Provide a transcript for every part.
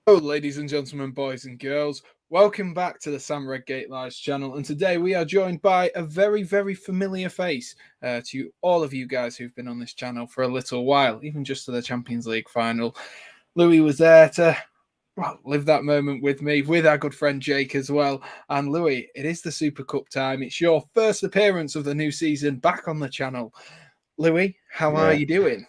Hello, ladies and gentlemen, boys and girls. Welcome back to the Sam Redgate-Large channel. And today we are joined by a very, very familiar face to all of you guys who've been on this channel for a little while, even just to the Champions League final. Louis was there to live that moment with me, with our good friend Jake as well. And Louis, it is the Super Cup time. It's your first appearance of the new season back on the channel. Louis, how are Yeah, you doing?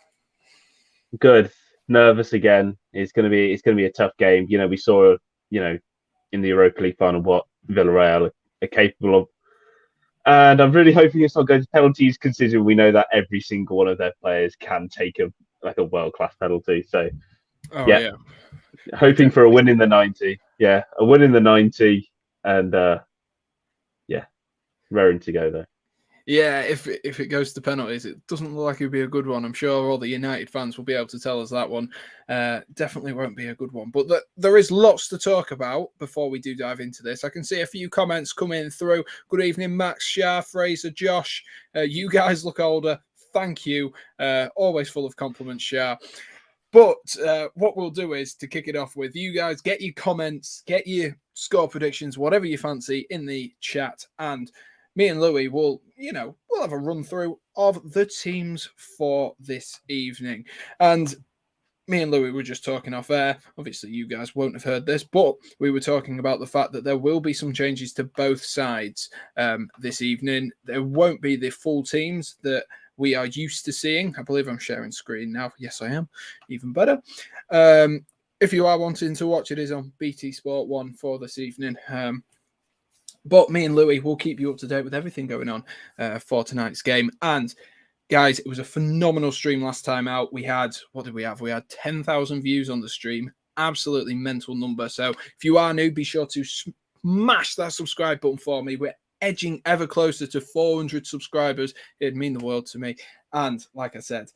good. Nervous again. It's gonna be a tough game. We saw in the Europa League final what Villarreal are capable of, and I'm really hoping it's not going to penalties, considering we know that every single one of their players can take a world class penalty. So Oh, yeah, yeah, I hoping for a definitely. win in the 90. Yeah, a win in the 90, and yeah, raring to go though. Yeah, if it goes to penalties, it doesn't look like it'd be a good one. I'm sure all the United fans will be able to tell us that one definitely won't be a good one. But there is lots to talk about before we do dive into this. I can see a few comments coming through. Good evening, Max, Shah, Fraser, Josh. You guys look older. Thank you. Always full of compliments, Shah. But what we'll do is to kick it off with you guys, get your comments, get your score predictions, whatever you fancy in the chat, and me and Louis we'll have a run through of the teams for this evening. And me and Louis were just talking off air. Obviously, you guys won't have heard this, but we were talking about the fact that there will be some changes to both sides this evening. There won't be the full teams that we are used to seeing. I believe I'm sharing screen now. Yes, I am. Even better. If you are wanting to watch, it is on BT Sport 1 for this evening. But me and Louis will keep you up to date with everything going on for tonight's game. And guys, it was a phenomenal stream last time out. We had, what did we have? We had 10,000 views on the stream. Absolutely mental number. So if you are new, be sure to smash that subscribe button for me. We're edging ever closer to 400 subscribers. It'd mean the world to me. And like I said,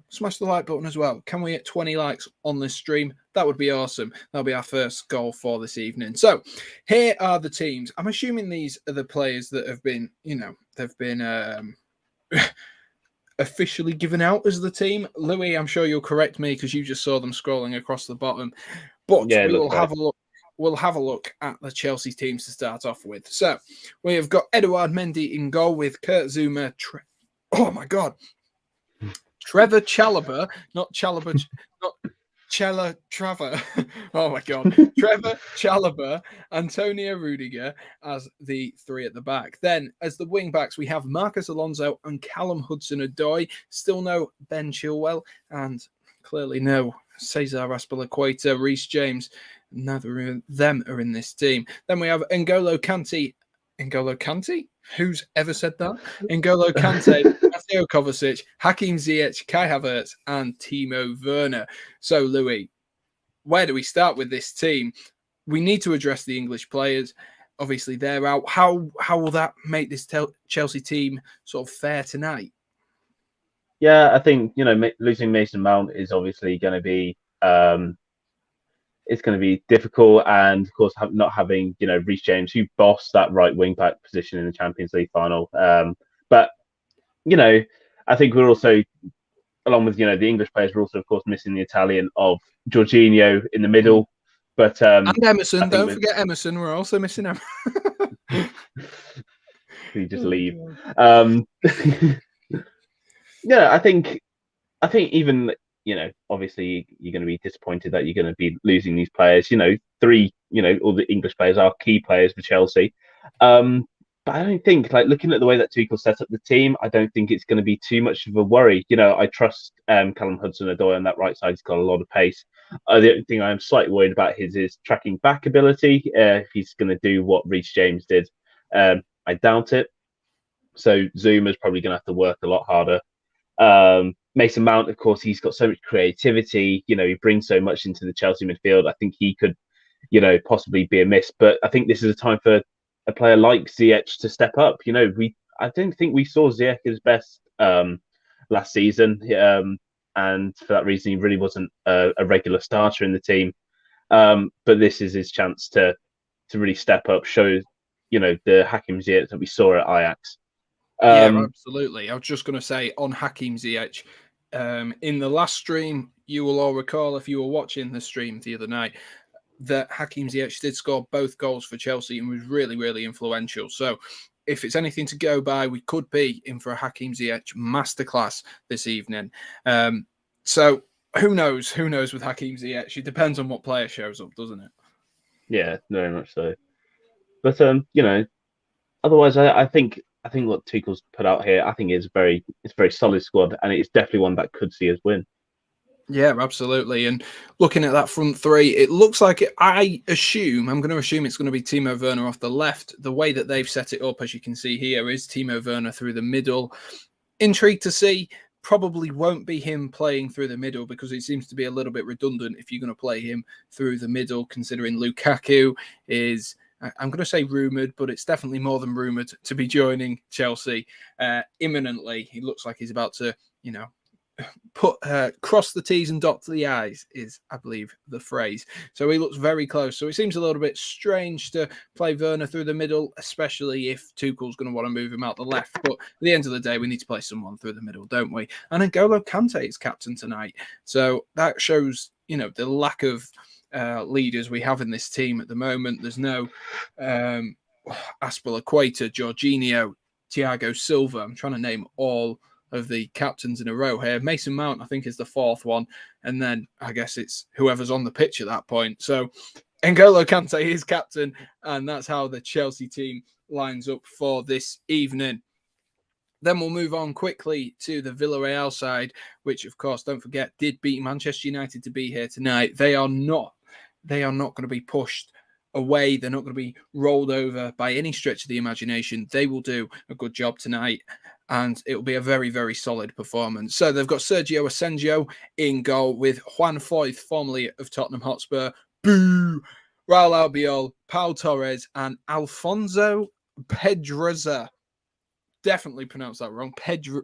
smash the like button as well. Can we hit 20 likes on this stream? That would be awesome. That'll be our first goal for this evening. So here are the teams. I'm assuming these are the players that have been, they've been officially given out as the team. Louis, I'm sure you'll correct me because you just saw them scrolling across the bottom. But Yeah, it we looks will right. have a look. We'll have a look at the Chelsea teams to start off with. So we have got Eduard Mendy in goal with Kurt Zuma. Oh my God, Trevor Chalobah, not Chalobah, not Chella Trevor. Oh my God. Trevor Chalobah, Antonio Rudiger as the three at the back. Then, as the wing backs, we have Marcus Alonso and Callum Hudson-Odoi. Still no Ben Chilwell, and clearly no Cesar Azpilicueta, Reece James. Neither of them are in this team. Then we have N'Golo Kante. N'Golo Kante? Who's ever said that? N'Golo Kante, Mateo Kovacic, Hakim Ziyech, Kai Havertz, and Timo Werner. So, Louis, where do we start with this team? We need to address the English players. Obviously, they're out. How will that make this Chelsea team sort of fare tonight? Yeah, I think losing Mason Mount is obviously going to be it's going to be difficult, and of course, not having Reece James, who bossed that right wing back position in the Champions League final. But you know, I think we're also, along with the English players, we're also of course missing the Italian of Jorginho in the Mm. middle. But And I Emerson, think don't with forget Emerson. We're also missing him. you just Oh, leave. God. Um, yeah, I think even obviously you're going to be disappointed that you're going to be losing these players. Three, all the English players are key players for Chelsea. But I don't think, like, looking at the way that Tuchel set up the team, I don't think it's going to be too much of a worry. I trust Callum Hudson-Odoi on that right side. He's got a lot of pace. The only thing I'm slightly worried about is tracking back ability. If he's going to do what Reece James did, I doubt it. So Zuma's probably going to have to work a lot harder. Mason Mount, of course, he's got so much creativity. He brings so much into the Chelsea midfield. I think he could, possibly be a miss. But I think this is a time for a player like Ziyech to step up. I don't think we saw Ziyech at his best last season, and for that reason, he really wasn't a regular starter in the team. But this is his chance to really step up, show the Hakim Ziyech that we saw at Ajax. Yeah, Um, absolutely. I was just going to say on Hakim Ziyech, In the last stream, you will all recall, if you were watching the stream the other night, that Hakim Ziyech did score both goals for Chelsea and was really, really influential. So if it's anything to go by, we could be in for a Hakim Ziyech masterclass this evening. So who knows? Who knows with Hakim Ziyech? It depends on what player shows up, doesn't it? Yeah, very much so. But otherwise, I think what Tuchel's put out here, I think is it's a very solid squad, and it's definitely one that could see us win. Yeah, absolutely. And looking at that front three, it looks like I'm going to assume it's going to be Timo Werner off the left. The way that they've set it up, as you can see here, is Timo Werner through the middle. Intrigued to see. Probably won't be him playing through the middle because it seems to be a little bit redundant if you're going to play him through the middle, considering Lukaku is, I'm going to say rumoured, but it's definitely more than rumoured to be joining Chelsea imminently. He looks like he's about to, cross the T's and dot the I's is, I believe, the phrase. So he looks very close. So it seems a little bit strange to play Werner through the middle, especially if Tuchel's going to want to move him out the left. But at the end of the day, we need to play someone through the middle, don't we? And N'Golo Kante is captain tonight. So that shows, the lack of leaders we have in this team at the moment. There's no Aspilicueta, Jorginho, Thiago Silva. I'm trying to name all of the captains in a row here. Mason Mount, I think, is the fourth one. And then I guess it's whoever's on the pitch at that point. So N'Golo Kante is captain, and that's how the Chelsea team lines up for this evening. Then we'll move on quickly to the Villarreal side, which, of course, don't forget, did beat Manchester United to be here tonight. They are not going to be pushed away. They're not going to be rolled over by any stretch of the imagination. They will do a good job tonight, and it will be a very, very solid performance. So they've got Sergio Asenjo in goal with Juan Foyth, formerly of Tottenham Hotspur, Raul Albiol, Pau Torres, and Alfonso Pedraza. Definitely pronounced that wrong. Pedraza?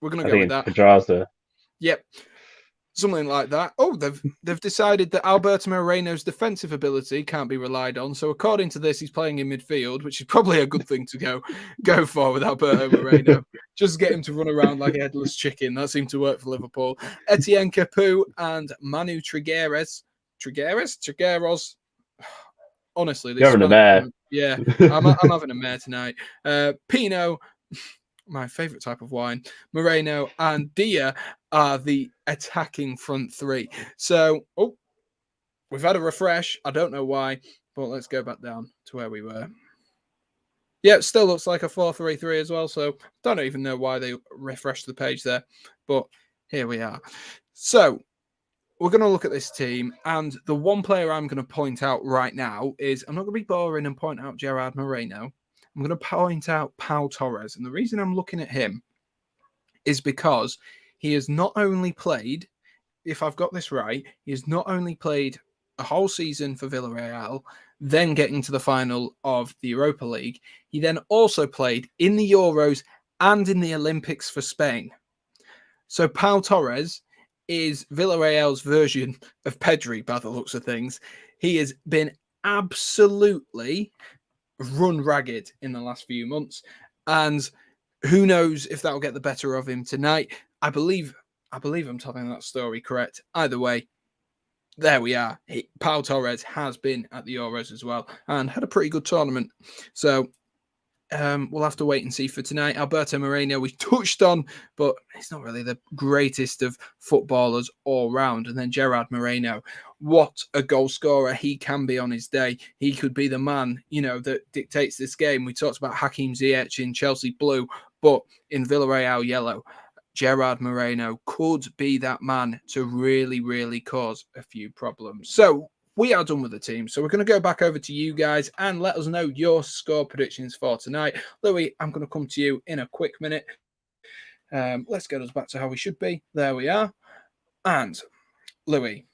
We're going to go with that. Pedraza. Yep. Something like that. Oh, they've decided that Alberto Moreno's defensive ability can't be relied on. So according to this, he's playing in midfield, which is probably a good thing to go for with Alberto Moreno. Just get him to run around like a headless chicken. That seemed to work for Liverpool. Etienne Capoue and Manu Trigueros. Honestly, you're having a mare. Yeah, I'm having a mare tonight. Pinot, my favourite type of wine, Moreno and Dia are the attacking front three. So, we've had a refresh. I don't know why, but let's go back down to where we were. Yeah, it still looks like a 4-3-3 as well. So, don't even know why they refreshed the page there, but here we are. So, we're going to look at this team, and the one player I'm going to point out right now is, I'm not going to be boring and point out Gerard Moreno. I'm going to point out Pau Torres. And the reason I'm looking at him is because he has not only played, if I've got this right, he has not only played a whole season for Villarreal, then getting to the final of the Europa League, he then also played in the Euros and in the Olympics for Spain. So Pau Torres is Villarreal's version of Pedri by the looks of things. He has been absolutely run ragged in the last few months, and who knows if that'll get the better of him tonight. I believe I'm telling that story correct. Either way, there we are. Pau Torres has been at the Euros as well and had a pretty good tournament. So we'll have to wait and see for tonight. Alberto Moreno we touched on, but he's not really the greatest of footballers all round. And then Gerard Moreno, what a goal scorer he can be on his day. He could be the man, that dictates this game. We talked about Hakim Ziyech in Chelsea blue, but in Villarreal yellow. Gerard Moreno could be that man to really, really cause a few problems. So we are done with the team. So we're going to go back over to you guys and let us know your score predictions for tonight. Louis, I'm going to come to you in a quick minute. Let's get us back to how we should be. There we are. And Louis,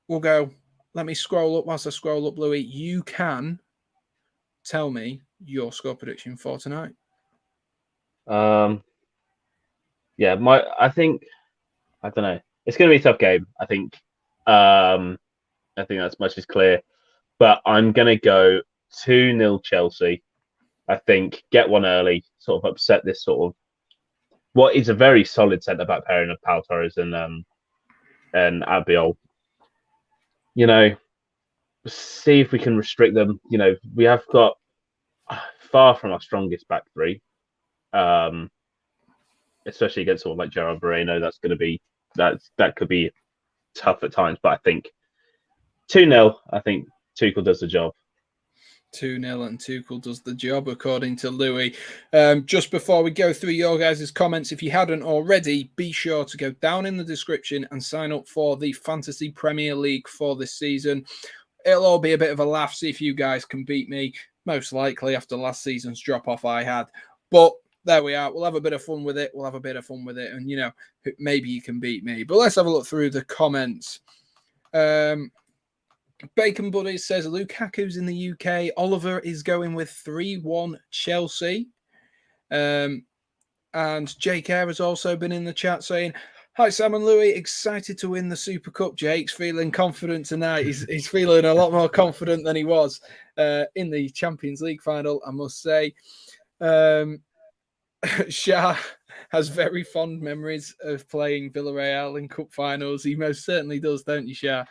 we'll go. Let me scroll up. Whilst I scroll up, Louis, you can tell me your score prediction for tonight. Yeah, I don't know. It's going to be a tough game. I think that's much is clear. But I'm going to go 2-0 Chelsea. I think get one early, sort of upset this sort of what is a very solid centre back pairing of Pau Torres and Albiol. You know, see if we can restrict them. You know, we have got far from our strongest back three, especially against someone like Gerard Moreno. That's going to be that could be tough at times. But I think 2-0. I think Tuchel does the job. 2-0 and Tuchel does the job, according to Louis. Just before we go through your guys' comments, if you hadn't already, be sure to go down in the description and sign up for the Fantasy Premier League for this season. It'll all be a bit of a laugh, see if you guys can beat me, most likely after last season's drop-off I had. But there we are. We'll have a bit of fun with it. And, you know, maybe you can beat me. But let's have a look through the comments. Bacon Buddies says Lukaku's in the UK. Oliver is going with 3-1 Chelsea. And Jake Eyre has also been in the chat saying, hi, Sam and Louis. Excited to win the Super Cup. Jake's feeling confident tonight. He's feeling a lot more confident than he was in the Champions League final, I must say. Shah has very fond memories of playing Villarreal in cup finals. He most certainly does, don't you, Shah?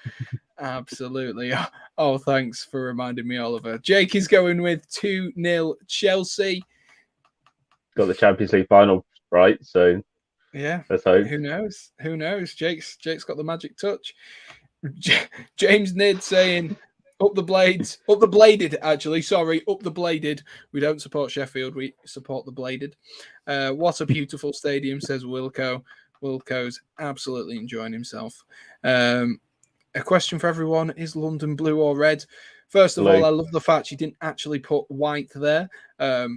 Absolutely. Oh, thanks for reminding me, Oliver. Jake is going with 2-0 Chelsea. Got the Champions League final, right? So yeah, let's hope. Who knows? Jake's got the magic touch. James Nid saying up the blades, up the bladed, actually. Sorry, up the bladed. We don't support Sheffield, we support the bladed. What a beautiful stadium, says Wilco. Wilco's absolutely enjoying himself. A question for everyone, is London blue or red? First of all, I love the fact you didn't actually put white there,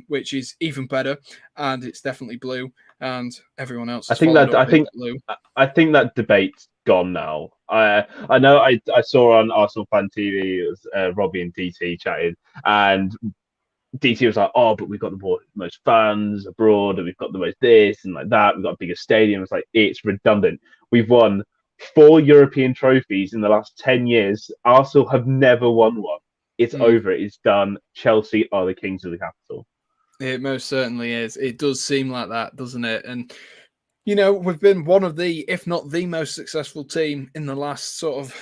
which is even better, and it's definitely blue. And everyone else, I think that debate's gone now. I know I saw on Arsenal Fan TV it was Robbie and DT chatting, and DT was like, "Oh, but we've got the most fans abroad, and we've got the most this and like that. We've got a bigger stadium." It's like it's redundant. We've won 4 European trophies in the last 10 years. Arsenal have never won one. It's over. It's done. Chelsea are the kings of the capital. It most certainly is. It does seem like that, doesn't it? And, you know, we've been one of the, if not the most successful team in the last sort of,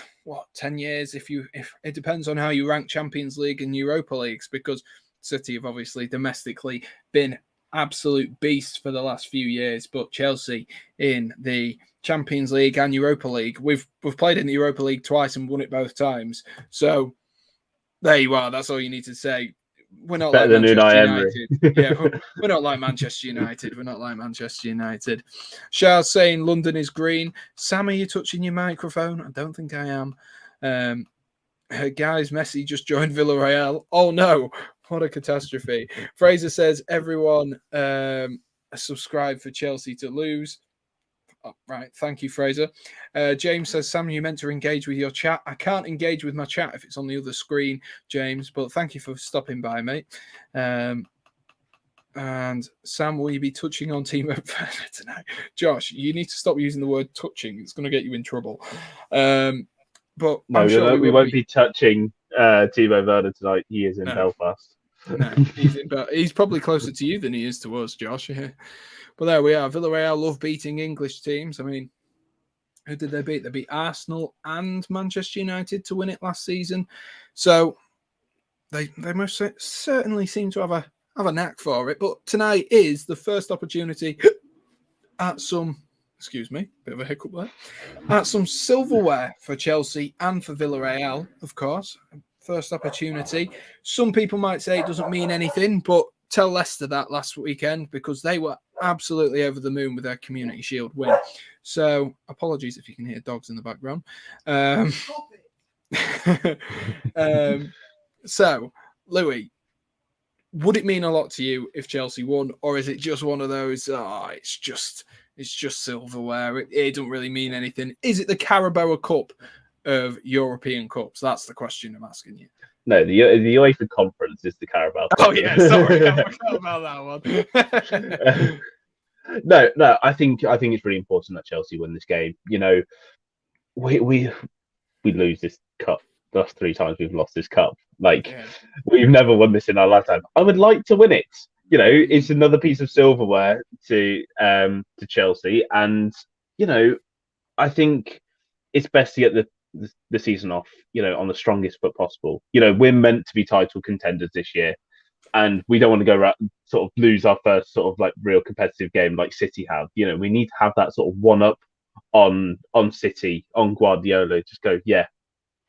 10 years? If it depends on how you rank Champions League and Europa Leagues, because City have obviously domestically been absolute beasts for the last few years, but Chelsea in the Champions League and Europa League, we've played in the Europa League twice and won it both times. So there you are. That's all you need to say. We're not better like than Manchester United. Yeah, we're not like Manchester United. We're not like Manchester United. Charles saying London is green. Sam, are you touching your microphone? I don't think I am. Guys, Messi just joined Villarreal. Oh no, what a catastrophe. Fraser says everyone subscribe for Chelsea to lose. Oh, right, thank you, Fraser. James says, Sam, you meant to engage with your chat. I can't engage with my chat if it's on the other screen, James, but thank you for stopping by, mate. And Sam, will you be touching on Timo Werner tonight? Josh, you need to stop using the word touching. It's going to get you in trouble. But no, I'm sure we won't be touching Timo Werner tonight. He is in Belfast. No, he's probably closer to you than he is to us, Josh. Yeah. But there we are. Villarreal love beating English teams. I mean, who did they beat? They beat Arsenal and Manchester United to win it last season. So they most certainly seem to have a knack for it. But tonight is the first opportunity at some, excuse me, bit of a hiccup there, at some silverware for Chelsea and for Villarreal, of course. First opportunity. Some people might say it doesn't mean anything, but tell Leicester that last weekend because they were absolutely over the moon with their Community Shield win. So apologies if you can hear dogs in the background. So, Louis, would it mean a lot to you if Chelsea won, or is it just one of those, it's just silverware, it doesn't really mean anything? Is it the Carabao Cup of European Cups? That's the question I'm asking you. No, the UEFA Conference is the Carabao Cup. Oh yeah, sorry, I forgot about that one. No, I think it's really important that Chelsea win this game. You know, we lose this cup. The last 3 times we've lost this cup. Like we've never won this in our lifetime. I would like to win it. it's another piece of silverware to Chelsea, and I think it's best to get the season off, on the strongest foot possible. We're meant to be title contenders this year, and we don't want to go around, sort of lose our first sort of like real competitive game like City have. We need to have that sort of one up on City, on Guardiola. Just go, yeah,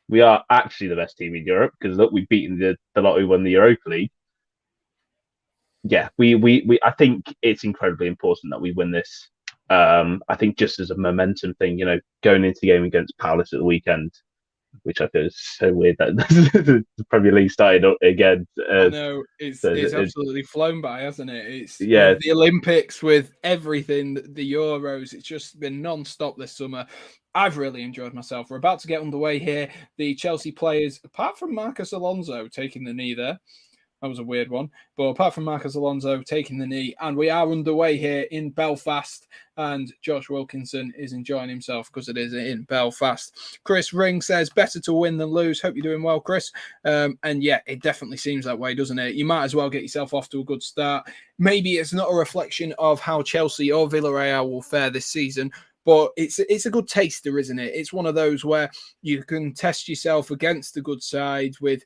we are actually the best team in Europe because look, we've beaten the lot who won the Europa League. Yeah, we I think it's incredibly important that we win this. I think just as a momentum thing, going into the game against Palace at the weekend, which I feel is so weird that the Premier League started up again. I know it's absolutely flown by, hasn't it? It's yeah, the Olympics with everything, the Euros. It's just been non-stop this summer. I've really enjoyed myself. We're about to get underway here. The Chelsea players, apart from Marcus Alonso taking the knee there, that was a weird one. But apart from Marcus Alonso taking the knee, and we are underway here in Belfast, and Josh Wilkinson is enjoying himself because it is in Belfast. Chris Ring says, better to win than lose. Hope you're doing well, Chris. And yeah, it definitely seems that way, doesn't it? You might as well get yourself off to a good start. Maybe it's not a reflection of how Chelsea or Villarreal will fare this season, but it's a good taster, isn't it? It's one of those where you can test yourself against a good side with,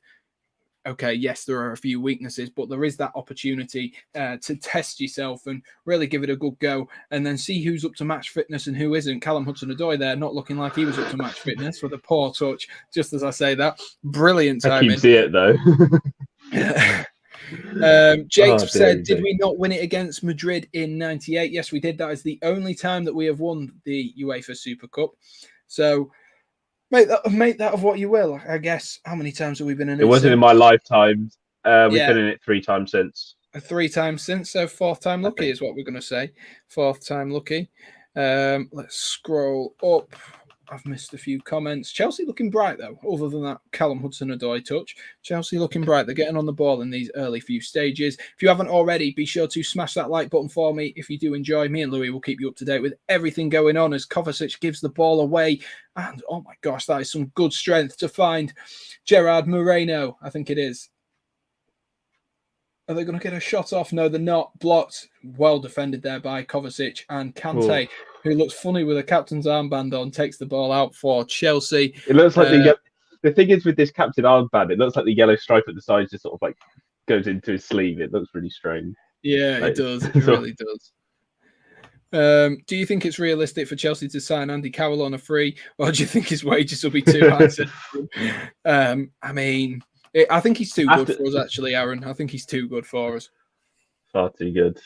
okay, yes, there are a few weaknesses, but there is that opportunity to test yourself and really give it a good go and then see who's up to match fitness and who isn't. Callum Hudson-Odoi there, not looking like he was up to match fitness with a poor touch, just as I say that. Brilliant timing. I keep seeing it, though. Jake said, did we not win it against Madrid in 98? Yes, we did. That is the only time that we have won the UEFA Super Cup. So make that of what you will. I guess, how many times have we been in it? It wasn't in my lifetime. We've been in it 3 times since. 3 times since, so 4th time lucky is what we're going to say. 4th time lucky. Let's scroll up. I've missed a few comments. Chelsea looking bright, though, other than that Callum Hudson-Odoi touch. Chelsea looking bright. They're getting on the ball in these early few stages. If you haven't already, be sure to smash that like button for me. If you do enjoy, me and Louis will keep you up to date with everything going on as Kovacic gives the ball away. And, oh my gosh, that is some good strength to find Gerard Moreno, I think it is. Are they going to get a shot off? No, they're not. Blocked. Well defended there by Kovacic, and Kante, who looks funny with a captain's armband on, takes the ball out for Chelsea. It looks like the thing is with this captain armband, it looks like the yellow stripe at the side just sort of like goes into his sleeve. It looks really strange. Yeah, it does. It really does. Do you think it's realistic for Chelsea to sign Andy Carroll on a free, or do you think his wages will be too high? I mean, I think he's too good for us, actually, Aaron. I think he's too good for us. Far too good.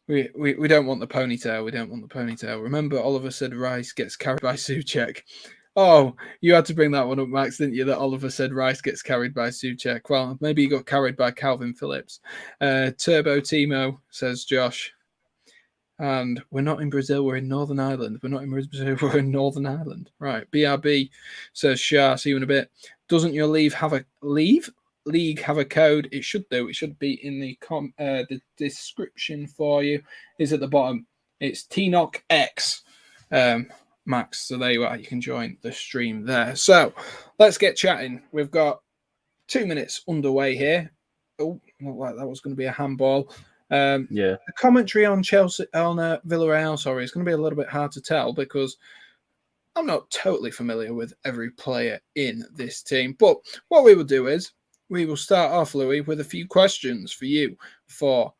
We don't want the ponytail. We don't want the ponytail. Remember, Oliver said Rice gets carried by Souček. Oh, you had to bring that one up, Max, didn't you? That Oliver said Rice gets carried by Souček. Well, maybe he got carried by Calvin Phillips. Turbo Timo, says Josh. And we're not in Brazil, we're in Northern Ireland. We're not in Brazil, we're in Northern Ireland. Right. BRB says Shah, see you in a bit. Doesn't your league have a code? It should do. It should be in the description for you. Is at the bottom. It's tnochx, Max. So there you are. You can join the stream there. So let's get chatting. We've got 2 minutes underway here. Oh, looked like that was going to be a handball. The commentary on Villarreal, sorry, is going to be a little bit hard to tell because I'm not totally familiar with every player in this team. But what we will do is we will start off, Louis, with a few questions for you for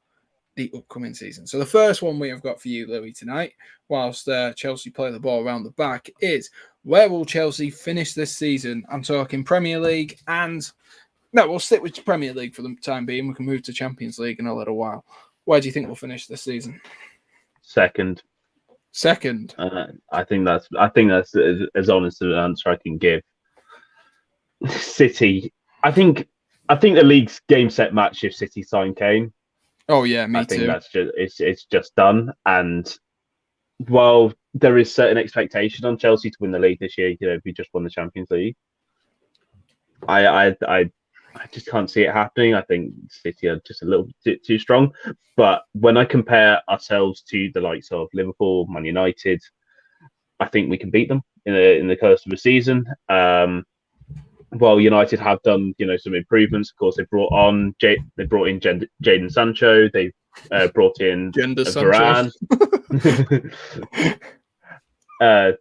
the upcoming season. So the first one we have got for you, Louis, tonight, whilst Chelsea play the ball around the back, is where will Chelsea finish this season? I'm talking Premier League and... No, we'll stick with Premier League for the time being. We can move to Champions League in a little while. Where do you think we'll finish this season? Second. I think that's as honest an answer I can give. City. I think the league's game set match if City sign Kane. Oh yeah, me too. I think that's it's just done. And while there is certain expectation on Chelsea to win the league this year, if we just won the Champions League, I just can't see it happening. I think City are just a little bit too strong. But when I compare ourselves to the likes of Liverpool, Man United, I think we can beat them in the course of a season. while United have done, some improvements, of course, they brought in Jadon Sancho. They brought in Sancho. Varane.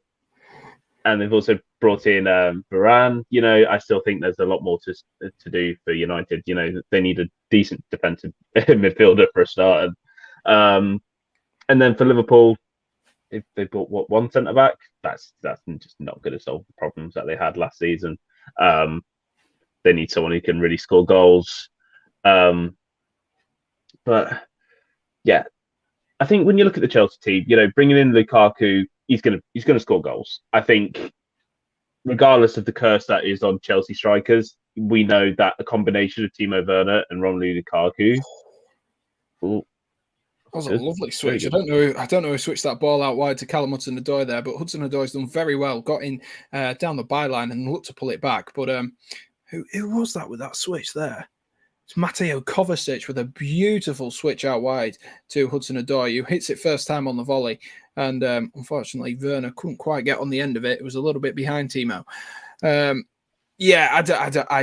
And they've also brought in Varane. I still think there's a lot more to do for United. They need a decent defensive midfielder for a start. And then for Liverpool, they bought one centre back. That's just not going to solve the problems that they had last season. They need someone who can really score goals. But yeah, I think when you look at the Chelsea team, bringing in Lukaku, he's gonna score goals. I think, regardless of the curse that is on Chelsea strikers, we know that a combination of Timo Werner and Romelu Lukaku. That was a lovely switch. I don't know who switched that ball out wide to Callum Hudson-Odoi there, but Hudson-Odoi's done very well. Got in down the byline and looked to pull it back. But who was that with that switch there? It's Mateo Kovacic with a beautiful switch out wide to Hudson-Odoi, who hits it first time on the volley. And unfortunately, Werner couldn't quite get on the end of it. It was a little bit behind Timo. I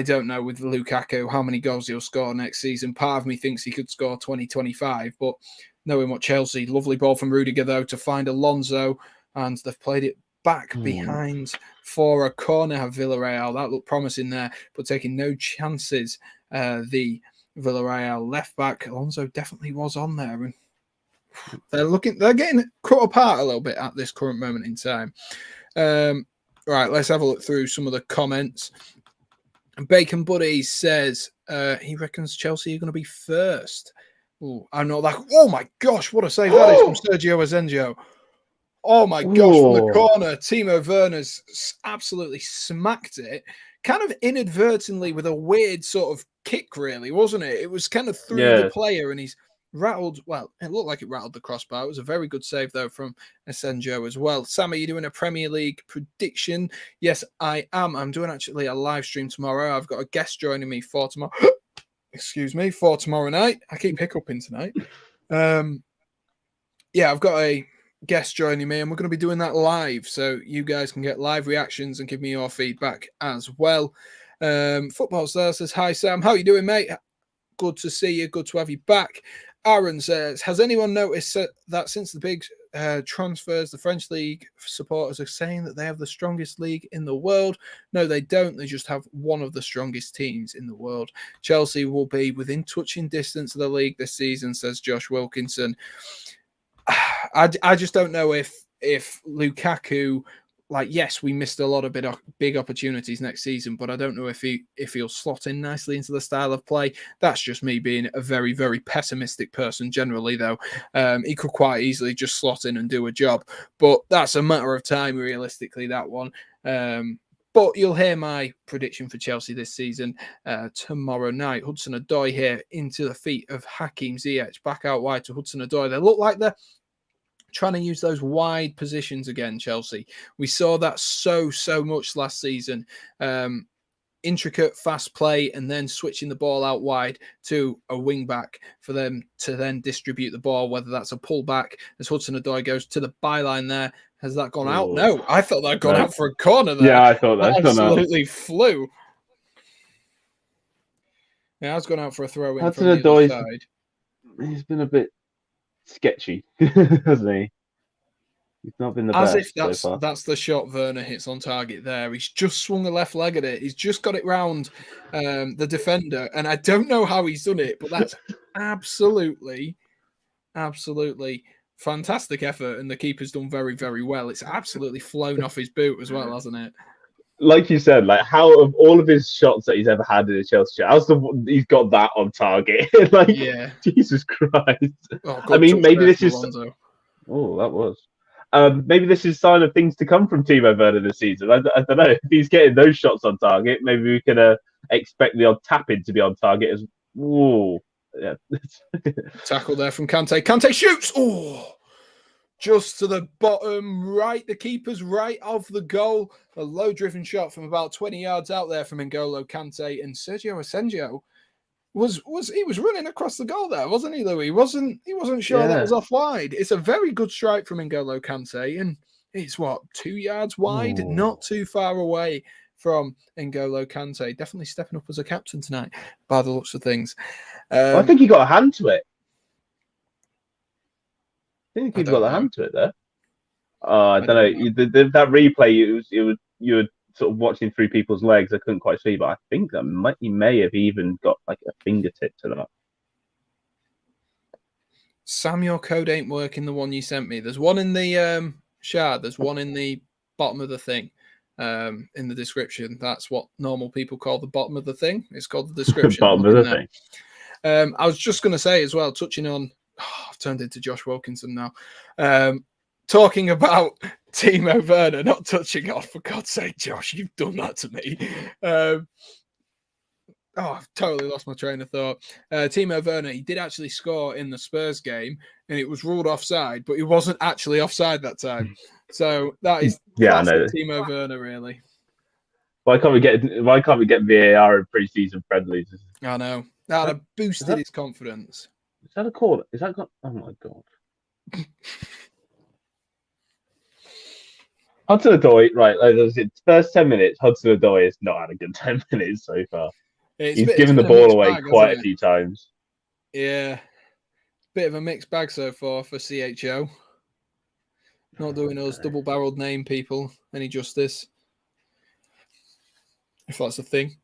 don't know with Lukaku how many goals he'll score next season. Part of me thinks he could score 20, 25, but knowing what Chelsea, lovely ball from Rudiger, though, to find Alonso, and they've played it back behind for a corner of Villarreal. That looked promising there, but taking no chances. The Villarreal left back, Alonso, definitely was on there. And they're getting cut apart a little bit at this current moment in time. Right, let's have a look through some of the comments. Bacon Buddy says he reckons Chelsea are going to be first. Oh, I know that. Oh my gosh, what a save that is from Sergio Asenjo. Oh my gosh, from the corner, Timo Werner's absolutely smacked it. Kind of inadvertently with a weird sort of kick, really, wasn't it? It was kind of through the player and he's rattled. Well, it looked like it rattled the crossbar. It was a very good save, though, from Asenjo as well. Sam, are you doing a Premier League prediction? Yes, I am. I'm doing actually a live stream tomorrow. I've got a guest joining me for tomorrow. Excuse me, for tomorrow night. I keep hiccuping tonight. I've got a guest joining me and we're going to be doing that live, so you guys can get live reactions and give me your feedback as well. Football Star says, hi Sam, how you doing, mate? Good to see you, good to have you back. Aaron says, has anyone noticed that since the big transfers, the French league supporters are saying that they have the strongest league in the world? No, they don't. They just have one of the strongest teams in the world. Chelsea will be within touching distance of the league this season, says Josh Wilkinson. I just don't know if Lukaku, yes, we missed a lot of big opportunities next season, but I don't know if he'll slot in nicely into the style of play. That's just me being a very, very pessimistic person generally, though. He could quite easily just slot in and do a job, but that's a matter of time, realistically, that one. But you'll hear my prediction for Chelsea this season tomorrow night. Hudson-Odoi here into the feet of Hakim Ziyech, back out wide to Hudson-Odoi. They look like they're trying to use those wide positions again, Chelsea. We saw that so much last season. Intricate, fast play, and then switching the ball out wide to a wing back for them to then distribute the ball, whether that's a pullback as Hudson-Odoi goes to the byline there. Has that gone out? No, I thought that had gone out for a corner there. Yeah, I thought that absolutely flew. Yeah, it's gone out for a throw in from the other side. He's been a bit sketchy, hasn't he? He's not been the best. As if that's the shot Werner hits on target there. He's just swung the left leg at it. He's just got it round the defender. And I don't know how he's done it, but that's absolutely fantastic effort. And the keeper's done very, very well. It's absolutely flown off his boot as well, hasn't it? Like you said, how of all of his shots that he's ever had in a Chelsea shirt, he's got that on target. Jesus Christ. Oh, I mean, maybe this is... Oh, that was... maybe this is a sign of things to come from Timo Werner this season. I don't know. If he's getting those shots on target, maybe we can expect the odd tap-in to be on target as... Ooh. Yeah. Tackle there from Kante. Kante shoots! Oh! Just to the bottom right, the keeper's right of the goal. A low-driven shot from about 20 yards out there from N'Golo Kante. And Sergio Asenjo was running across the goal there, wasn't he, Louis? He wasn't sure that was off wide. It's a very good strike from N'Golo Kante, and it's 2 yards wide, not too far away from N'Golo Kante. Definitely stepping up as a captain tonight, by the looks of things. I think he got a hand to it. I think I he's got don't a know. hand to it there. I don't know. That replay, you were sort of watching through people's legs. I couldn't quite see, but I think he may have even got like a fingertip to that. Sam, your code ain't working. The one you sent me. There's one in the shard. There's one in the bottom of the thing. In the description. That's what normal people call the bottom of the thing. It's called the description. Bottom of the thing. I was just going to say as well, touching on, I've turned into Josh Wilkinson now. Talking about Timo Werner, not touching off, for God's sake, Josh, you've done that to me. I've totally lost my train of thought. Timo Werner, he did actually score in the Spurs game, and it was ruled offside, but he wasn't actually offside that time. So that is classic Timo Werner, really. Why can't we get VAR in pre-season friendlies? I know. That would have boosted his confidence. Is that a call? Is that got? Oh my god! Hudson-Odoi, right? First 10 minutes, Hudson-Odoi has not had a good 10 minutes so far. He's given the ball away quite a few times. Yeah, bit of a mixed bag so far for CHO. Not doing us double-barreled name people any justice. If that's a thing.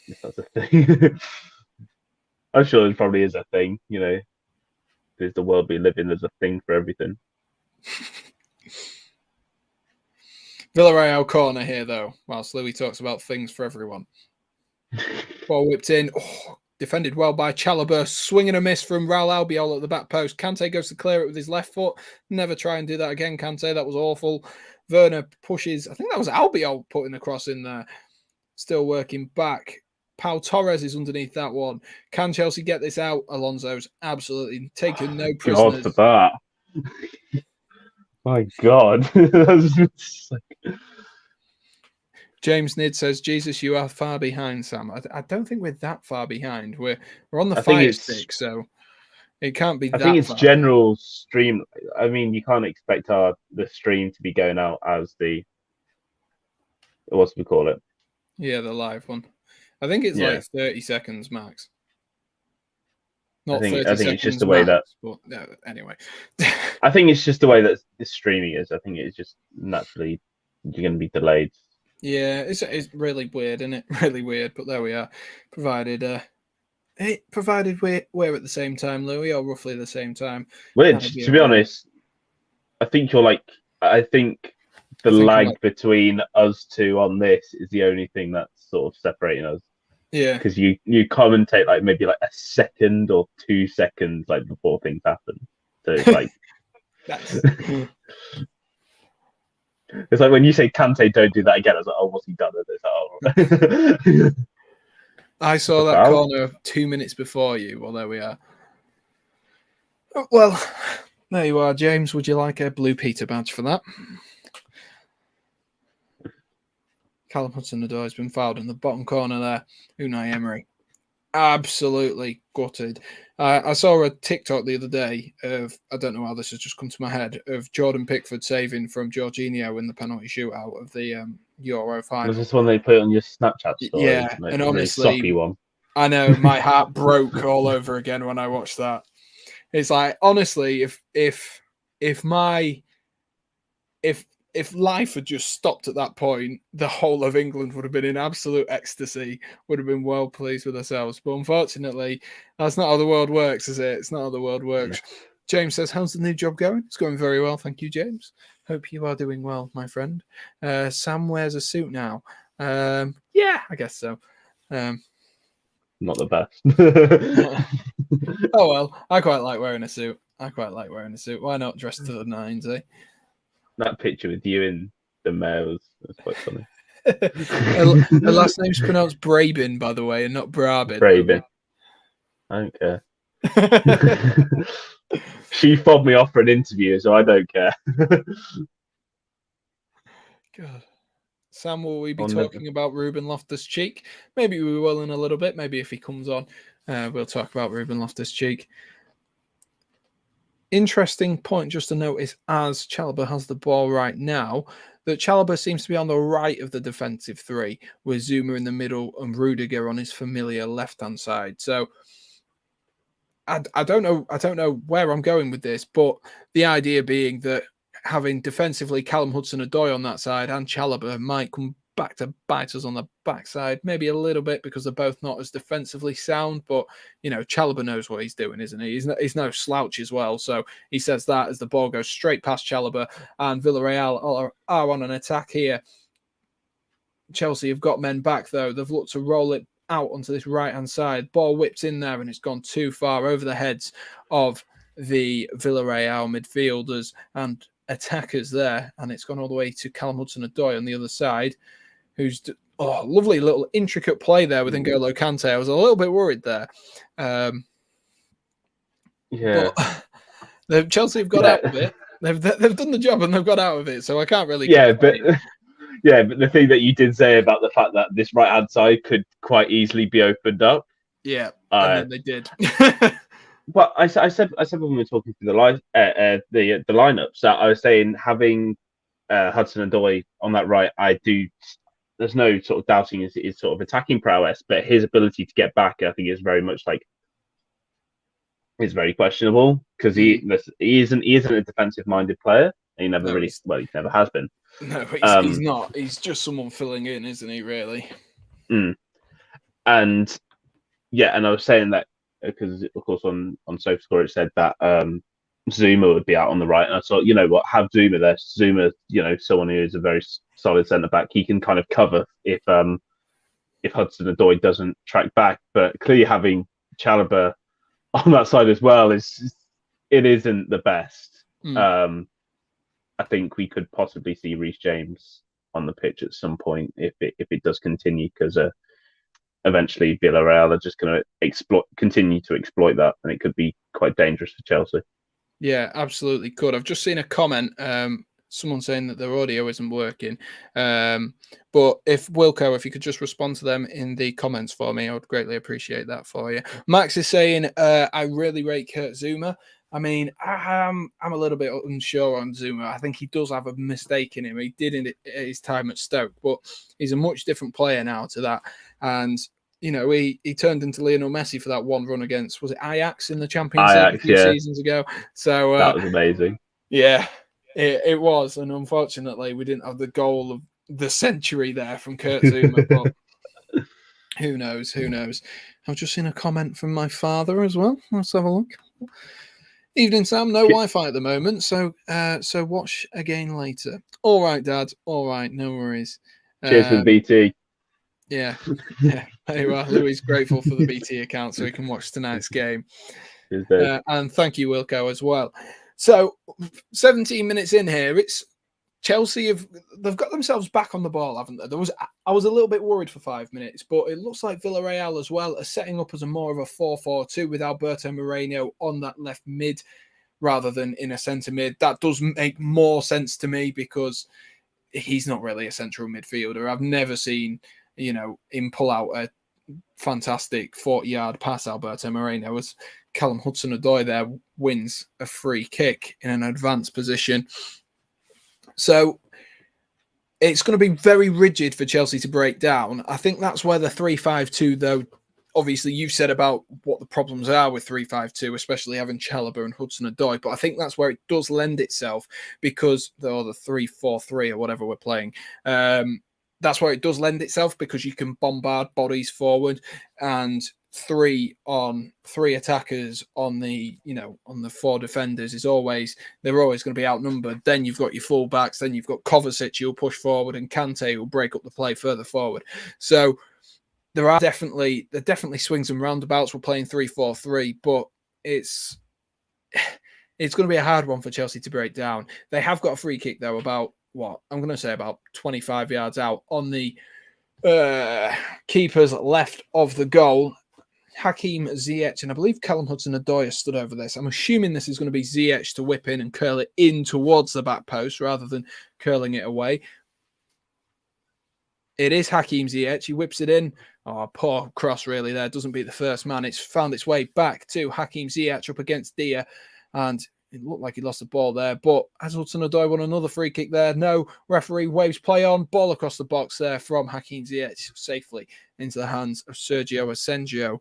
If that's a thing. I'm sure it probably is a thing, There's the world we live in, there's a thing for everything. Villarreal corner here, though, whilst Louis talks about things for everyone. Ball whipped in. Defended well by Chalobah. Swing and a miss from Raul Albiol at the back post. Kante goes to clear it with his left foot. Never try and do that again, Kante. That was awful. Werner pushes. I think that was Albiol putting the cross in there. Still working back. Pau Torres is underneath that one. Can Chelsea get this out? Alonso's absolutely taken no prisoners. God for that. My God. James Nid says, Jesus, you are far behind, Sam. I don't think we're that far behind. We're on the fire stick, so it can't be that far. I think it's general stream. I mean, you can't expect the stream to be going out as what do we call it? Yeah, the live one. I think it's like 30 seconds max. Not 30 seconds. I think it's just the way that. But anyway, I think it's just the way that this streaming is. I think it's just naturally you're going to be delayed. Yeah, it's really weird, isn't it? Really weird. But there we are. Provided we're at the same time, Louis, or roughly the same time. Which, to be honest, I think the lag between us two on this is the only thing that's sort of separating us. Yeah, because you commentate like maybe like a second or 2 seconds like before things happen. So it's like it's like when you say Kante, don't do that again. I was like, oh, what's he done? Like, oh. I saw that corner 2 minutes before you. Well, there we are. Well, there you are, James. Would you like a Blue Peter badge for that? Callum Hudson-Odoi has been fouled in the bottom corner there. Unai Emery. Absolutely gutted. I saw a TikTok the other day of, I don't know how this has just come to my head, of Jordan Pickford saving from Jorginho in the penalty shootout of the Euro final. Was this one they put on your Snapchat story? Yeah, and honestly, soppy one. I know, my heart broke all over again when I watched that. It's like, honestly, if life had just stopped at that point, the whole of England would have been in absolute ecstasy, would have been well pleased with themselves. But unfortunately, that's not how the world works, is it? It's not how the world works. Yeah. James says, how's the new job going? It's going very well. Thank you, James. Hope you are doing well, my friend. Sam wears a suit now. Yeah, I guess so. Not the best. Oh, well, I quite like wearing a suit. Why not dress to the nines, eh? That picture with you in the mayor was quite funny. Her last name's pronounced Brabin, by the way, and not Brabin. Brabin. I don't care. She fobbed me off for an interview, so I don't care. God. Sam, will we be talking about Ruben Loftus-Cheek? Maybe we will in a little bit. Maybe if he comes on, we'll talk about Ruben Loftus-Cheek. Interesting point just to notice as Chalobah has the ball right now. that Chalobah seems to be on the right of the defensive three, with Zuma in the middle and Rudiger on his familiar left-hand side. So I don't know where I'm going with this, but the idea being that having defensively Callum Hudson-Odoi on that side and Chalobah might come back to bite us on the backside, maybe a little bit because they're both not as defensively sound. But Chalobah knows what he's doing, isn't he? He's no slouch as well. So he says that as the ball goes straight past Chalobah, and Villarreal are on an attack here. Chelsea have got men back though. They've looked to roll it out onto this right-hand side. Ball whips in there and it's gone too far over the heads of the Villarreal midfielders and attackers there, and it's gone all the way to Callum Hudson-Odoi on the other side, who's lovely little intricate play there with N'Golo Kante. I was a little bit worried there. But Chelsea have got out of it. They've done the job and they've got out of it, so I can't really complain. But the thing that you did say about the fact that this right-hand side could quite easily be opened up. Yeah, and then they did. But I said when we were talking through the lineups that I was saying having Hudson-Odoi on that right, there's no sort of doubting his sort of attacking prowess, but his ability to get back, I think, is very much is very questionable because he isn't a defensive-minded player. He never he never has been. No, he's not. He's just someone filling in, isn't he? Really. And I was saying that because, of course, on SofaScore it said that Zuma would be out on the right, and I thought, you know what, have Zuma there. Zuma, someone who is a very solid centre back. He can kind of cover if Hudson-Odoi doesn't track back. But clearly, having Chalobah on that side as well isn't the best. I think we could possibly see Reece James on the pitch at some point if it does continue, because eventually Villarreal are just going to continue to exploit that, and it could be quite dangerous for Chelsea. Yeah, absolutely could. I've just seen a comment, someone saying that their audio isn't working. But if you could just respond to them in the comments for me, I would greatly appreciate that for you. Max is saying, I really rate Kurt Zuma. I mean, I'm a little bit unsure on Zuma. I think he does have a mistake in him. He did in his time at Stoke, but he's a much different player now to that. And, he turned into Lionel Messi for that one run against, was it Ajax in the Champions League a few seasons ago? So that was amazing. Yeah, it was. And unfortunately, we didn't have the goal of the century there from Kurt Zuma. But who knows? I've just seen a comment from my father as well. Let's have a look. Evening, Sam. No Wi-Fi at the moment, so watch again later. All right, Dad. All right, no worries. Cheers for the BT. Yeah. There you are. Louis grateful for the BT account so he can watch tonight's game. And thank you, Wilco, as well. So, 17 minutes in here, it's Chelsea they've got themselves back on the ball, haven't they? I was a little bit worried for 5 minutes, but it looks like Villarreal as well are setting up as more of a 4-4-2 with Alberto Moreno on that left mid rather than in a centre mid. That does make more sense to me because he's not really a central midfielder. I've never seen, him pull out a fantastic 40-yard pass, Alberto Moreno, as Callum Hudson-Odoi there wins a free kick in an advanced position. So it's going to be very rigid for Chelsea to break down. I think that's where the 3-5-2, though, obviously you've said about what the problems are with 3-5-2, especially having Chalobah and Hudson-Odoi, but I think that's where it does lend itself because the 3-4-3 or whatever we're playing. That's where it does lend itself because you can bombard bodies forward and three attackers on the four defenders they're always going to be outnumbered. Then you've got your fullbacks, then you've got Kovacic who'll push forward and Kante who'll break up the play further forward. So there definitely swings and roundabouts. We're playing 3-4-3, but it's going to be a hard one for Chelsea to break down. They have got a free kick though, about 25 yards out on the keeper's left of the goal. Hakim Ziyech, and I believe Callum Hudson-Odoi stood over this. I'm assuming this is going to be Ziyech to whip in and curl it in towards the back post rather than curling it away. It is Hakim Ziyech. He whips it in. Oh, poor cross really there. Doesn't beat the first man. It's found its way back to Hakim Ziyech up against Dia, and It looked like he lost the ball there, but as Hudson-Odoi won another free kick there, no, referee waves play on, ball across the box there from Hakim Ziyech safely into the hands of Sergio Asensio.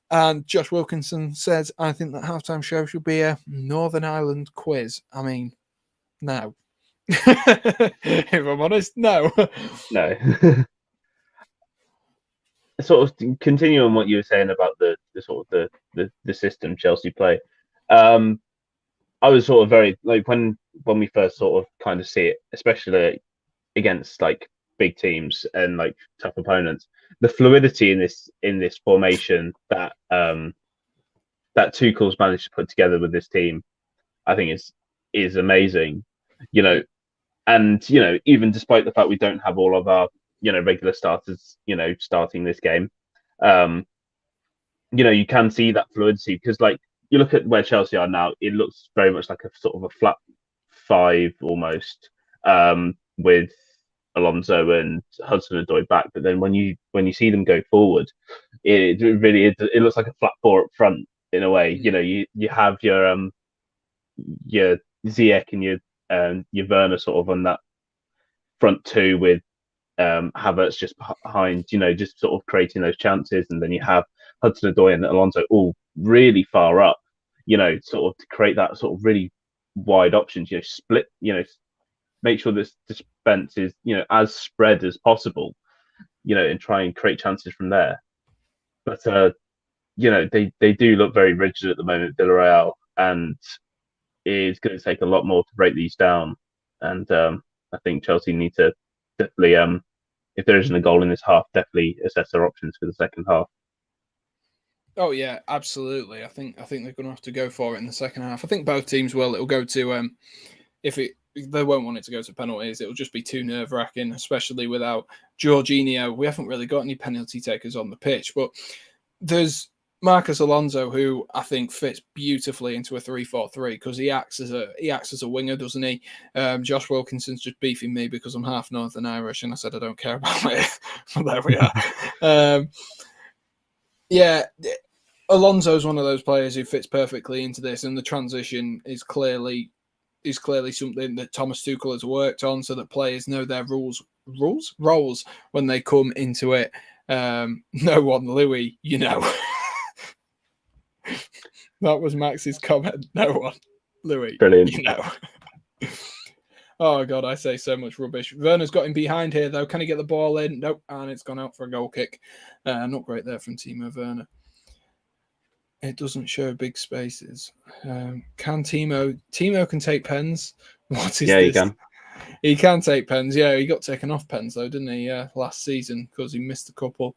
And Josh Wilkinson says, I think that halftime show should be a Northern Ireland quiz. I mean, no. If I'm honest, no. No. Sort of continue on what you were saying about the sort of the system Chelsea play. I was sort of very like when we first sort of kind of see it, especially against like big teams and like tough opponents, the fluidity in this formation that Tuchel's managed to put together with this team, I think is amazing. And even despite the fact we don't have all of our regular starters starting this game, you can see that fluidity because like you look at where Chelsea are now, it looks very much like a sort of a flat five almost, with Alonso and Hudson-Odoi back. But then when you see them go forward, it really it looks like a flat four up front in a way. You have your Ziyech and your Werner sort of on that front two with Havertz just behind, just sort of creating those chances, and then you have Hudson-Odoi and Alonso all really far up, sort of to create that sort of really wide options, split, make sure this defense is, as spread as possible, and try and create chances from there. But they do look very rigid at the moment, Villarreal, and it's going to take a lot more to break these down. And I think Chelsea need to definitely, if there isn't a goal in this half, definitely assess their options for the second half. Oh yeah, absolutely. I think they're going to have to go for it in the second half. I think both teams will. It'll go to they won't want it to go to penalties. It'll just be too nerve-wracking, especially without Jorginho. We haven't really got any penalty takers on the pitch, but there's Marcus Alonso, who I think fits beautifully into a 3-4-3 because he acts as a winger, doesn't he? Josh Wilkinson's just beefing me because I'm half Northern Irish, and I said I don't care about it. But there we are. Yeah, Alonso's one of those players who fits perfectly into this, and the transition is clearly something that Thomas Tuchel has worked on, so that players know their roles when they come into it. No one, Louis, That was Max's comment. No one, Louis, Brilliant. Oh God, I say so much rubbish. Werner's got him behind here though. Can he get the ball in? Nope, and it's gone out for a goal kick. Not great there from Timo Werner. It doesn't show big spaces. Can Timo can take pens? What is this? He can. He can take pens. Yeah, he got taken off pens though, didn't he? Last season because he missed a couple.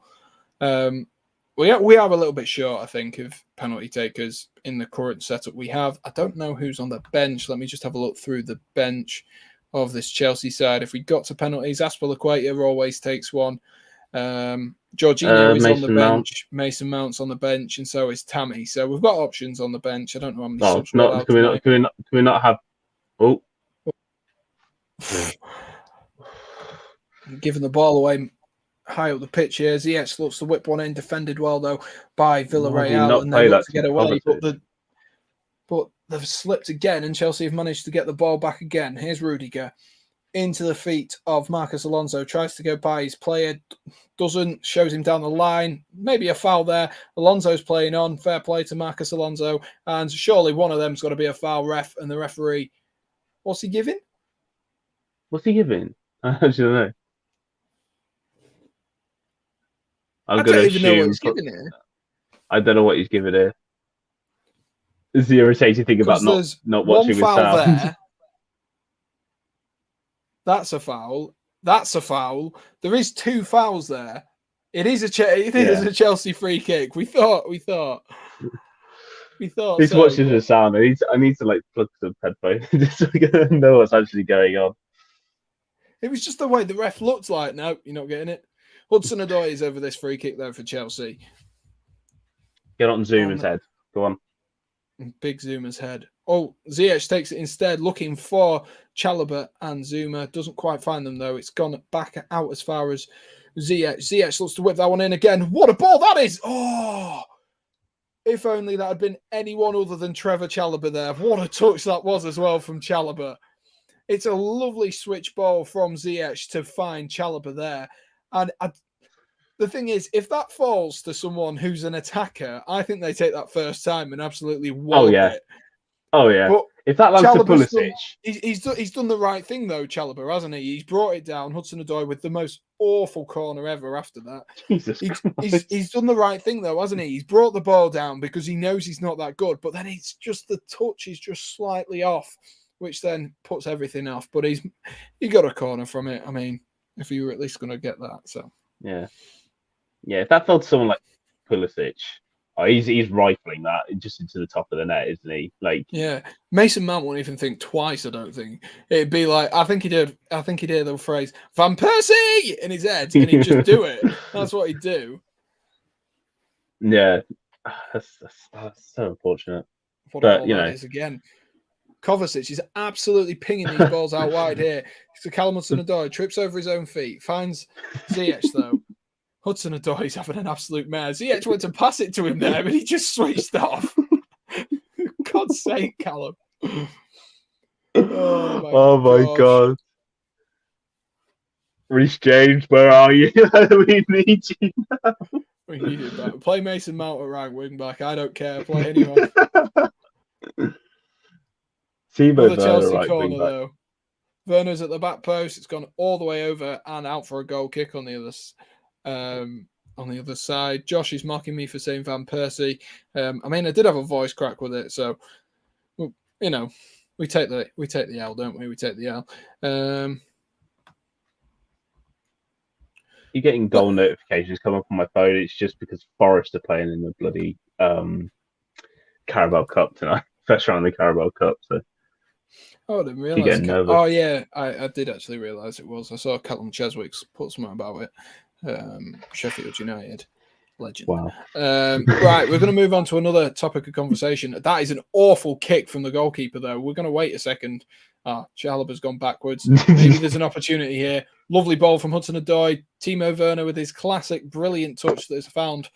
We are a little bit short, I think, of penalty takers in the current setup we have. I don't know who's on the bench. Let me just have a look through the bench of this Chelsea side. If we got to penalties, Azpilicueta always takes one. Jorginho is on the bench. Mason Mount's on the bench, and so is Tammy. So we've got options on the bench. I don't know how many subs we're allowed tonight. Can we not have? Oh, giving the ball away high up the pitch here. Ziyech looks to whip one in, defended well though by Villarreal, and they look to get away, but they've slipped again, and Chelsea have managed to get the ball back again. Here's Rudiger into the feet of Marcus Alonso, tries to go by his player, doesn't, shows him down the line, maybe a foul there. Alonso's playing on, fair play to Marcus Alonso, and surely one of them's got to be a foul, ref, and the referee, what's he giving? I don't know. I don't even know what he's giving here. I don't know what he's giving here. This is the irritating thing about not watching with sound. There. That's a foul. That's a foul. There is two fouls there. It is a Chelsea free kick. We thought. He's watching the sound. I need to like plug some headphones just so we can know what's actually going on. It was just the way the ref looked like. No, you're not getting it. Hudson-Odoi is over this free kick though for Chelsea. Get on Zuma's head. Go on. Big Zuma's head. Oh, Ziyech takes it instead, looking for Chalobah and Zuma. Doesn't quite find them though. It's gone back out as far as Ziyech. Ziyech looks to whip that one in again. What a ball that is! Oh, If only that had been anyone other than Trevor Chalobah there. What a touch that was as well from Chalobah. It's a lovely switch ball from Ziyech to find Chalobah there. And the thing is, if that falls to someone who's an attacker, I think they take that first time and absolutely wallop it. Oh, yeah. But if that lands to Pulisic... He's done the right thing, though, Chalobah, hasn't he? He's brought it down, Hudson-Odoi, with the most awful corner ever after that. He's done the right thing, though, hasn't he? He's brought the ball down because he knows he's not that good, but then it's just the touch is just slightly off, which then puts everything off. But he got a corner from it. I mean, if you were at least going to get that. So Yeah. Yeah, if that fell to someone like Pulisic... Oh, he's rifling that just into the top of the net, isn't he? Like, yeah, Mason Mount won't even think twice. I don't think it'd be like I think he'd hear the phrase "Van Persie" in his head, and he'd just do it. That's what he'd do. Yeah, that's so unfortunate. What a ball that is again. Kovacic is absolutely pinging these balls out wide here. So Callum Hudson-Odoi trips over his own feet, finds Ziyech though. Hudson-Odoi's having an absolute mare. Ziyech went to pass it to him there, but he just switched off. God's sake, Callum. Oh my God. Reece James, where are you? We need you now. We need it back. Play Mason Mount at right wing back. I don't care. Play anyone. Another Chelsea right corner, though. Werner's at the back post. It's gone all the way over and out for a goal kick on the other side. Josh is mocking me for saying Van Persie. I mean, I did have a voice crack with it, so you know, we take the L, don't we? We take the L. You're getting goal notifications come up on my phone. It's just because Forest are playing in the bloody Carabao Cup tonight. First round of the Carabao Cup. So. Oh, I didn't realise. Oh, yeah, I did actually realise it was. I saw Callum Cheswick's put something about it. Sheffield United. Legend. Wow. Right, we're going to move on to another topic of conversation. That is an awful kick from the goalkeeper, though. We're going to wait a second. Chalobah's gone backwards. Maybe there's an opportunity here. Lovely ball from Hudson-Odoi. Timo Werner with his classic brilliant touch that has found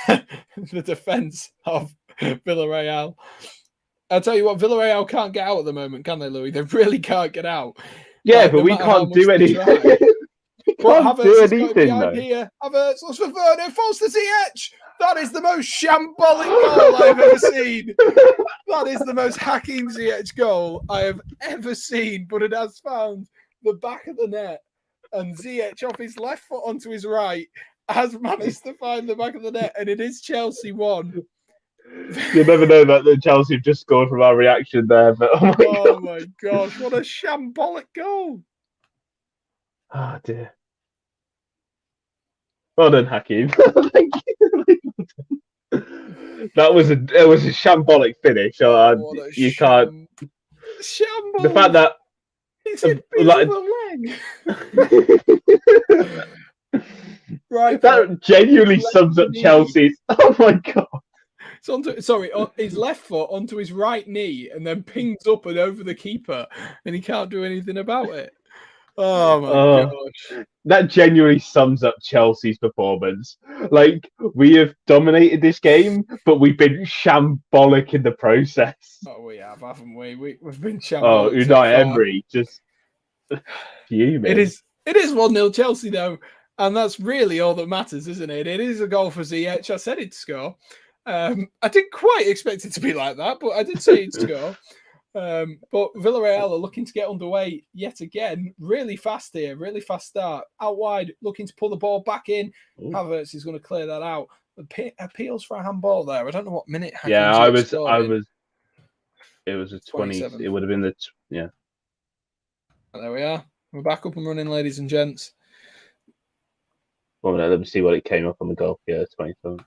the defence of Villarreal. I'll tell you what, Villarreal can't get out at the moment, can they, Louis? They really can't get out. Yeah, but we can't do anything. But Havertz has got to be behind here. Havertz looks for Werner, falls to Ziyech. That is the most shambolic goal I have ever seen. That is the most Hakim Ziyech goal I have ever seen. But it has found the back of the net. And Ziyech, off his left foot onto his right, has managed to find the back of the net. And it is Chelsea 1. You'll never know that Chelsea have just scored from our reaction there. But oh my gosh, what a shambolic goal. Oh, dear. Well done, Hakim. Thank you. It was a shambolic finish. You can't. Shambles. The fact that he's hit the leg. Right. That genuinely sums up Chelsea's. Oh my God. It's his left foot onto his right knee and then pings up and over the keeper, and he can't do anything about it. Oh my gosh. That genuinely sums up Chelsea's performance. Like, we have dominated this game, but we've been shambolic in the process. Oh, we have, haven't we? We've been shambolic. Oh, Unai Emery just fuming. It is 1-0 Chelsea, though, and that's really all that matters, isn't it? It is a goal for Ziyech. I said he'd score. I didn't quite expect it to be like that, but I did say he'd score. But Villarreal are looking to get underway yet again. Really fast here, really fast start. Out wide, looking to pull the ball back in. Havertz is going to clear that out. Appeals for a handball there. I don't know what minute. I was. It was a 20. It would have been the. Yeah. There we are. We're back up and running, ladies and gents. Well, let me see what it came up on the goal. Yeah, 27.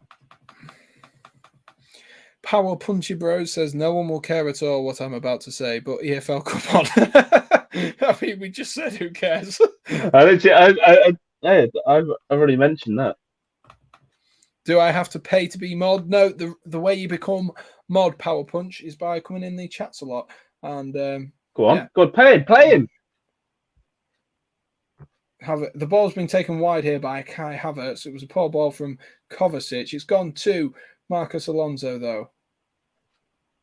Power Punchy Bros says no one will care at all what I'm about to say, but EFL, come on. I mean, we just said who cares. I've already mentioned that. Do I have to pay to be mod? No, the way you become mod Power Punch is by coming in the chats a lot. And go on, go on, play him. The ball's been taken wide here by Kai Havertz. It was a poor ball from Kovacic. It's gone to Marcus Alonso, though.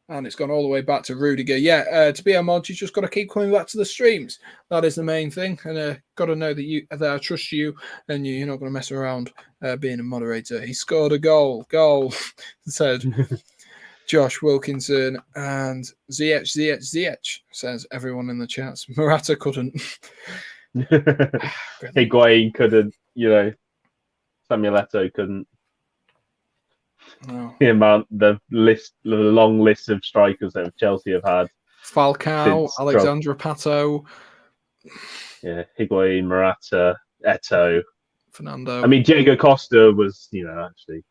And it's gone all the way back to Rudiger. Yeah, to be a mod, you just got to keep coming back to the streams. That is the main thing. And got to know that I trust you and you're not going to mess around being a moderator. He scored a goal. Said Josh Wilkinson and ZH, says everyone in the chats. Morata couldn't. Higuain couldn't, Samuel Eto'o couldn't. No. The long list of strikers that Chelsea have had. Falcao, Alexandra Pato. Yeah, Higuain, Morata, Eto'o. Fernando. I mean, Diego Costa was, actually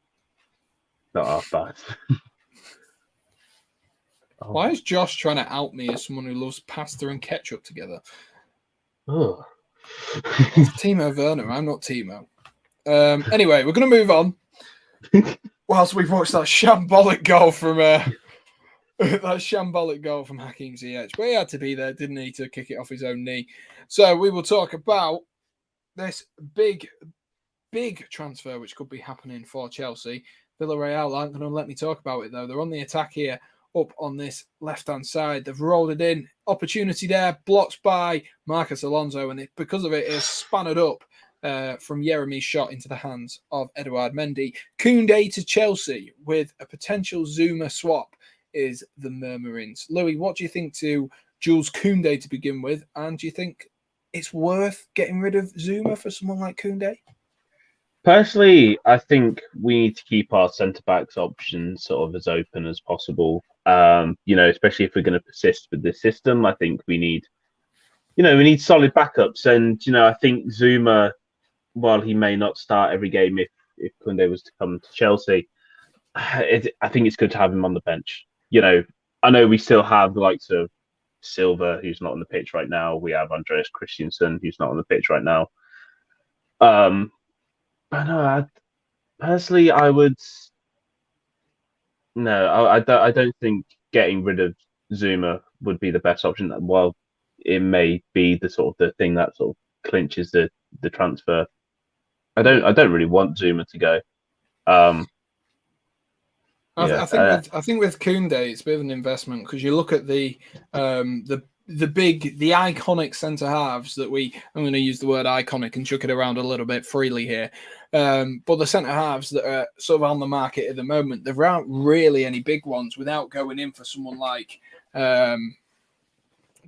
not half bad. Why is Josh trying to out me as someone who loves pasta and ketchup together? Oh. It's Timo Werner. I'm not Timo. Anyway, we're going to move on. Whilst we've watched that shambolic goal from Hakim Ziyech, but he had to be there, didn't he, to kick it off his own knee? So we will talk about this big transfer which could be happening for Chelsea. Villarreal aren't going to let me talk about it though. They're on the attack here, up on this left-hand side. They've rolled it in. Opportunity there, blocked by Marcus Alonso, and because of it, it's spanned up from Yeremy's shot into the hands of Edouard Mendy. Koundé to Chelsea with a potential Zuma swap is the murmurings. Louis, what do you think to Jules Koundé to begin with? And do you think it's worth getting rid of Zuma for someone like Koundé? Personally, I think we need to keep our centre-backs options sort of as open as possible. Especially if we're going to persist with this system. I think we need solid backups. And, I think Zuma, while he may not start every game if Koundé was to come to Chelsea, I think it's good to have him on the bench. I know we still have the likes of Silva, who's not on the pitch right now. We have Andreas Christensen, who's not on the pitch right now. But no, personally, I would. No, I don't think getting rid of Zuma would be the best option. While it may be the sort of the thing that sort of clinches the transfer, I don't really want Zuma to go. I think with Koundé, it's a bit of an investment because you look at the iconic centre halves that I'm going to use the word iconic and chuck it around a little bit freely here. But the centre halves that are sort of on the market at the moment, there aren't really any big ones without going in for someone like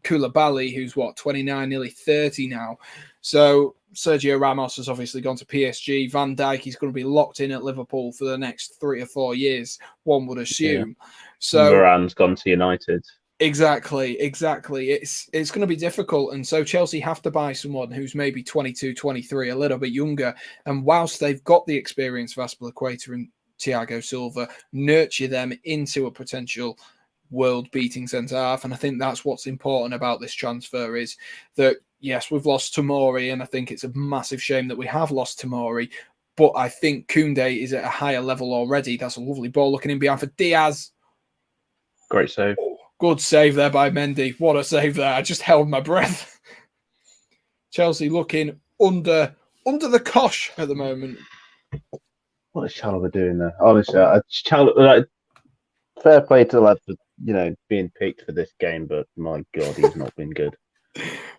Koulibaly, who's 29, nearly 30 now. So Sergio Ramos has obviously gone to PSG. Van Dijk is going to be locked in at Liverpool for the next 3 or 4 years, one would assume. Yeah. So Varane's gone to United. Exactly. It's going to be difficult. And so Chelsea have to buy someone who's maybe 22, 23, a little bit younger. And whilst they've got the experience of Azpilicueta and Thiago Silva, nurture them into a potential world-beating centre-half. And I think that's what's important about this transfer is that, yes, we've lost Tomori, and I think it's a massive shame that we have lost Tomori. But I think Koundé is at a higher level already. That's a lovely ball looking in behind for Diaz. Great save. Good save there by Mendy. What a save there. I just held my breath. Chelsea looking under the cosh at the moment. What is Chalobah doing there? Honestly, fair play to the lad for, being picked for this game, but my God, he's not been good.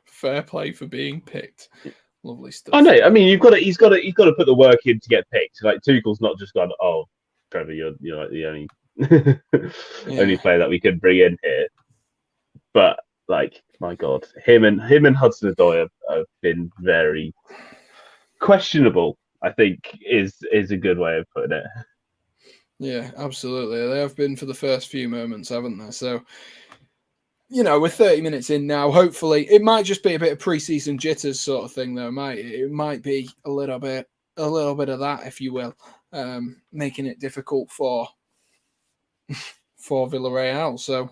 Fair play for being picked. Lovely stuff. I know. I mean, he's got to put the work in to get picked. Like Tuchel's not just gone, oh, Trevor, you're like the only only player that we could bring in here. But my God, him and Hudson-Odoi have been very questionable, I think is a good way of putting it. Yeah, absolutely. They have been for the first few moments, haven't they? So, we're 30 minutes in now. Hopefully, it might just be a bit of pre-season jitters sort of thing, though. It might be a little bit of that, if you will, making it difficult for Villarreal. So,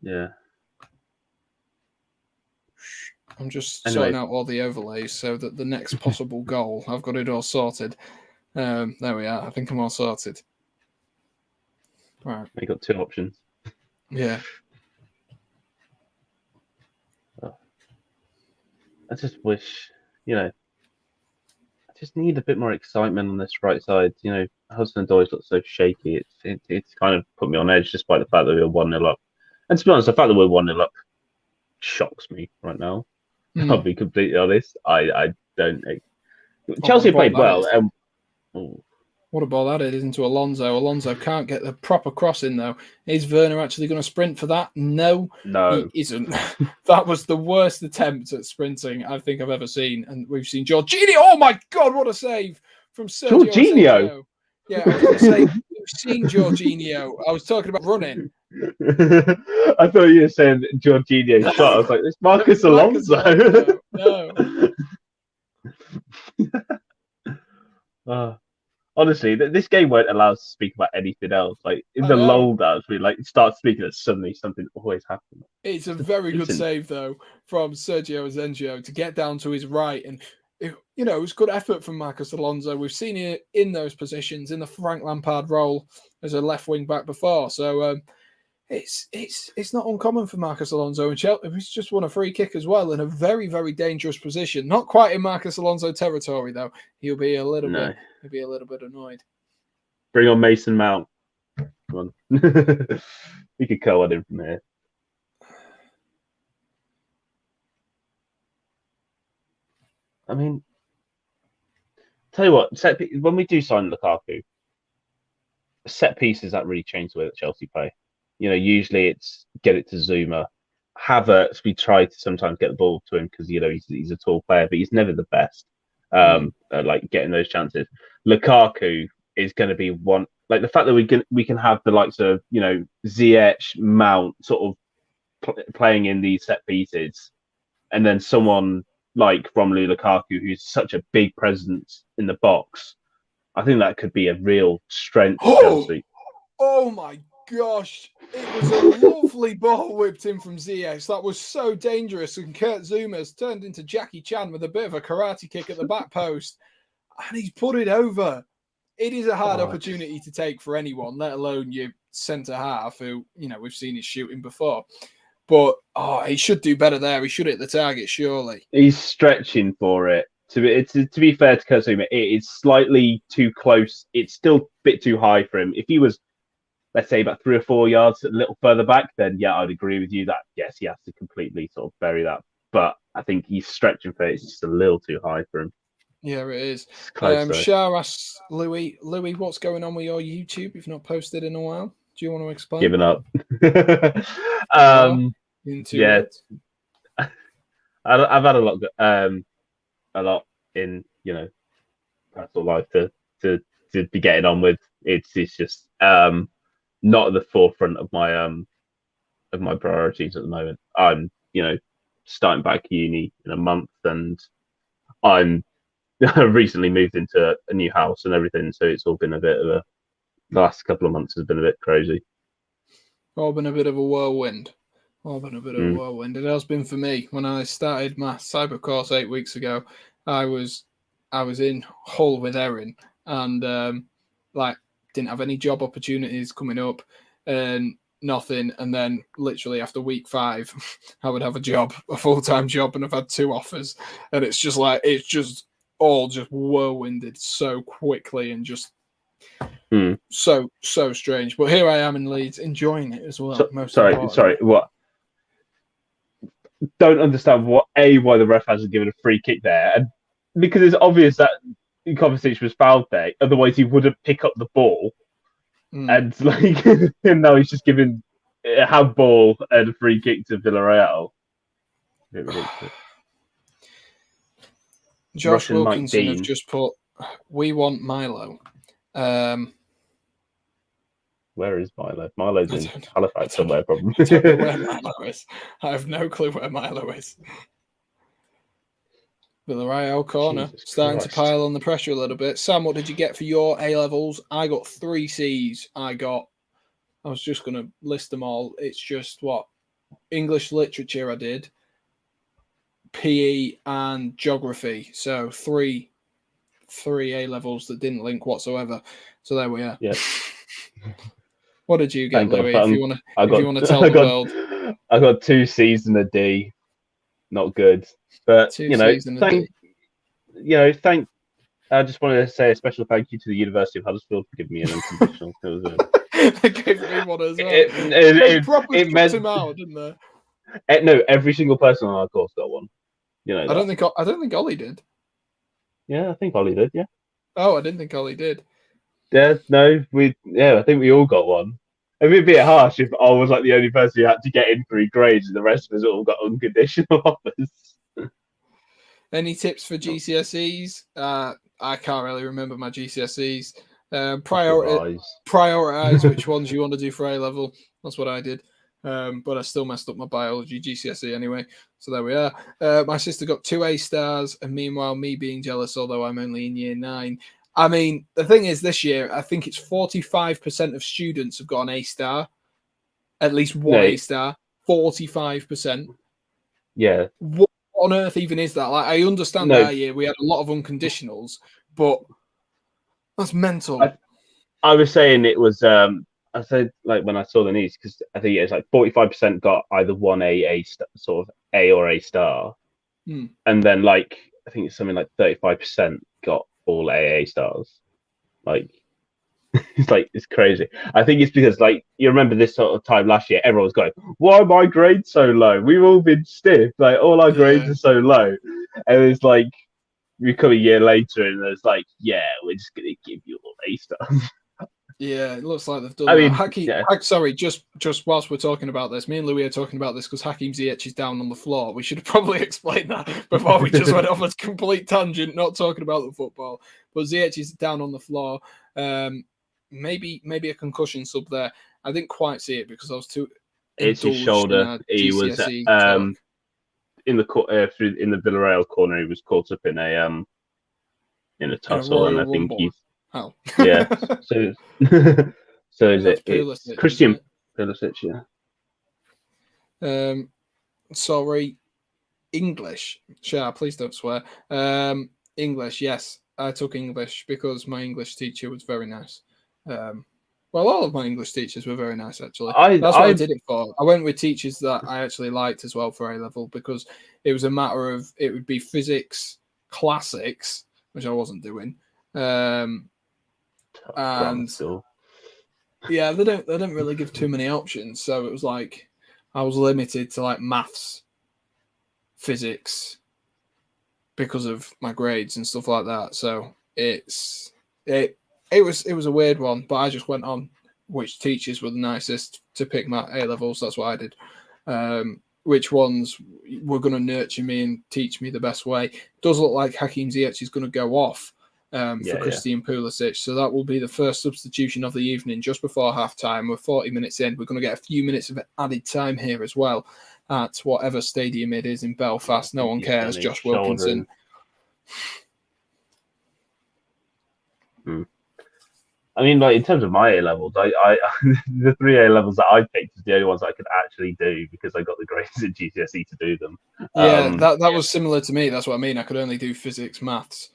yeah. I'm just sorting out all the overlays so that the next possible goal, I've got it all sorted. There we are. I think I'm all sorted. Right. You got 2 options. Yeah. I just wish, I just need a bit more excitement on this right side. You know, Hudson-Odoi looks so shaky. It's kind of put me on edge, despite the fact that we were 1-0 up. And to be honest, the fact that we're 1-0 up shocks me right now. I'll be completely honest. I don't. Chelsea played well. What a ball that is into Alonso. Alonso can't get the proper cross in, though. Is Werner actually going to sprint for that? No, he isn't. That was the worst attempt at sprinting I think I've ever seen. And we've seen Jorginho. Oh, my God, what a save from Sergio. Jorginho? Yeah, I was going to say, we've seen Jorginho. I was talking about running. I thought you were saying Jorginho shot. I was like, it's Marcus Alonso. No. Honestly, this game won't allow us to speak about anything else. Like in the lull that we like start speaking, that suddenly something always happens. It's a very good save though from Sergio Asenjo to get down to his right, and it was good effort from Marcus Alonso. We've seen it in those positions in the Frank Lampard role as a left wing back before, so it's not uncommon for Marcus Alonso, and he's just won a free kick as well in a very, very dangerous position. Not quite in Marcus Alonso territory though. He'll be a little bit annoyed. Bring on Mason Mount. Come on. We could go on him from here. I mean, tell you what, when we do sign Lukaku, set pieces that really change the way that Chelsea play. You know, usually it's get it to Zuma. Havertz, we try to sometimes get the ball to him because, he's a tall player, but he's never the best at, like, getting those chances. Lukaku is going to be one, like the fact that we can have the likes of, Ziyech, Mount sort of playing in these set pieces, and then someone like Romelu Lukaku, who's such a big presence in the box. I think that could be a real strength for Chelsea. Oh my gosh, it was a lovely ball whipped in from Ziyech. That was so dangerous, and Kurt Zuma's turned into Jackie Chan with a bit of a karate kick at the back post, and he's put it over. It is a hard opportunity to take for anyone, let alone your centre half, who we've seen his shooting before. But he should do better there. He should hit the target, surely. He's stretching for it. To be fair to Kurt Zuma, it is slightly too close. It's still a bit too high for him. If he was, let's say, about 3 or 4 yards a little further back, then yeah, I'd agree with you that yes, he has to completely sort of bury that. But I think he's stretching for it. It's just a little too high for him. Yeah, it is. Shah asks Louis, what's going on with your YouTube? You've not posted in a while. Do you want to explain? Giving up. Yeah. I've had a lot in personal life to be getting on with. It's just not at the forefront of my priorities at the moment. I'm starting back uni in a month, and I'm recently moved into a new house and everything, so it's all been a bit of the last couple of months has been a bit crazy. All been a bit of a whirlwind. It has been for me. When I started my cyber course 8 weeks ago, I was in Hull with Erin, and didn't have any job opportunities coming up and nothing. And then literally after week 5, I would have a full-time job, and I've had 2 offers, and it's just all whirlwinded so quickly and just so strange. But here I am in Leeds enjoying it as well. Sorry, what? Don't understand why the ref hasn't given a free kick there, and because it's obvious that Kovacic was fouled there. Otherwise, he wouldn't pick up the ball, and and now he's just giving a handball and a free kick to Villarreal. Josh Wilkinson have just put, "We want Milo." Where is Milo? Milo's in Halifax somewhere, probably. I don't know where Milo is. I have no clue where Milo is. Villarreal corner, starting to pile on the pressure a little bit. Sam, what did you get for your A-levels? I got 3 Cs. I was just going to list them all. It's just English literature I did, PE and geography. So 3 A-levels that didn't link whatsoever. So there we are. Yeah. What did you get, Louis? If you want to tell the world. I got 2 C's and a D. Not good. But thank I just wanted to say a special thank you to the University of Huddersfield for giving me an unconditional. They gave me one as well. It, They it, proper it chucked meant him out, didn't they? no. Every single person on our course got one. You know that. I don't think Ollie did. Yeah, I think Ollie did. Yeah. Oh, I didn't think Ollie did. Yeah. No. I think we all got one. It'd be a bit harsh if I was like the only person who had to get in 3 grades, and the rest of us all got unconditional offers. Any tips for GCSEs? I can't really remember my GCSEs. Prioritize which ones you want to do for A level. That's what I did. But I still messed up my biology GCSE anyway. So there we are. My sister got 2 A stars, and meanwhile, me being jealous, although I'm only in year 9. I mean, the thing is, this year, I think it's 45% of students have got an A star, at least one A star. 45%. Yeah. What on earth even is that? Like, I understand our year we had a lot of unconditionals, but that's mental. I was saying it was. I said like when I saw the news because I think it's like 45% got either one sort of A or A star, and then like I think it's something like 35% got all AA stars. Like it's crazy. I think it's because like you remember this sort of time last year, everyone was going, "Why are my grades so low? We've all been stiff. Like all our grades are so low," and it's like we come a year later and it's like, "Yeah, we're just gonna give you all A stars." Yeah, it looks like they've done that. Hakeem, sorry, just whilst we're talking about this, me and Louis are talking about this because Hakeem Ziyech is down on the floor. We should have probably explained that before we just went off a complete tangent, not talking about the football. But Ziyech is down on the floor. Maybe a concussion sub there. I didn't quite see it because I was too. It's his shoulder. He was in the in the Villarreal corner. He was caught up in a tussle, and I think he's. Oh. Yeah. So is it? It's Christian Pulisic, yeah. Sorry. English. Sure, please don't swear. English, yes. I took English because my English teacher was very nice. Well, all of my English teachers were very nice, actually. That's what I did it for. I went with teachers that I actually liked as well for A level because it was a matter of it would be physics, classics, which I wasn't doing. And yeah, they don't really give too many options, so it was like I was limited to like maths, physics because of my grades and stuff like that. So it was a weird one, but I just went on which teachers were the nicest to pick my A levels. That's what I did. Which ones were going to nurture me and teach me the best way. It does look like Hakeem Ziyech is going to go off for Christian Pulisic. So that will be the first substitution of the evening just before half-time. We're 40 minutes in. We're going to get a few minutes of added time here as well at whatever stadium it is in Belfast. No one cares. Josh Wilkinson. I mean, like in terms of my A levels, I the 3 A levels that I picked is the only ones I could actually do because I got the grades at GCSE to do them. Yeah, that was similar to me. That's what I mean. I could only do physics, maths,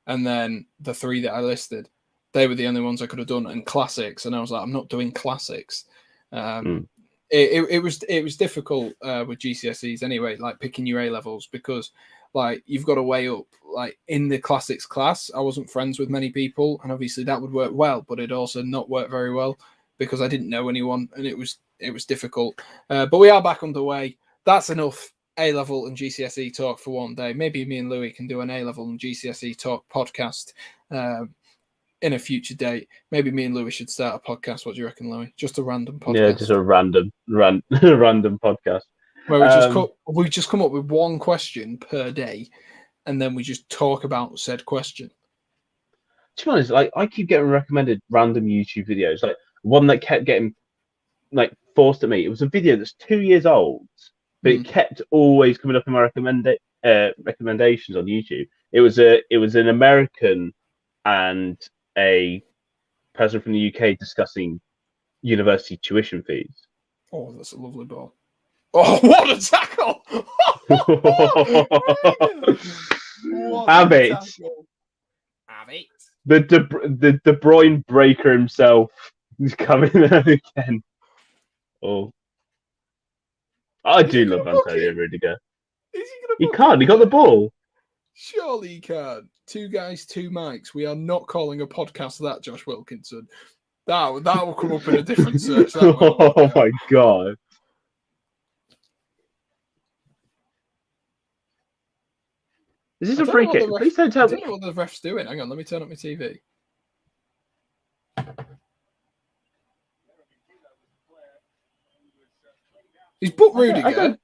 and then the 3 that I listed, they were the only ones I could have done, and classics. And I was like, I'm not doing classics. It was difficult with GCSEs anyway, like picking your A levels because like you've got to weigh up. Like in the classics class, I wasn't friends with many people, and obviously that would work well, but it also not work very well because I didn't know anyone, and it was difficult. But we are back underway. That's enough A level and GCSE talk for one day. Maybe me and Louis can do an A level and GCSE talk podcast in a future date. Maybe me and Louis should start a podcast. What do you reckon, Louis? Just a random podcast. Yeah, just a random podcast. Where we just come up with one question per day, and then we just talk about said question. To be honest, like I keep getting recommended random YouTube videos. Like one that kept getting like forced at me. It was a video that's 2 years old, but it kept always coming up in my recommendations on YouTube. It was an American and a person from the UK discussing university tuition fees. Oh, that's a lovely ball. Oh, what a tackle! Have it. The De Bruyne breaker himself is coming there again. Oh, I do love Antonio Rudiger. He can't. He got the ball. Surely you can't. Two guys, two mics. We are not calling a podcast that, Josh Wilkinson. That will come up in a different search. That will. Oh my god. Is this a free kick? Please don't tell me. I don't know what the ref's doing. Hang on, let me turn up my TV. He's booked Rudiger.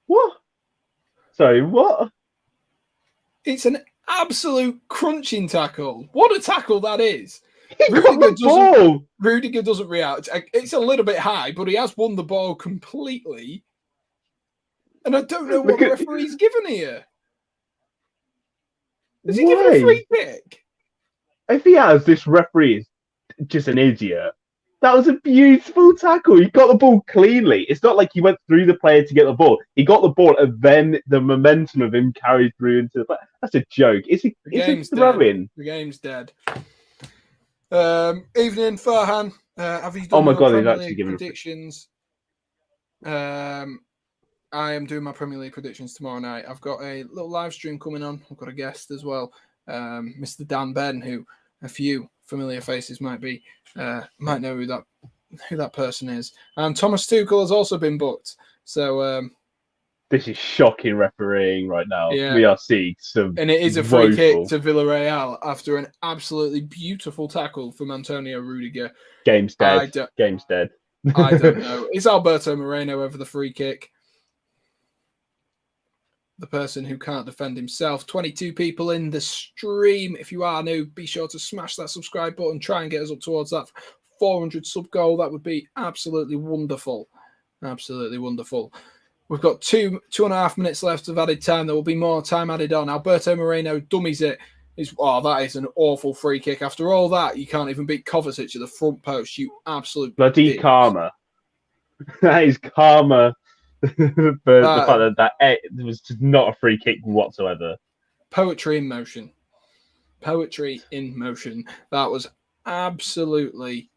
What? Sorry, what? It's an absolute crunching tackle. What a tackle that is. Rudiger doesn't react. It's a little bit high, but he has won the ball completely. And I don't know what the referee's given here. Is he giving a free kick? If he has, this referee is just an idiot. That was a beautiful tackle. He got the ball cleanly. It's not like he went through the player to get the ball. He got the ball, and then the momentum of him carried through into the player. That's a joke. Is he throwing? The game's dead. Evening, Farhan. Have you done he's Premier actually League given predictions? I am doing my Premier League predictions tomorrow night. I've got a little live stream coming on. I've got a guest as well, Mr. Dan Ben, who a few familiar faces might know who that person is. And Thomas Tuchel has also been booked. So this is shocking refereeing right now. Yeah. We are seeing some, and it is a free kick to Villarreal after an absolutely beautiful tackle from Antonio Rudiger. Game's dead. Game's dead. I don't know. It's Alberto Moreno over the free kick. The person who can't defend himself. 22 people in the stream. If you are new, be sure to smash that subscribe button. Try and get us up towards that 400 sub goal. That would be absolutely wonderful. Absolutely wonderful. We've got 2.5 minutes left of added time. There will be more time added on. Alberto Moreno dummies it. That is an awful free kick. After all that, you can't even beat Kovacic at the front post. You absolute bloody karma. That is karma. For the fact that it was just not a free kick whatsoever. Poetry in motion. Poetry in motion. That was absolutely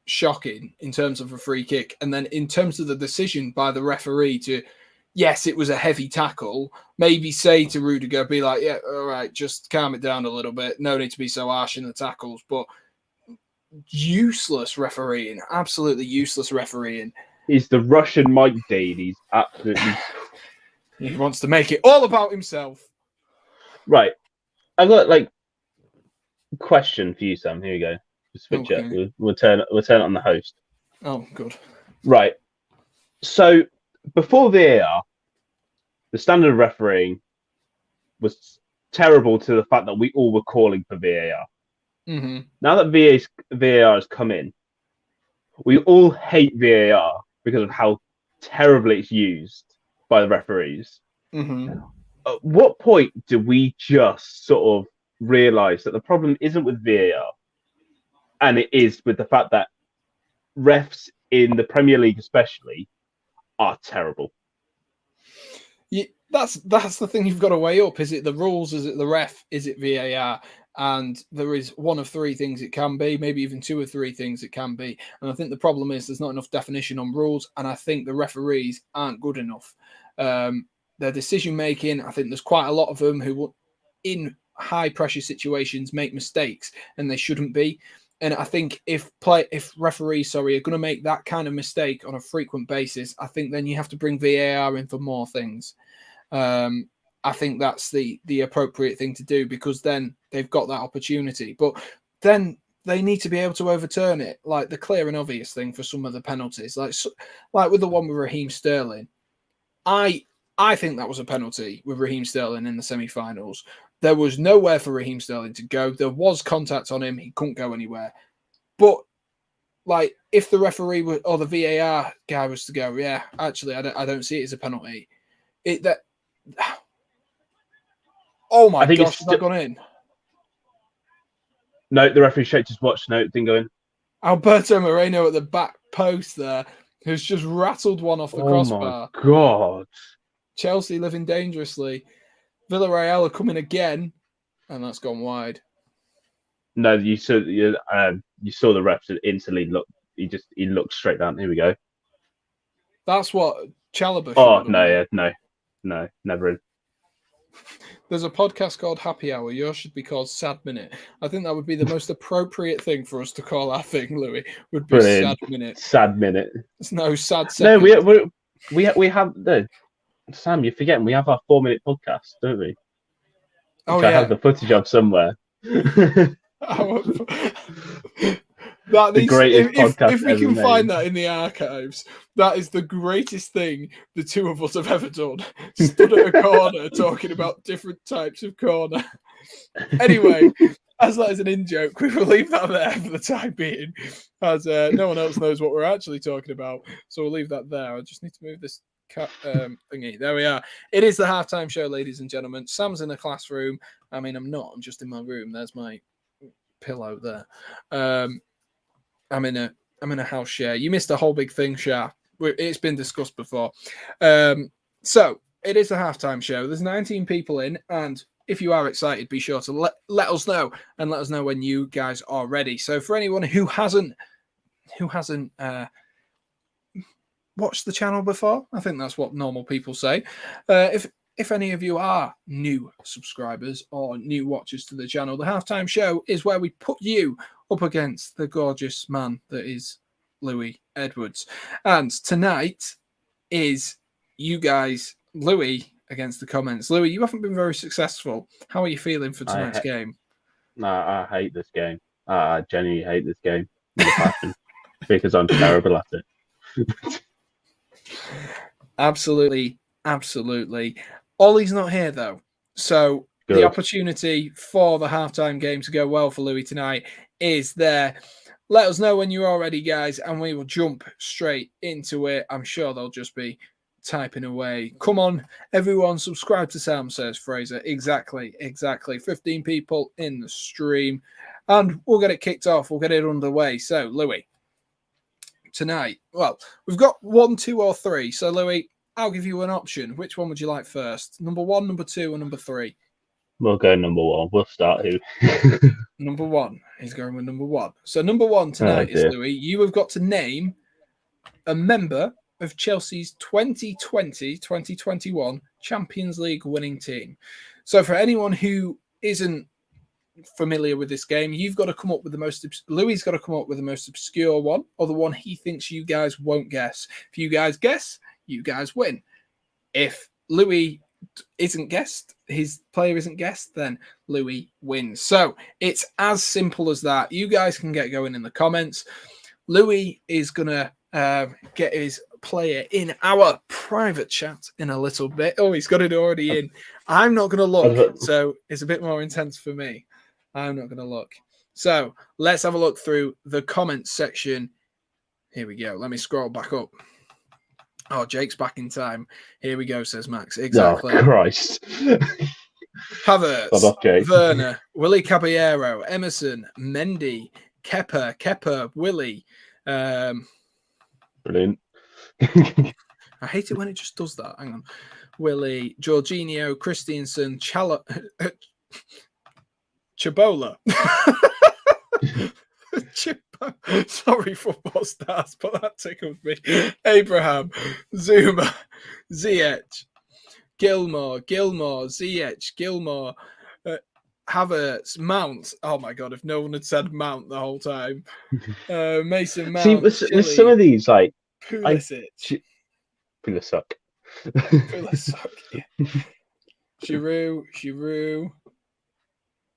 shocking in terms of a free kick. And then in terms of the decision by the referee to, yes, it was a heavy tackle, maybe say to Rudiger, be like, yeah, all right, just calm it down a little bit. No need to be so harsh in the tackles. But useless refereeing. Absolutely useless refereeing. He's the Russian Mike Dean. He's absolutely... He wants to make it all about himself. Right. I've got, question for you, Sam. Here we go. Switch it. We'll turn it on the host. Oh, good. Right. So, before VAR, the standard of refereeing was terrible to the fact that we all were calling for VAR. Mm-hmm. Now that VAR has come in, we all hate VAR because of how terribly it's used by the referees. Mm-hmm. At what point do we just sort of realise that the problem isn't with VAR, and it is with the fact that refs in the Premier League especially are terrible? Yeah, that's the thing you've got to weigh up. Is it the rules? Is it the ref? Is it VAR? And there is one of three things it can be, maybe even two or three things it can be. And I think the problem is there's not enough definition on rules, and I think the referees aren't good enough. Their decision making, I think there's quite a lot of them who, in high pressure situations, make mistakes, and they shouldn't be. And I think if referees are going to make that kind of mistake on a frequent basis, I think then you have to bring VAR in for more things. I think that's the appropriate thing to do, because then they've got that opportunity. But then they need to be able to overturn it, like the clear and obvious thing for some of the penalties, like with the one with Raheem Sterling. I think that was a penalty with Raheem Sterling in the semi-finals. There was nowhere for Raheem Sterling to go. There was contact on him. He couldn't go anywhere. But if the referee or the VAR guy was to go, yeah, actually, I don't see it as a penalty. Oh my gosh, has that gone in? No, the referee shaked his watch. No, it didn't go in. Alberto Moreno at the back post there, who's just rattled one off the crossbar. Oh my God. Chelsea living dangerously. Villarreal are coming again, and that's gone wide. No, you saw the ref instantly look. He looked straight down. Here we go. That's what Chalobah. Oh no, yeah, no. No, never in. There's a podcast called Happy Hour. Yours should be called Sad Minute. I think that would be the most appropriate thing for us to call our thing, Louis. Would be Brilliant. Sad Minute. Sad minute. There's no sad No, second. we have no. Sam, you're forgetting we have our 4-minute podcast, don't we? Oh, Which I have the footage of somewhere. The greatest podcast if we ever can made. find that in the archives, that is the greatest thing the two of us have ever done. Stood at a corner talking about different types of corner. Anyway, as that is an in-joke, we will leave that there for the time being, as no one else knows what we're actually talking about. So we'll leave that there. I just need to move this thingy. There we are. It is the halftime show, ladies and gentlemen. Sam's in a classroom. I mean, I'm not. I'm just in my room. There's my pillow there. I'm in a house share. You missed a whole big thing, Shah. It's been discussed before. So it is a halftime show. There's 19 people in, and if you are excited, be sure to let us know and let us know when you guys are ready. So for anyone who hasn't watched the channel before, I think that's what normal people say. If any of you are new subscribers or new watchers to the channel, the halftime show is where we put you up against the gorgeous man that is Louis Edwards. And tonight is you guys, Louis, against the comments. Louis, you haven't been very successful. How are you feeling for tonight's game? I hate this game. I genuinely hate this game with a passion because I'm terrible at it. Absolutely. Ollie's not here, though. So Good. The opportunity for the halftime game to go well for Louis tonight is there. Let us know when you're all ready, guys, and we will jump straight into it. I'm sure they'll just be typing away. Come on, everyone, subscribe to Sam, says Fraser. Exactly. 15 people in the stream, and we'll get it kicked off. We'll get it underway. So, Louis, tonight, well, we've got 1, 2, or 3. So, Louis, I'll give you an option. Which one would you like first? Number 1, number 2, or number 3? We'll go number 1. We'll start here. Number 1. He's going with number 1. So number 1 tonight is, Louis, you have got to name a member of Chelsea's 2020-2021 Champions League winning team. So for anyone who isn't familiar with this game, you've got to come up with the most... Louis's got to come up with the most obscure one, or the one he thinks you guys won't guess. If you guys guess, you guys win. If Louis isn't guessed, his player isn't guessed, then Louis wins. So it's as simple as that. You guys can get going in the comments. Louis is gonna get his player in our private chat in a little bit. Oh, he's got it already in. I'm not gonna look, so it's a bit more intense for me. I'm not gonna look. So let's have a look through the comments section. Here we go. Let me scroll back up. Oh, Jake's back in time. Here we go, says Max. Exactly. Oh, Christ. Havertz, Werner, Willie Caballero, Emerson, Mendy, Kepper, Willie. Brilliant. I hate it when it just does that. Hang on. Willie, Jorginho, Christiansen, Chabola. Sorry, football stars, but that tickled me. Abraham, Zuma, Ziyech, Gilmore, Ziyech, Gilmore, Havertz, Mount. Oh my God, if no one had said Mount the whole time. Mason Mount. See, with some of these, like, Pulisic. Pulisic. Yeah. Giroud.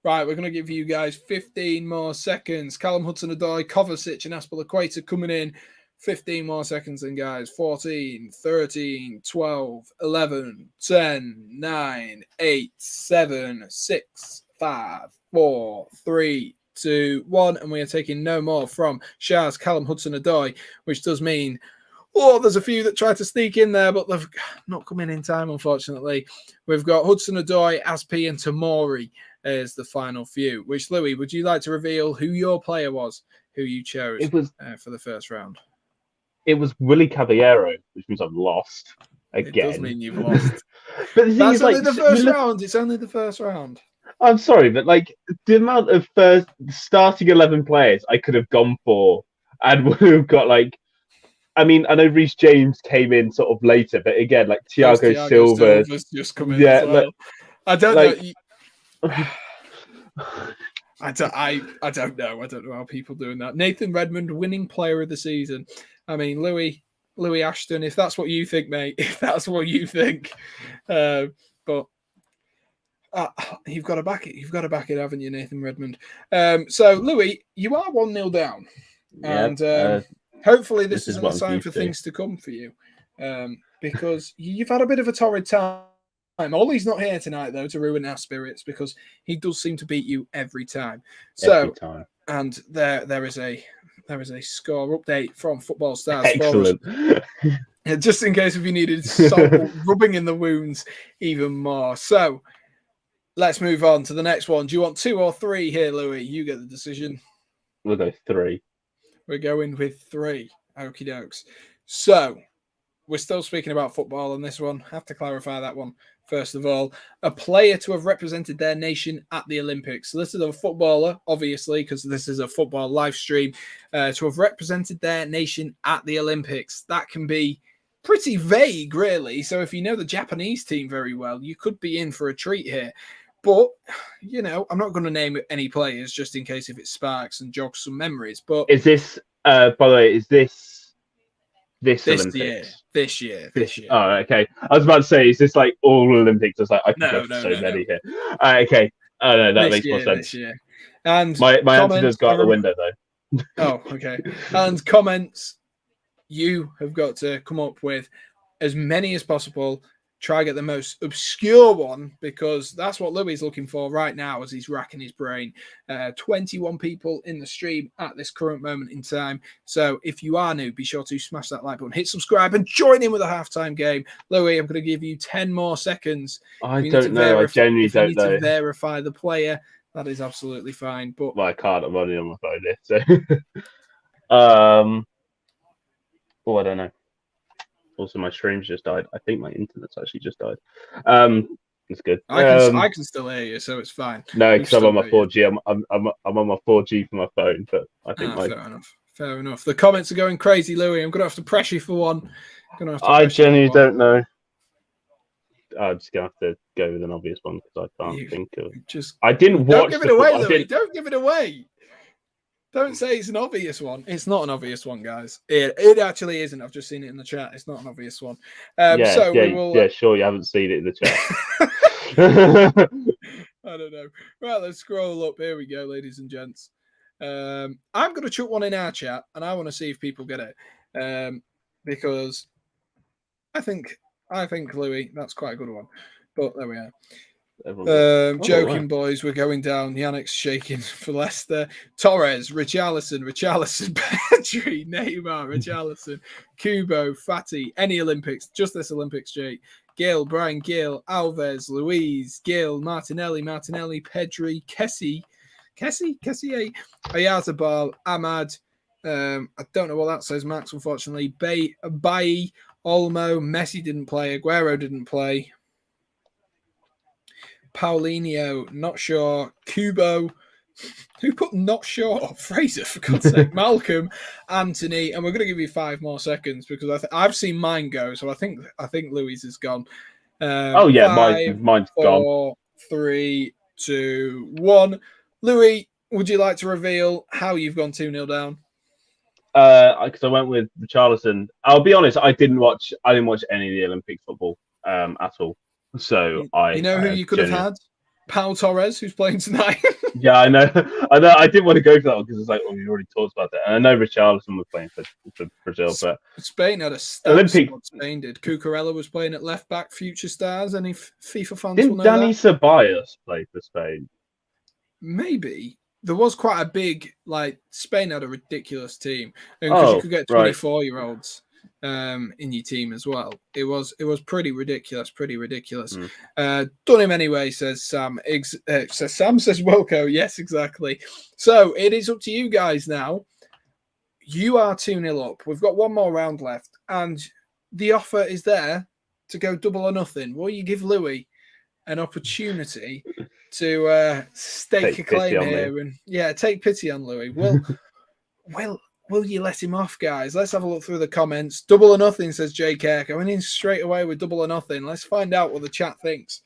Right, we're going to give you guys 15 more seconds. Callum Hudson-Odoi, Kovacic, and Aspilicueta coming in. 15 more seconds, and guys. 14, 13, 12, 11, 10, 9, 8, 7, 6, 5, 4, 3, 2, 1. And we are taking no more from Shah's Callum Hudson-Odoi, which does mean, oh, there's a few that tried to sneak in there, but they've not come in time, unfortunately. We've got Hudson-Odoi, Aspi, and Tamori as the final few. Which, Louis, would you like to reveal who your player was, who you chose for the first round? It was Willie Caballero, which means I've lost again. It does mean you've lost. But the thing That's is, only like, the first round. It's only the first round. I'm sorry, but like the amount of first starting 11 players I could have gone for and would have got like I mean, I know Reece James came in sort of later, but again, like Those Thiago Thiago Silva, Silva's just come in as yeah, well. I don't like, know. I don't know. I don't know how people doing that. Nathan Redmond, winning player of the season. I mean, Louis Ashton, if that's what you think, mate, if that's what you think. But you've got to back it. You've got to back it, haven't you, Nathan Redmond? So, Louis, you are 1-0 down. yeah, And hopefully this this is isn't what a I'm sign used for to. things to come for you. Because you've had a bit of a torrid time. Ollie's not here tonight, though, to ruin our spirits because he does seem to beat you every time. So, Every time. And there is a score update from Football Stars. Excellent. Just in case if you needed salt rubbing in the wounds even more. So let's move on to the next one. Do you want 2 or 3 here, Louis? You get the decision. We'll go 3. We're going with 3. Okie dokes. So we're still speaking about football on this one. Have to clarify that one. First of all, a player to have represented their nation at the Olympics. So this is a footballer, obviously, because this is a football live stream, to have represented their nation at the Olympics. That can be pretty vague, really. So if you know the Japanese team very well, you could be in for a treat here. But, you know, I'm not going to name any players just in case if it sparks and jogs some memories. But is this, by the way, is this Olympics? This year. Oh, okay. I was about to say, is this like all Olympics? It's like I can go for so many here. Okay. Oh no, that makes more sense. This year. And my answer does go out the window though. Oh, okay. And comments, you have got to come up with as many as possible. Try to get the most obscure one because that's what Louis is looking for right now as he's racking his brain. 21 people in the stream at this current moment in time. So if you are new, be sure to smash that like button, hit subscribe, and join in with a halftime game. Louis, I'm going to give you 10 more seconds. I don't know. I genuinely don't know. To verify the player, that is absolutely fine. But well, I can't. I'm only on my phone here. So, oh, I don't know. Also, my stream's just died. I think my internet's actually just died. It's good. I can still hear you, so it's fine. No, because I'm on my 4G. I'm on my 4G for my phone, but I think fair enough. The comments are going crazy, Louis. I'm gonna have to press you for one. I genuinely don't know. I'm just gonna have to go with an obvious one because I can't think of. I didn't watch. Don't give it away, Louis. Don't give it away. Don't say it's an obvious one. It's not an obvious one, guys. It actually isn't. I've just seen it in the chat. It's not an obvious one. Sure. You haven't seen it in the chat. I don't know. Right, let's scroll up. Here we go, ladies and gents. I'm going to chuck one in our chat, and I want to see if people get it. Because I think Louis, that's quite a good one. But there we are. Joking, boys, we're going down. Yannick's shaking for Leicester. Torres, Richarlison, Pedri, Neymar, Richarlison, Kubo, Fati, any Olympics, just this Olympics, Jake. Gill, Brian Gill, Alves, Louise, Gill, Martinelli, Pedri, Kessie, Ayazabal, Ahmad. I don't know what that says, Max, unfortunately. Bailly, Olmo, Messi didn't play, Aguero didn't play. Paulinho, not sure. Kubo, who put not sure? Fraser, for God's sake. Malcolm, Anthony, and we're going to give you 5 more seconds because I've seen mine go, so I think Louis is gone. Mine's 4, gone. 3, 2, 1. Louis, would you like to reveal how you've gone 2-0 down? Because I went with Richarlison. I'll be honest, I didn't watch any of the Olympic football at all. So you know who you could have had? Pau Torres, who's playing tonight. Yeah, I know. I didn't want to go for that one because it's like, we already talked about that. And I know Richarlison was playing for Brazil, but Spain had a Olympic. Spain did. Cucurella was playing at left back. Future stars. Any FIFA fans didn't will know Danny that. Ceballos play for Spain? Maybe. There was quite a big, Spain had a ridiculous team, and because you could get 24-year-olds in your team as well. It was pretty ridiculous. Done him anyway, says Sam. Sam says Wilco. Yes, exactly. So it is up to you guys now. You are 2-0 up. We've got one more round left, and the offer is there to go double or nothing. Will you give Louis an opportunity to stake a claim here and take pity on Louis? Will will you let him off, guys? Let's have a look through the comments. Double or nothing, says JK. Going in straight away with double or nothing. Let's find out what the chat thinks.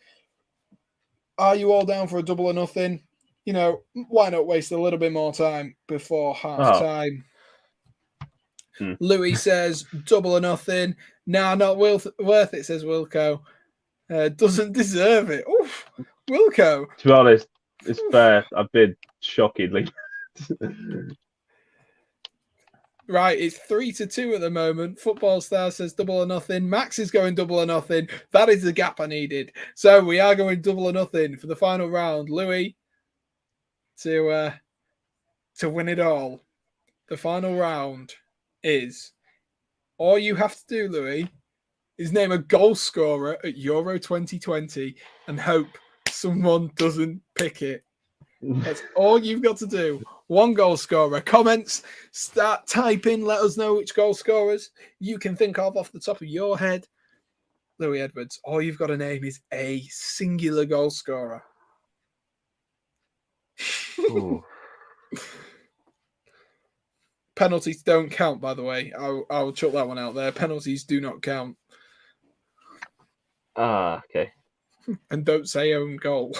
Are you all down for a double or nothing? You know, why not waste a little bit more time before half time? Louis says double or nothing. Nah, not worth it, says Wilco. Doesn't deserve it. Oof, Wilco. To be honest, it's fair. I've been shockingly. Right, it's 3-2 at the moment. Football Star says double or nothing. Max is going double or nothing. That is the gap I needed. So we are going double or nothing for the final round. Louis, to win it all. The final round is, all you have to do, Louis, is name a goal scorer at Euro 2020 and hope someone doesn't pick it. That's all you've got to do. One goal scorer. Comments, start typing. Let us know which goal scorers you can think of off the top of your head. Louis Edwards, all you've got to name is a singular goal scorer. Penalties don't count, by the way. I'll chuck that one out there. Penalties do not count. Okay. And don't say own goal.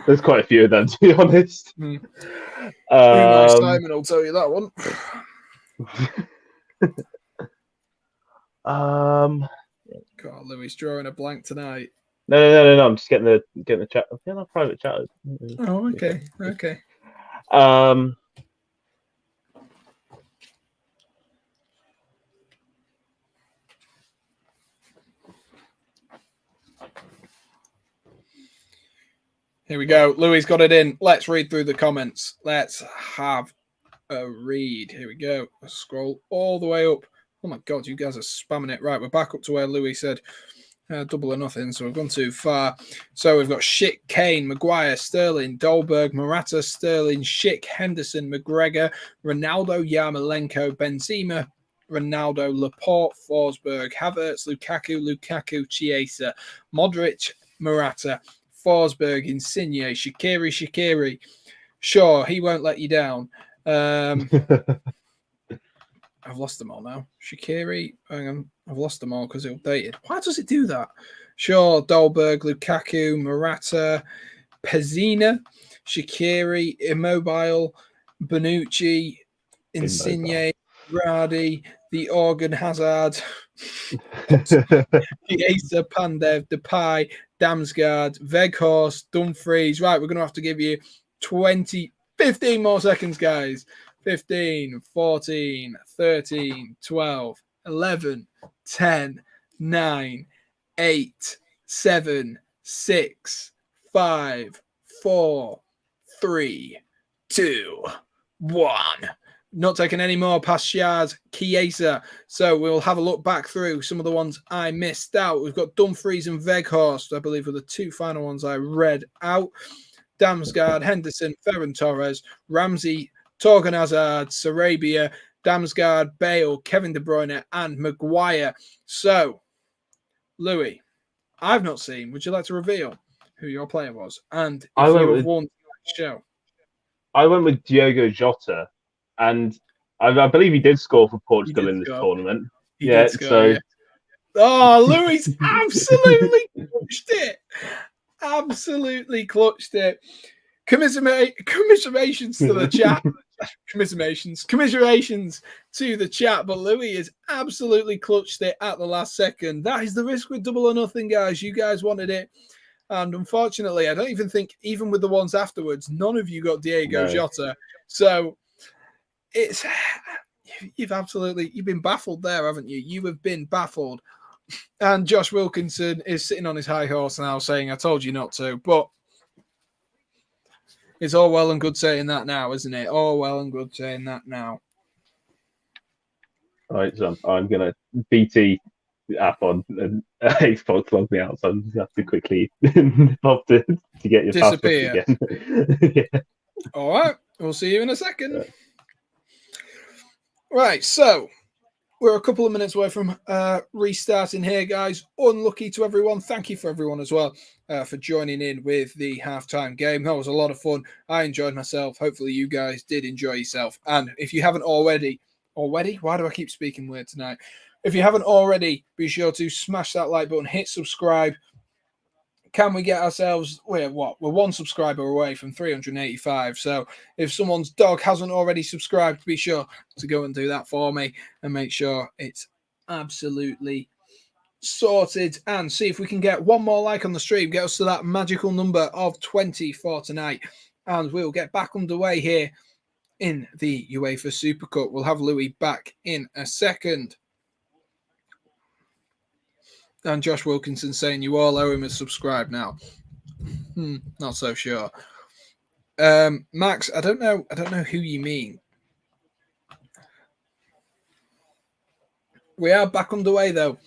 There's quite a few of them, to be honest. Simon will tell you that one. God, Louis drawing a blank tonight. No. I'm just getting the chat. I'm getting a private chat. Oh, okay. Here we go. Louis got it in. Let's read through the comments. Let's have a read. Here we go. Let's scroll all the way up. Oh my God, you guys are spamming it. Right, we're back up to where Louis said double or nothing, so we've gone too far. So we've got Schick, Kane, Maguire, Sterling, Dolberg, Morata, Sterling, Schick, Henderson, McGregor, Ronaldo, Yarmolenko, Benzema, Ronaldo, Laporte, Forsberg, Havertz, Lukaku, Chiesa, Modric, Morata, Forsberg, Insigne, Shaqiri. Sure, he won't let you down. I've lost them all now. Shaqiri, hang on. I've lost them all because it updated. Why does it do that? Sure, Dolberg, Lukaku, Morata, Pezzina, Shaqiri, Immobile, Bonucci, Insigne, Radi, the Organ Hazard, Chiesa, Pandev, Depay, Damsgaard, Weghorst, Dumfries. Right, we're going to have to give you 15 more seconds, guys. 15, 14, 13, 12, 11, 10, 9, 8, 7, 6, 5, 4, 3, 2, 1. Not taking any more past Shaz, Chiesa. So we'll have a look back through some of the ones I missed out. We've got Dumfries and Weghorst, I believe, were the two final ones I read out. Damsgaard, Henderson, Ferran Torres, Ramsey, Torgan Hazard, Sarabia, Damsgaard, Bale, Kevin De Bruyne, and Maguire. So, Louis, I've not seen. Would you like to reveal who your player was? And if you have won the show. I went with Diogo Jota, and I believe he did score for Portugal in this tournament. He did score, yeah. Oh, Louis absolutely clutched it. Absolutely clutched it. Commiserations to the chat. Commiserations to the chat. But Louis has absolutely clutched it at the last second. That is the risk with double or nothing, guys. You guys wanted it. And unfortunately, I don't even think, even with the ones afterwards, none of you got Diogo Jota. So you've been baffled there, haven't you? You have been baffled. And Josh Wilkinson is sitting on his high horse now saying, I told you not to. But it's all well and good saying that now, isn't it? All well and good saying that now. All right, so I'm going to BT the app on Xbox log me out, so I'm just have to quickly pop to get your disappear again. Yeah. All right, we'll see you in a second. Right, so we're a couple of minutes away from restarting here, guys. Unlucky to everyone. Thank you for everyone as well for joining in with the halftime game. That was a lot of fun. I enjoyed myself. Hopefully you guys did enjoy yourself. And if you haven't already, why do I keep speaking weird tonight? If you haven't already, be sure to smash that like button, hit subscribe. Can we get ourselves, we're one subscriber away from 385. So if someone's dog hasn't already subscribed, be sure to go and do that for me and make sure it's absolutely sorted, and see if we can get one more like on the stream, get us to that magical number of 20 for tonight, and we'll get back underway here in the UEFA Super Cup. We'll have Louis back in a second. And Josh Wilkinson saying you all owe him a subscribe now. Not so sure. Max, I don't know who you mean. We are back underway though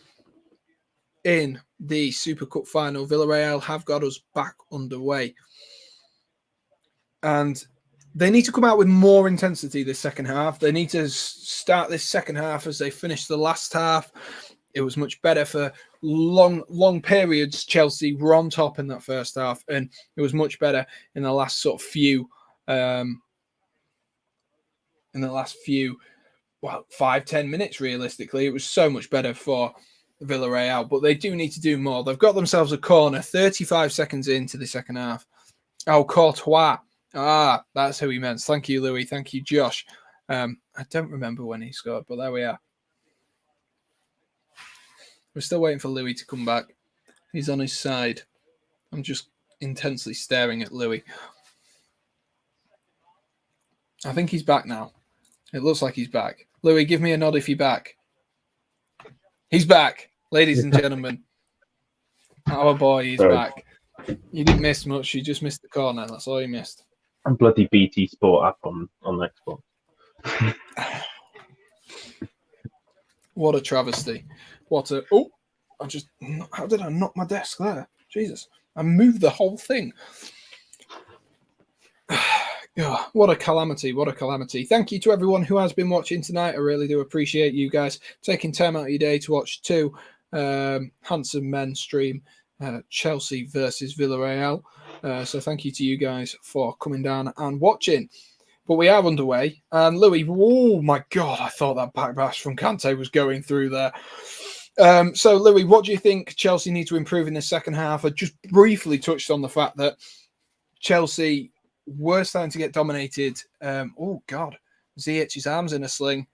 in the Super Cup final. Villarreal have got us back underway. And they need to come out with more intensity this second half. They need to start this second half as they finished the last half. It was much better for long periods. Chelsea were on top in that first half, and it was much better in the last sort of few, 5-10 minutes. Realistically, it was so much better for Villarreal, but they do need to do more. They've got themselves a corner 35 seconds into the second half. Oh, Courtois. That's who he meant. Thank you, Louis. Thank you, Josh. I don't remember when he scored, but there we are. We're still waiting for Louis to come back. He's on his side. I'm just intensely staring at Louis. I think he's back now. It looks like he's back. Louis, give me a nod if you're back. He's back, ladies and gentlemen. Our boy is back. You didn't miss much. You just missed the corner. That's all you missed. And bloody BT Sport app on Xbox. What a travesty. How did I knock my desk there? Jesus. I moved the whole thing. Oh, what a calamity. What a calamity. Thank you to everyone who has been watching tonight. I really do appreciate you guys taking time out of your day to watch two handsome men stream Chelsea versus Villarreal. So thank you to you guys for coming down and watching. But we are underway. And Louis, oh my God, I thought that backbash from Kante was going through there. So, Louis, what do you think Chelsea need to improve in the second half? I just briefly touched on the fact that Chelsea were starting to get dominated. Oh, God. Ziyech's arm's in a sling.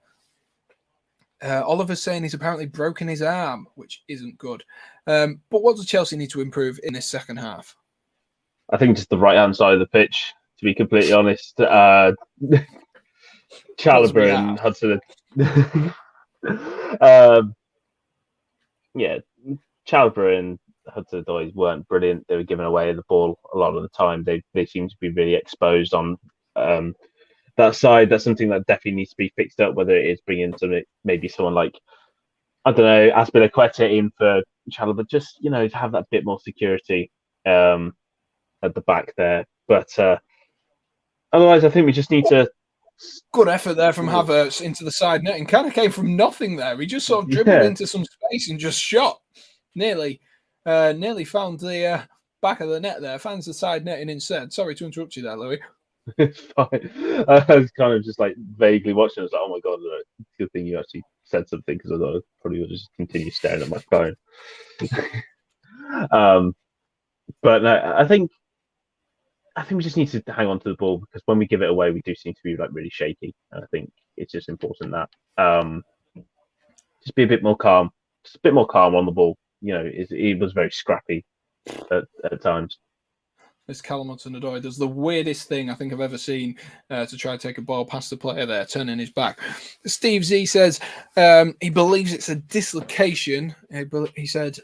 Oliver's saying he's apparently broken his arm, which isn't good. But what does Chelsea need to improve in this second half? I think just the right-hand side of the pitch, to be completely honest. Chalobah and Hudson. Chalobah and Hudson-Odoi weren't brilliant. They were giving away the ball a lot of the time. They seem to be really exposed on that side. That's something that definitely needs to be fixed up, whether it is bringing maybe someone like, I don't know, Azpilicueta in for Chalobah, just, to have that bit more security at the back there. But otherwise, I think we just need to... Good effort there from Havertz into the side net, and kind of came from nothing there. He just sort of dribbled into some space and just shot. Nearly found the back of the net there. Finds the side netting instead. Sorry to interrupt you there, Louis. It's fine. I was kind of just like vaguely watching. I was like, oh my God, good thing you actually said something, because I thought I probably would just continue staring at my phone. But no, I think we just need to hang on to the ball, because when we give it away, we do seem to be like really shaky. And I think it's just important that just be a bit more calm, on the ball. It was very scrappy at times. This Callum Hudson-Odoi does the weirdest thing I think I've ever seen to try to take a ball past the player there, turning his back. Steve Z says he believes it's a dislocation. He said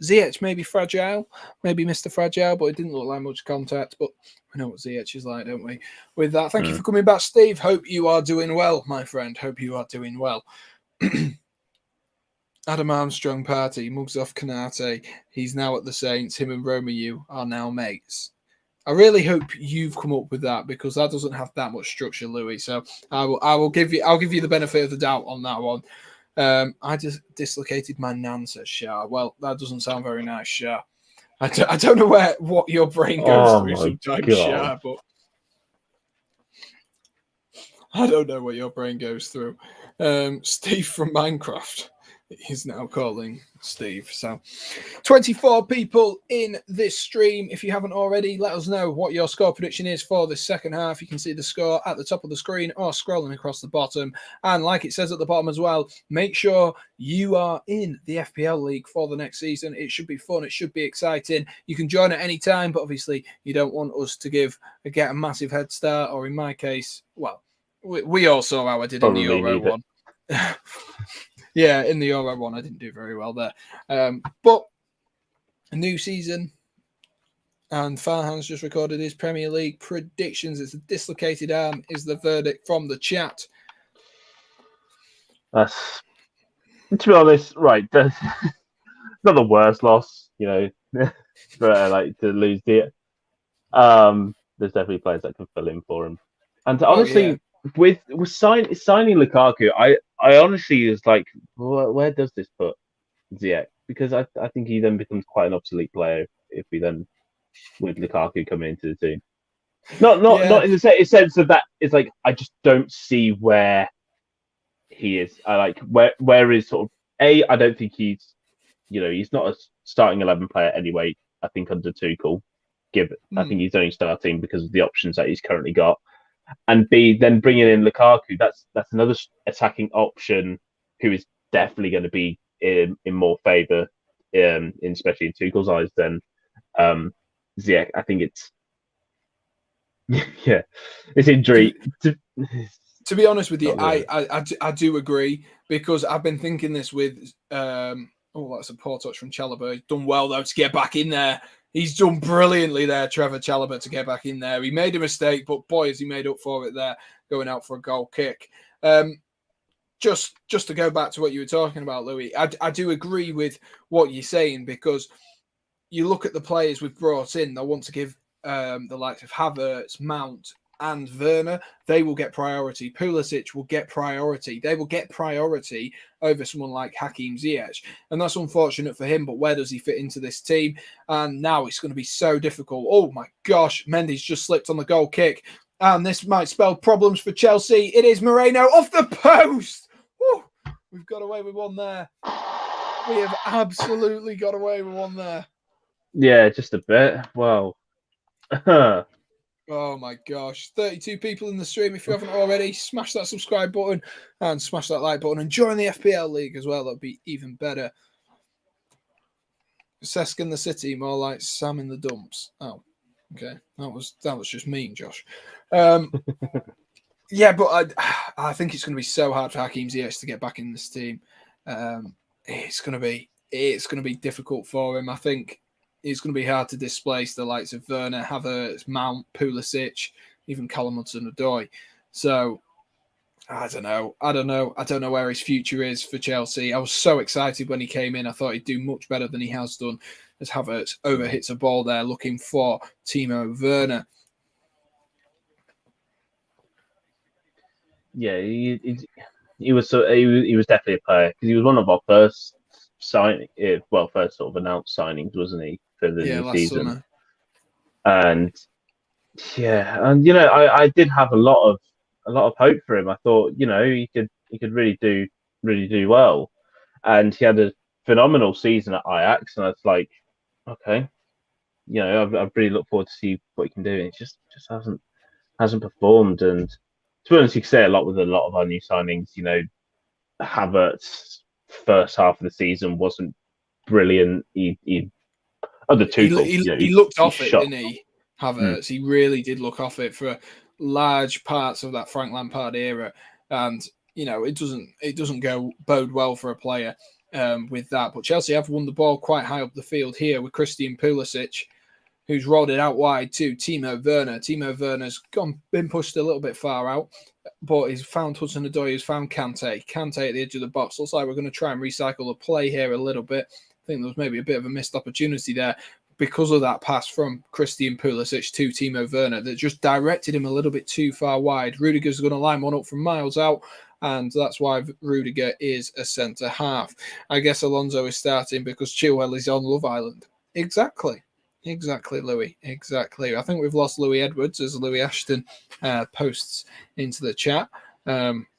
Ziyech may be fragile, maybe Mr. Fragile, but it didn't look like much contact. But we know what Ziyech is like, don't we? With that, thank you for coming back, Steve. Hope you are doing well, my friend. Hope you are doing well. Adam Armstrong party, mugs off Canate. He's now at the Saints. Him and Romeo are now mates. I really hope you've come up with that, because that doesn't have that much structure, Louis. So I'll give you the benefit of the doubt on that one. I just dislocated my nan, says Shah. Well, that doesn't sound very nice, Shah. I don't know what your brain goes Oh through my sometimes, God. Shah, but I don't know what your brain goes through. Steve from Minecraft is now calling Steve. So 24 people in this stream. If you haven't already, let us know what your score prediction is for the second half. You can see the score at the top of the screen or scrolling across the bottom. And like it says at the bottom as well, make sure you are in the FPL League for the next season. It should be fun. It should be exciting. You can join at any time, but obviously you don't want us to get a massive head start, or in my case, well, we all saw how I did in the Euro one. Yeah, in the Euro one, I didn't do very well there. But a new season, and Farhan's just recorded his Premier League predictions. It's a dislocated arm, is the verdict from the chat. That's, to be honest, right. That's not the worst loss, for like to lose the. There's definitely players that can fill in for him, and honestly, with signing Lukaku, I honestly is like, where does this put Ziyech? Because I think he then becomes quite an obsolete player if we then with Lukaku coming into the team. Not in the sense of that. It's like I just don't see where he is. I like where is sort of I don't think he's he's not a starting 11 player anyway. I think under Tuchel. I think he's only starting because of the options that he's currently got. And B, then bringing in Lukaku, that's another attacking option who is definitely going to be in more favour, especially in Tuchel's eyes, than Ziyech. I think it's it's injury. To be honest with you, I do agree, because I've been thinking this with that's a poor touch from Chalobah. He's done well though to get back in there. He's done brilliantly there, Trevor Chalobah, to get back in there. He made a mistake, but boy, has he made up for it there, going out for a goal kick. Just to go back to what you were talking about, Louis, I do agree with what you're saying, because you look at the players we've brought in, they want to give the likes of Havertz, Mount, and Werner, they will get priority. Pulisic will get priority. They will get priority over someone like Hakim Ziyech. And that's unfortunate for him, but where does he fit into this team? And now it's going to be so difficult. Oh my gosh, Mendy's just slipped on the goal kick. And this might spell problems for Chelsea. It is Moreno off the post. Woo! We've got away with one there. We have absolutely got away with one there. Yeah, just a bit. Wow. Oh my gosh. 32 people in the stream. If you haven't already, smash that subscribe button and smash that like button and join the FPL League as well. That'd be even better. Cesc in the City, more like Sam in the dumps. Oh, okay. That was just mean, Josh. Yeah, but I think it's going to be so hard for Hakim Ziyech to get back in this team. It's going to be difficult for him. I think it's going to be hard to displace the likes of Werner, Havertz, Mount, Pulisic, even Callum Hudson-Odoi. So I don't know. I don't know where his future is for Chelsea. I was so excited when he came in. I thought he'd do much better than he has done, as Havertz overhits a ball there looking for Timo Werner. Yeah, he was definitely a player, because he was one of our first first sort of announced signings, wasn't he, for the new season? Summer. And I did have a lot of hope for him. I thought he could really do well, and he had a phenomenal season at Ajax, and I was like, okay, I really look forward to see what he can do. And he just hasn't performed. And to be honest, you can say a lot with a lot of our new signings. Havertz first half of the season wasn't brilliant. He looked off it, didn't he? Havertz. He really did look off it for large parts of that Frank Lampard era, and it doesn't bode well for a player with that. But Chelsea have won the ball quite high up the field here with Christian Pulisic, who's rolled it out wide to Timo Werner. Timo Werner's been pushed a little bit far out, but he's found Hudson-Odoi, he's found Kante. Kante at the edge of the box. Looks like we're going to try and recycle the play here a little bit. I think there was maybe a bit of a missed opportunity there because of that pass from Christian Pulisic to Timo Werner that just directed him a little bit too far wide. Rudiger's going to line one up from miles out, and that's why Rudiger is a centre half. I guess Alonso is starting because Chilwell is on Love Island. Exactly, Louis. Exactly. I think we've lost Louis Edwards as Louis Ashton posts into the chat.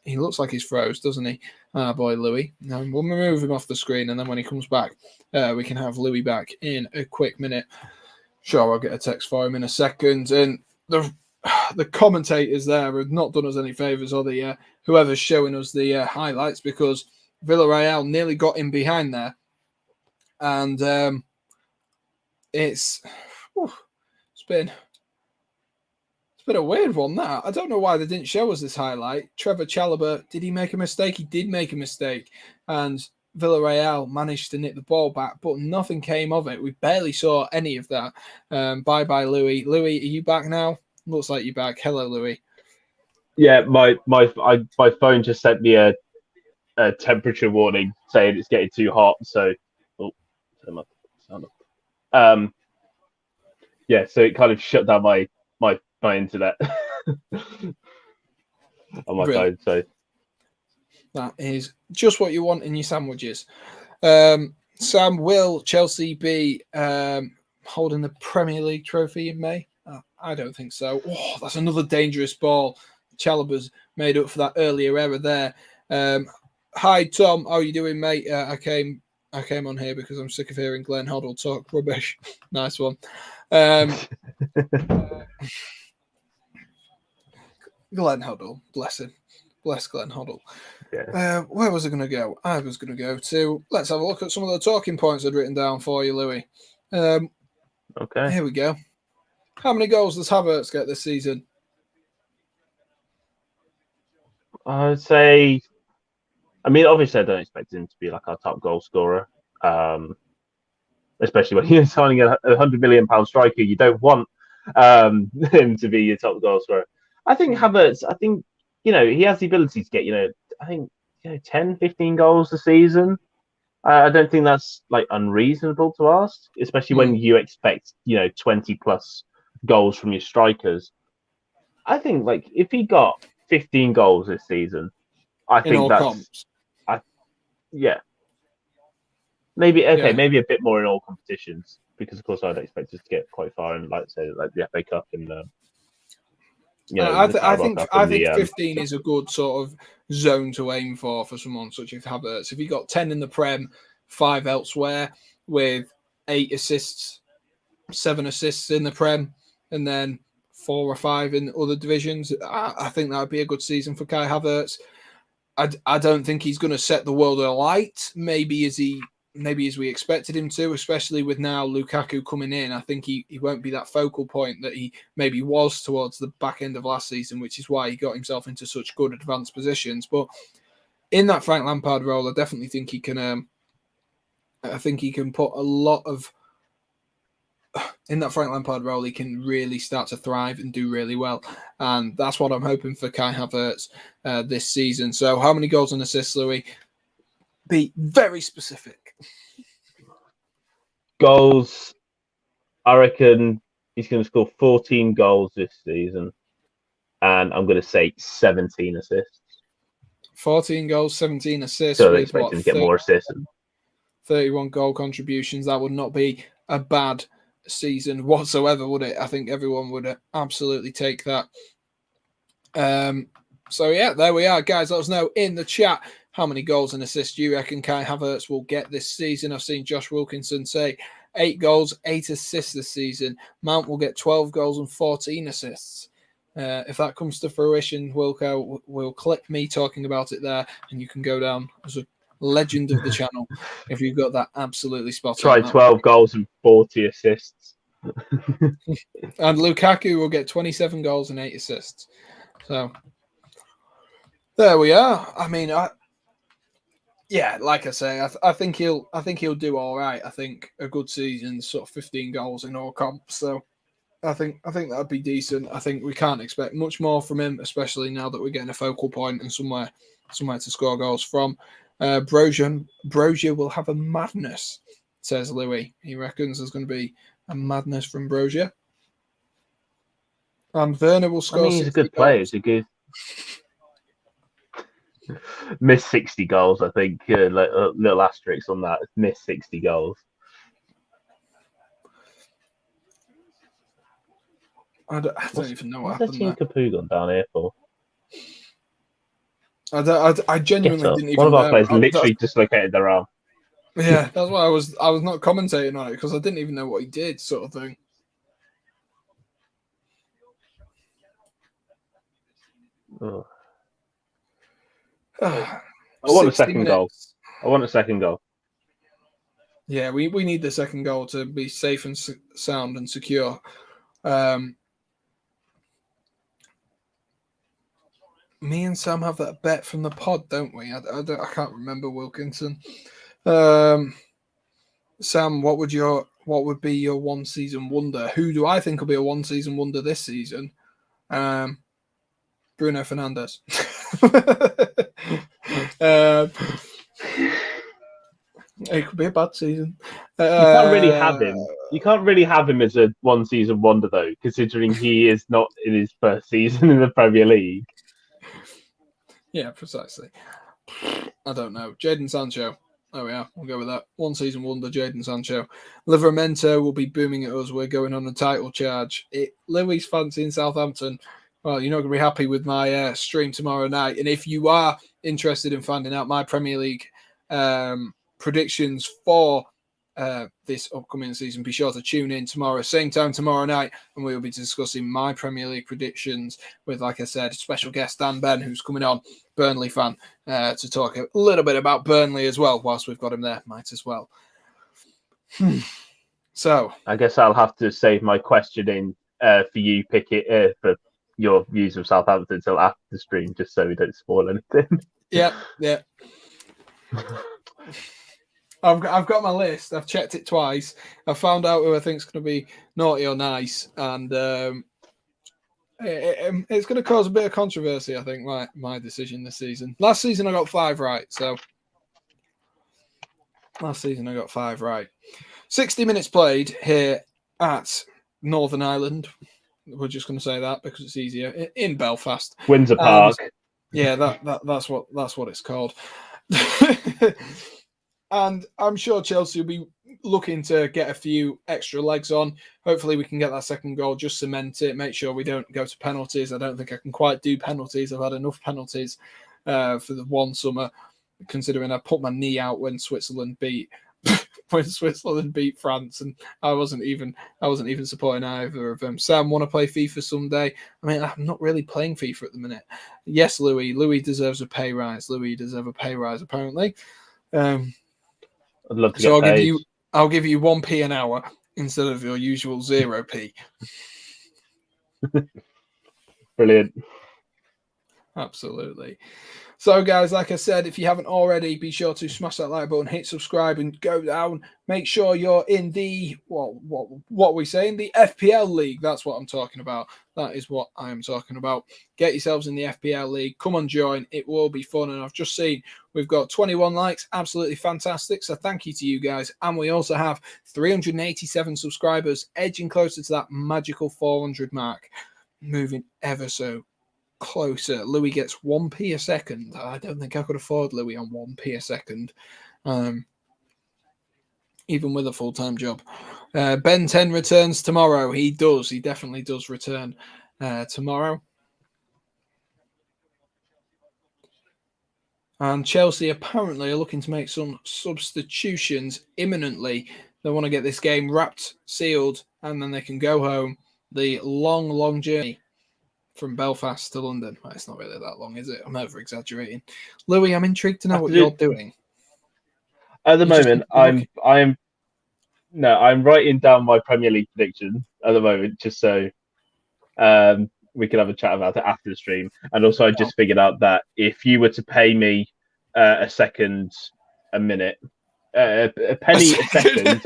He looks like he's froze, doesn't he? Our boy Louis. We'll move him off the screen, and then when he comes back, we can have Louis back in a quick minute. Sure, I'll get a text for him in a second. And the commentators there have not done us any favours, or the whoever's showing us the highlights, because Villarreal nearly got in behind there, and it's been a weird one, that. I don't know why they didn't show us this highlight. Trevor Chalobah, did he make a mistake? He did make a mistake. And Villarreal managed to nip the ball back, but nothing came of it. We barely saw any of that. Bye-bye, Louis. Louis, are you back now? Looks like you're back. Hello, Louis. Yeah, my phone just sent me a temperature warning saying it's getting too hot. So, yeah, so it kind of shut down my internet on my phone. So that is just what you want in your sandwiches. Sam, will Chelsea be holding the Premier League trophy in May? I don't think so. Oh, that's another dangerous ball. Chalobah's made up for that earlier error there. Hi, Tom. How are you doing, mate? I came on here because I'm sick of hearing Glenn Hoddle talk rubbish. Nice one. Glenn Hoddle, bless him. Bless Glenn Hoddle. Yeah. Where was I going to go? I was going to go to... Let's have a look at some of the talking points I'd written down for you, Louis. Okay. Here we go. How many goals does Havertz get this season? I would say... I mean, obviously, I don't expect him to be like our top goal scorer. Especially when you're signing a £100 million striker. You don't want him to be your top goal scorer. I think Havertz, he has the ability to get, 10, 15 goals a season. I don't think that's like unreasonable to ask, especially when you expect, 20 plus goals from your strikers. I think like if he got 15 goals this season, I think that's comps. Maybe maybe a bit more in all competitions, because of course I'd expect us to get quite far in, like say, like the FA Cup and I think 15 is a good sort of zone to aim for someone such as Havertz. If he got 10 in the Prem, 5 elsewhere, with 8 assists, 7 assists in the Prem, and then 4 or 5 in other divisions, I think that would be a good season for Kai Havertz. I don't think he's going to set the world alight, maybe as we expected him to, especially with now Lukaku coming in. I think he won't be that focal point that he maybe was towards the back end of last season, which is why he got himself into such good advanced positions. But in that Frank Lampard role, I definitely think he can. I think he can put a lot of in that Frank Lampard role. He can really start to thrive and do really well, and that's what I'm hoping for Kai Havertz this season. So, how many goals and assists, Louis? Be very specific. Goals, I reckon he's going to score 14 goals this season, and I'm going to say 17 assists. 14 goals, 17 assists. So I expect him to get more assists. 31 goal contributions. That would not be a bad season whatsoever, would it? I think everyone would absolutely take that. So yeah, there we are, guys. Let us know in the chat how many goals and assists you reckon Kai Havertz will get this season. I've seen Josh Wilkinson say 8 goals, 8 assists this season. Mount will get 12 goals and 14 assists. If that comes to fruition, Wilco will clip me talking about it there, and you can go down as a legend of the channel if you've got that absolutely spot on. Try 12 goals and 40 assists. And Lukaku will get 27 goals and 8 assists. So there we are. I mean, like I say, I think he'll do all right. I think a good season, sort of 15 goals in all comps. So I think that'd be decent. I think we can't expect much more from him, especially now that we're getting a focal point and somewhere to score goals from. Brozier will have a madness, says Louis. He reckons there's going to be a madness from Brozier. And Werner will score. I mean, he's a good player. He's a good. Missed 60 goals, I think. Like a little asterisk on that. Missed 60 goals. I don't even know what What's that happened team there. Capu gone down here for? I Get genuinely up. didn't One even of our know. players literally dislocated their arm. Yeah, that's why I was not commentating on it because I didn't even know what he did, sort of thing. Oh. Ah, I want a 60 second goal. minutes. I want a second goal. Yeah, we need the second goal to be safe and sound and secure. Me and Sam have that bet from the pod, don't we? I can't remember, Wilkinson. Sam, what would be your one season wonder? Who do I think will be a one season wonder this season? Bruno Fernandes. It could be a bad season. You can't really have him. You can't really have him as a one season wonder though, considering he is not in his first season in the Premier League. Yeah, precisely. I don't know. Jadon Sancho. Oh yeah, we'll go with that. One season wonder, Jadon Sancho. Livramento will be booming at us. We're going on a title charge. Louis fancy in Southampton. Well, you're not going to be happy with my stream tomorrow night. And if you are interested in finding out my Premier League predictions for this upcoming season, be sure to tune in tomorrow, same time tomorrow night, and we will be discussing my Premier League predictions with, like I said, special guest Dan Ben, who's coming on, Burnley fan, to talk a little bit about Burnley as well. Whilst we've got him there, might as well. So I guess I'll have to save my questioning for you pick it for your views of Southampton until after the stream, just so we don't spoil anything. Yeah. I've got my list. I've checked it twice. I've found out who I think is going to be naughty or nice, and it's going to cause a bit of controversy. I think my decision this season. Last season I got 5 right. So last season I got 5 right. 60 minutes played here at Northern Ireland. We're just going to say that because it's easier in Belfast, Windsor Park. Yeah, that's what it's called. And I'm sure Chelsea will be looking to get a few extra legs on. Hopefully we can get that second goal, just cement it, make sure we don't go to penalties. I don't think I can quite do penalties. I've had enough penalties for the one summer, considering I put my knee out when Switzerland beat France, and I wasn't even supporting either of them. Sam, want to play FIFA someday? I mean, I'm not really playing FIFA at the minute. Yes, Louis deserves a pay rise. Louis deserves a pay rise, apparently. I'd love to So I'll give you 1p an hour instead of your usual 0p. Brilliant. Absolutely. So, guys, like I said, if you haven't already, be sure to smash that like button, hit subscribe, and go down. Make sure you're in the what are we saying? The FPL League. That's what I'm talking about. That is what I am talking about. Get yourselves in the FPL League. Come on, join. It will be fun. And I've just seen we've got 21 likes. Absolutely fantastic. So thank you to you guys. And we also have 387 subscribers, edging closer to that magical 400 mark. Moving ever so closer. Louis gets 1p a second. I don't think I could afford Louis on 1p a second, even with a full-time job. Ben 10 returns tomorrow. He definitely does return tomorrow. And Chelsea apparently are looking to make some substitutions imminently. They want to get this game wrapped, sealed, and then they can go home. The long journey from Belfast to London. Well, it's not really that long, is it? I'm over exaggerating. Louis, I'm intrigued to know what you're doing. At the moment, I'm writing down my Premier League prediction at the moment, just so we can have a chat about it after the stream. And also, I just figured out that if you were to pay me a second a minute, a penny a second.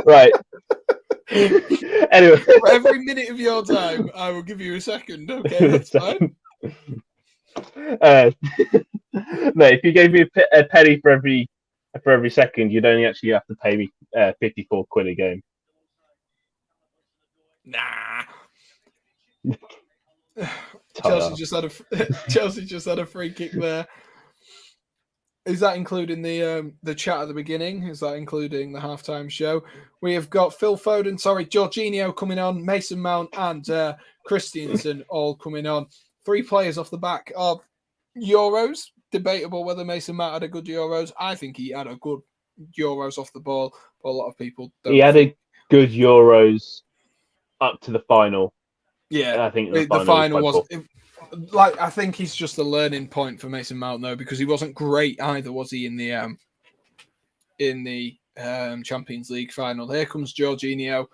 Right. Anyway, for every minute of your time, I will give you a second. Okay, that's fine. No, if you gave me a penny for every second, you'd only actually have to pay me 54 quid a game. Nah. Chelsea just had a free kick there. Is that including the chat at the beginning? Is that including the halftime show? We have got Phil Foden, Jorginho coming on, Mason Mount and Christensen all coming on. 3 players off the back of Euros. Debatable whether Mason Mount had a good Euros. I think he had a good Euros off the ball, but a lot of people don't. He had a good Euros up to the final. Yeah, I think the final was like, I think he's just a learning point for Mason Mount though, because he wasn't great either, was he, in the Champions League final? Here comes Jorginho.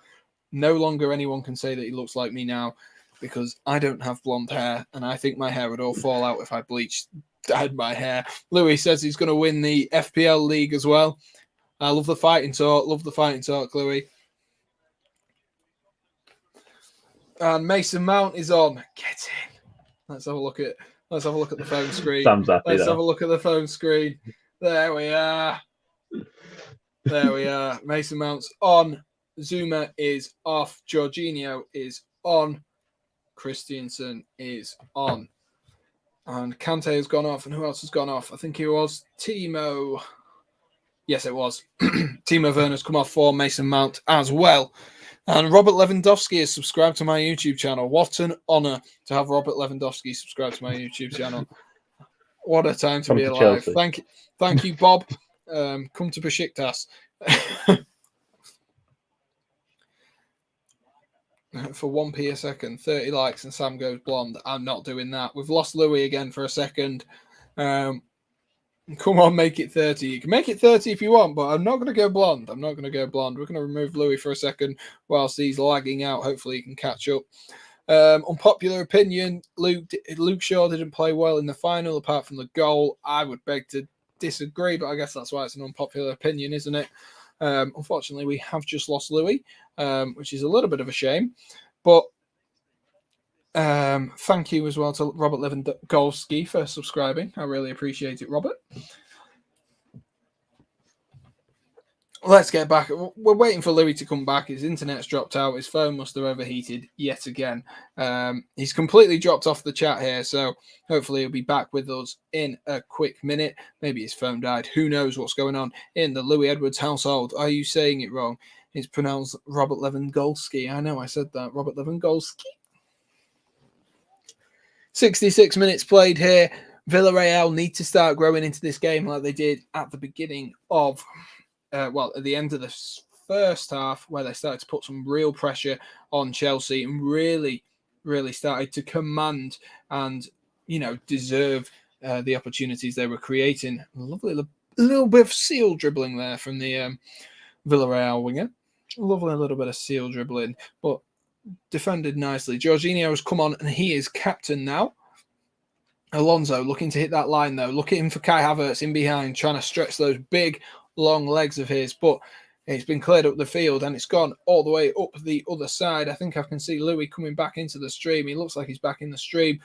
No longer anyone can say that he looks like me now, because I don't have blonde hair, and I think my hair would all fall out if I dyed my hair. Louis says he's going to win the FPL league as well. I love the fighting talk. Louis. And Mason Mount is on. Get in. Let's have a look at the phone screen. Thumbs up. Let's have a look at the phone screen. There we are. Mason Mount's on. Zuma is off. Jorginho is on. Christensen is on. And Kante has gone off. And who else has gone off? I think it was Timo. Yes, it was. Timo Werner's come off for Mason Mount as well. And Robert Lewandowski is subscribed to my YouTube channel. What an honour to have Robert Lewandowski subscribed to my YouTube channel. What a time to be alive. Chelsea. Thank you, Bob. Come to Besiktas. For 1p a second, 30 likes and Sam goes blonde. I'm not doing that. We've lost Louis again for a second. Come on, make it 30. You can make it 30 if you want, but I'm not going to go blonde. We're going to remove Louis for a second whilst he's lagging out. Hopefully he can catch up. Unpopular opinion, Luke Shaw didn't play well in the final apart from the goal. I would beg to disagree, but I guess that's why it's an unpopular opinion, isn't it? Unfortunately, we have just lost Louis, which is a little bit of a shame. But thank you as well to Robert Lewandowski for subscribing. I really appreciate it, Robert. Let's get back. We're waiting for Louis to come back. His internet's dropped out. His phone must have overheated yet again. He's completely dropped off the chat here, so hopefully he'll be back with us in a quick minute. Maybe his phone died. Who knows what's going on in the Louis Edwards household? Are you saying it wrong? It's pronounced Robert Lewandowski. I know I said that. Robert Lewandowski. 66 minutes played here. Villarreal need to start growing into this game like they did at the beginning of, at the end of the first half, where they started to put some real pressure on Chelsea and really, really started to command and, deserve the opportunities they were creating. Lovely little bit of seal dribbling there from the Villarreal winger. Lovely little bit of seal dribbling, but defended nicely. Jorginho has come on and he is captain now. Alonso looking to hit that line though. Look at him for Kai Havertz in behind, trying to stretch those big, long legs of his, but it's been cleared up the field and it's gone all the way up the other side. I think I can see Louis coming back into the stream. He looks like he's back in the stream.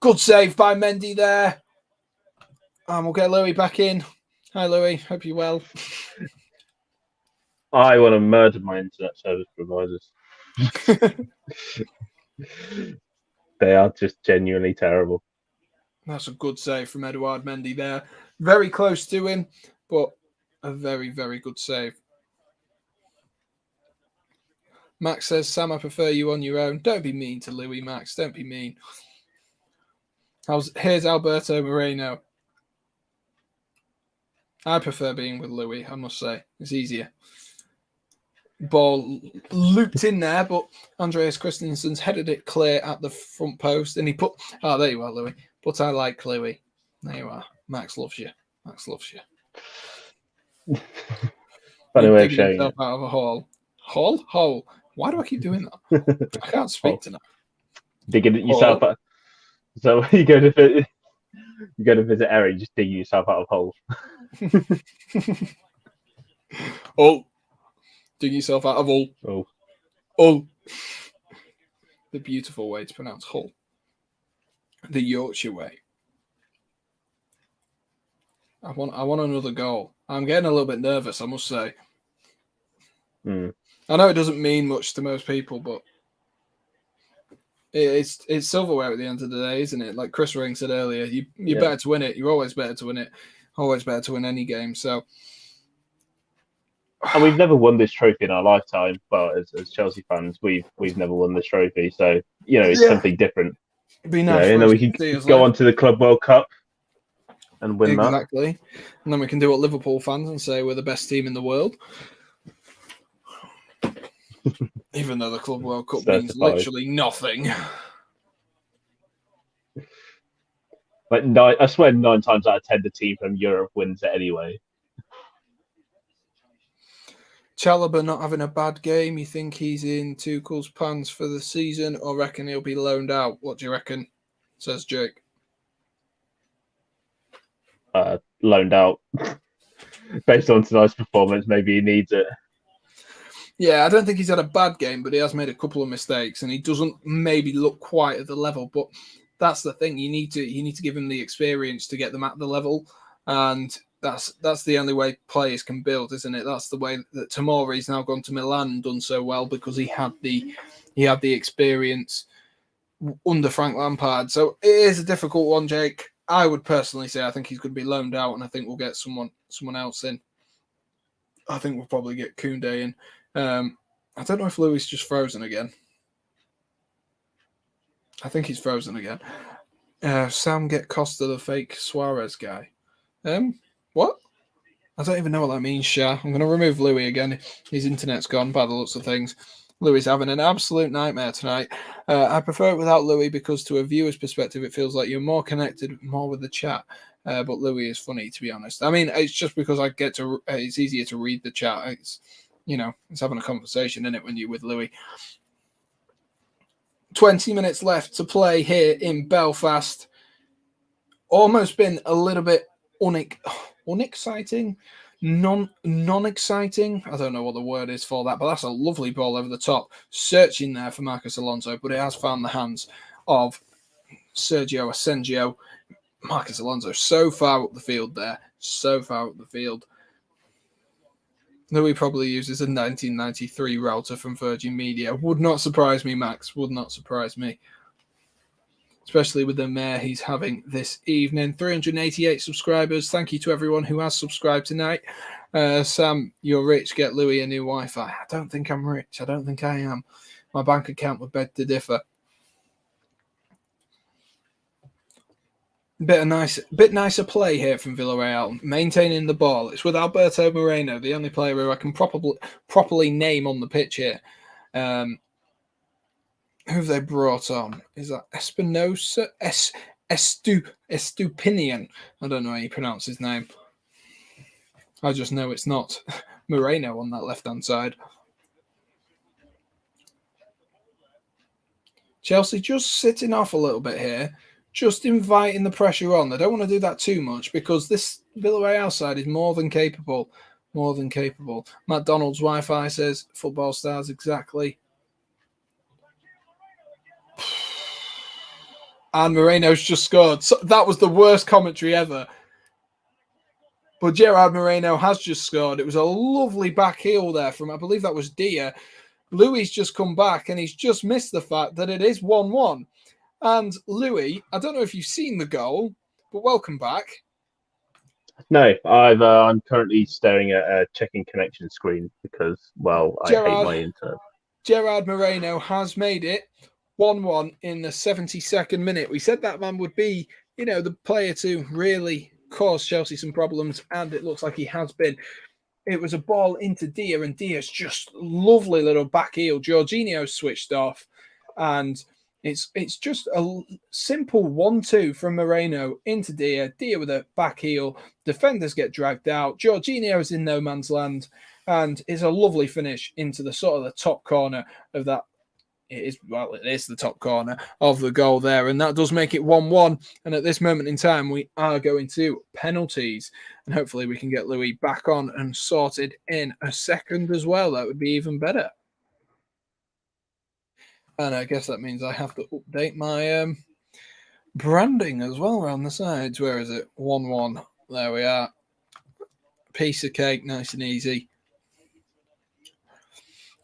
Good save by Mendy there. And we'll get Louis back in. Hi, Louis. Hope you're well. I want to murder my internet service providers. They are just genuinely terrible. That's a good save from Edouard Mendy there. Very close to him, but a very, very good save. Max says, Sam, I prefer you on your own. Don't be mean to Louis, Max. Don't be mean. Here's Alberto Moreno. I prefer being with Louis, I must say. It's easier. Ball looped in there, but Andreas Christensen's headed it clear at the front post, and he put... Oh, there you are, Louis. But I like Louis. There you are. Max loves you. Max loves you. Funny way of showing yourself out of a hole. Hole? Why do I keep doing that? I can't speak tonight. Digging it yourself out. So you go to visit Eric, just digging yourself out of holes. Oh. Dig yourself out of Hull. Oh. Hull. The beautiful way to pronounce Hull. The Yorkshire way. I want another goal. I'm getting a little bit nervous, I must say. I know it doesn't mean much to most people, but It's silverware at the end of the day, isn't it? Like Chris Ring said earlier, you're better to win it. You're always better to win it. Always better to win any game. So, and we've never won this trophy in our lifetime. Well, as Chelsea fans, we've never won this trophy. So it's something different. It'd be nice, and then we can go on to the Club World Cup and win that. Exactly. And then we can do what Liverpool fans and say we're the best team in the world. Even though the Club World Cup means literally nothing. Like I swear 9 times out of 10 the team from Europe wins it anyway. Chalobah not having a bad game. You think he's in Tuchel's plans for the season, or reckon he'll be loaned out? What do you reckon? Says Jake. Loaned out. Based on tonight's performance, maybe he needs it. Yeah, I don't think he's had a bad game, but he has made a couple of mistakes, and he doesn't maybe look quite at the level. But that's the thing. You need to give him the experience to get them at the level, and that's the only way players can build, isn't it? That's the way that Tomori's now gone to Milan and done so well, because he had the experience under Frank Lampard. So it is a difficult one, Jake. I would personally say I think he's going to be loaned out, and I think we'll get someone else in. I think we'll probably get Koundé in. I don't know if Louis just frozen again. I think he's frozen again. Sam get Costa, the fake Suarez guy. What? I don't even know what that means, Shah. I'm going to remove Louis again. His internet's gone by the looks of things. Louis having an absolute nightmare tonight. I prefer it without Louis because to a viewer's perspective, it feels like you're more connected, more with the chat. But Louis is funny, to be honest. I mean, it's just because I get to. It's easier to read the chat. It's having a conversation, isn't it, when you're with Louis. 20 minutes left to play here in Belfast. Almost been a little bit unexciting, non-exciting. I don't know what the word is for that, but that's a lovely ball over the top. Searching there for Marcus Alonso, but it has found the hands of Sergio Asenjo. Marcus Alonso so far up the field there. So far up the field. Louis probably uses a 1993 router from Virgin Media. Would not surprise me, Max. Would not surprise me. Especially with the mayor he's having this evening. 388 subscribers. Thank you to everyone who has subscribed tonight. Sam, you're rich. Get Louis a new Wi-Fi. I don't think I'm rich. I don't think I am. My bank account would beg to differ. Bit nicer play here from Villarreal, maintaining the ball. It's with Alberto Moreno, the only player who I can properly name on the pitch here. Who have they brought on? Is that Espinosa? Estupinian. I don't know how you pronounce his name. I just know it's not Moreno on that left-hand side. Chelsea just sitting off a little bit here. Just inviting the pressure on. They don't want to do that too much because this Villarreal side is more than capable. More than capable. Matt Donald's Wi-Fi says football stars exactly. And Moreno's just scored. So that was the worst commentary ever. But Gerard Moreno has just scored. It was a lovely back heel there from, I believe that was Dia. Louis just come back and he's just missed the fact that it is 1-1. And Louis, I don't know if you've seen the goal, but welcome back. No, I'm currently staring at a checking connection screen because, I hate my internet. Gerard Moreno has made it 1-1 in the 72nd minute. We said that man would be, the player to really cause Chelsea some problems, and it looks like he has been. It was a ball into Dia, and Dia's just lovely little back heel. Jorginho switched off, and it's just a simple 1-2 from Moreno into Dia. Dia with a back heel. Defenders get dragged out. Jorginho's in no man's land, and it's a lovely finish into the sort of the top corner of that. It is the top corner of the goal there, and that does make it 1-1. And at this moment in time, we are going to penalties, and hopefully we can get Louis back on and sorted in a second as well. That would be even better. And I guess that means I have to update my branding as well around the sides. Where is it? 1-1. There we are. Piece of cake, nice and easy.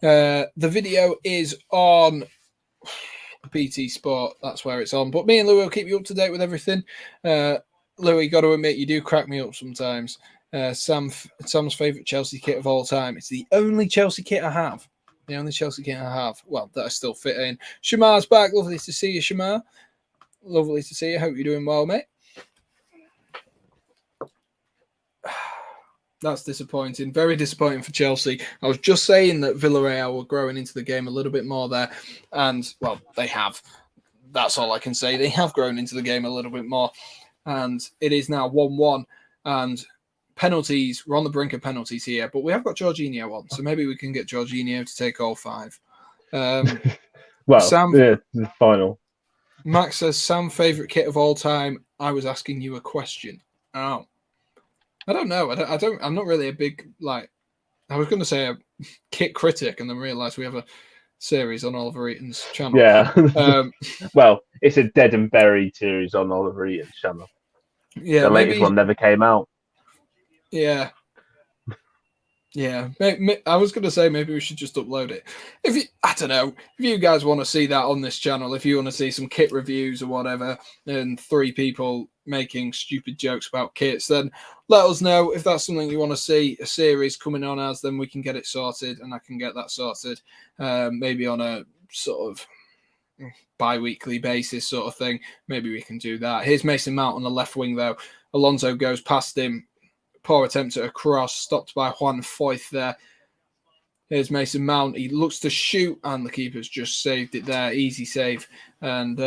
The video is on PT Sport. That's where it's on. But me and Louis will keep you up to date with everything. Louis, got to admit, you do crack me up sometimes. Sam's favourite Chelsea kit of all time. It's the only Chelsea kit I have. The only Chelsea kit I have. Well, that I still fit in. Shamar's back. Lovely to see you, Shamar. Lovely to see you. Hope you're doing well, mate. That's disappointing. Very disappointing for Chelsea. I was just saying that Villarreal were growing into the game a little bit more there. And, well, they have. That's all I can say. They have grown into the game a little bit more. And it is now 1-1. And penalties, we're on the brink of penalties here, but we have got Jorginho on, so maybe we can get Jorginho to take all 5. Well, Sam, the final. Max says, Sam, favourite kit of all time. I was asking you a question. Oh. I don't know. I'm not really a big, I was going to say a kit critic and then realised we have a series on Oliver Eaton's channel. Yeah. Well, it's a dead and buried series on Oliver Eaton's channel. Yeah, the latest one never came out. Yeah. Yeah. I was going to say maybe we should just upload it. I don't know. If you guys want to see that on this channel, if you want to see some kit reviews or whatever, and 3 people making stupid jokes about kits, then let us know. If that's something you want to see a series coming on as, then we can get it sorted, and I can get that sorted maybe on a sort of bi-weekly basis sort of thing. Maybe we can do that. Here's Mason Mount on the left wing, though. Alonso goes past him. Poor attempt at a cross, stopped by Juan Foyth there. Here's Mason Mount. He looks to shoot, and the keeper's just saved it there. Easy save. And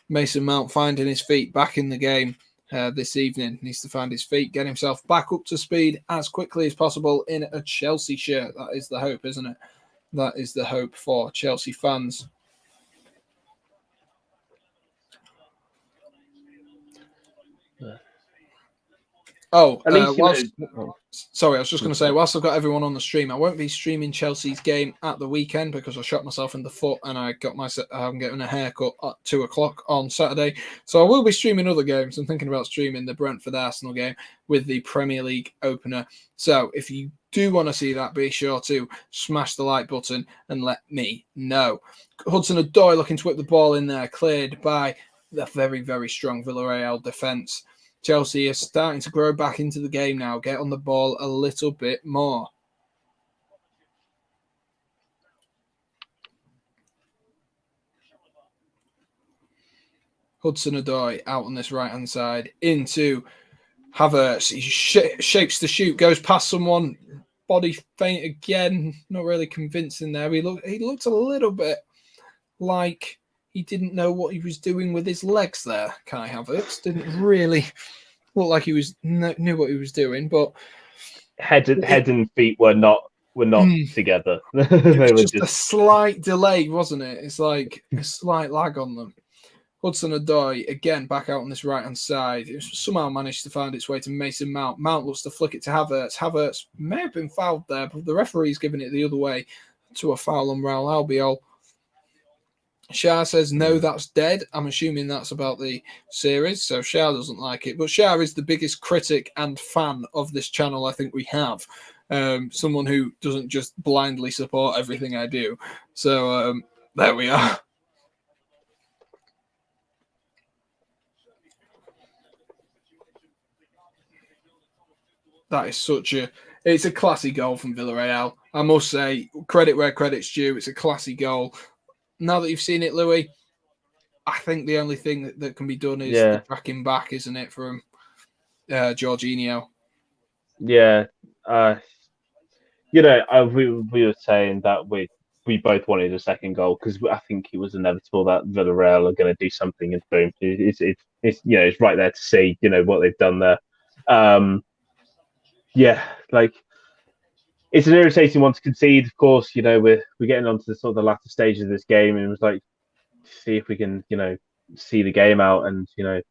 Mason Mount finding his feet back in the game this evening. Needs to find his feet, get himself back up to speed as quickly as possible in a Chelsea shirt. That is the hope, isn't it? That is the hope for Chelsea fans. Oh, sorry, I was just going to say, whilst I've got everyone on the stream, I won't be streaming Chelsea's game at the weekend because I shot myself in the foot and I'm getting a haircut at 2:00 on Saturday. So I will be streaming other games. I'm thinking about streaming the Brentford-Arsenal game with the Premier League opener. So if you do want to see that, be sure to smash the like button and let me know. Hudson-Odoi looking to whip the ball in there, cleared by the very, very strong Villarreal defence. Chelsea is starting to grow back into the game now, get on the ball a little bit more. Hudson-Odoi out on this right-hand side into Havertz. He shapes the shoot, goes past someone, body feint again. Not really convincing there. He looked a little bit like he didn't know what he was doing with his legs there. Kai Havertz didn't really look like he knew what he was doing, but head and feet were not together. It was just a slight delay, wasn't it? It's like a slight lag on them. Hudson-Odoi again back out on this right hand side. It somehow managed to find its way to Mason Mount. Mount looks to flick it to Havertz. Havertz may have been fouled there, but the referee's giving it the other way to a foul on Raul Albiol. Shah says, no, that's dead. I'm assuming that's about the series, so Shah doesn't like it. But Shah is the biggest critic and fan of this channel I think we have. Someone who doesn't just blindly support everything I do. So there we are. That is it's a classy goal from Villarreal. I must say, credit where credit's due. It's a classy goal. Now that you've seen it, Louis, I think the only thing that can be done is the tracking back, isn't it, from Jorginho? Yeah. We were saying that we both wanted a second goal because I think it was inevitable that Villarreal are going to do something, and boom, it's right there to see what they've done there. It's an irritating one to concede. Of course, we're getting onto the sort of the latter stage of this game, and it was like, see if we can, see the game out, and but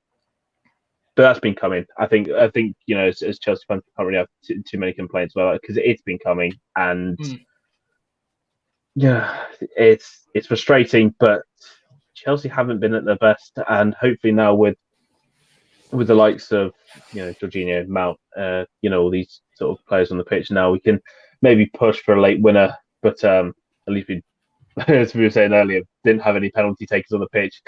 that's been coming. I think as Chelsea fans, we can't really have too many complaints about it because it's been coming, and it's frustrating. But Chelsea haven't been at their best, and hopefully now with the likes of Jorginho, Mount, all these sort of players on the pitch now, we can maybe push for a late winner, but at least we as we were saying earlier, didn't have any penalty takers on the pitch.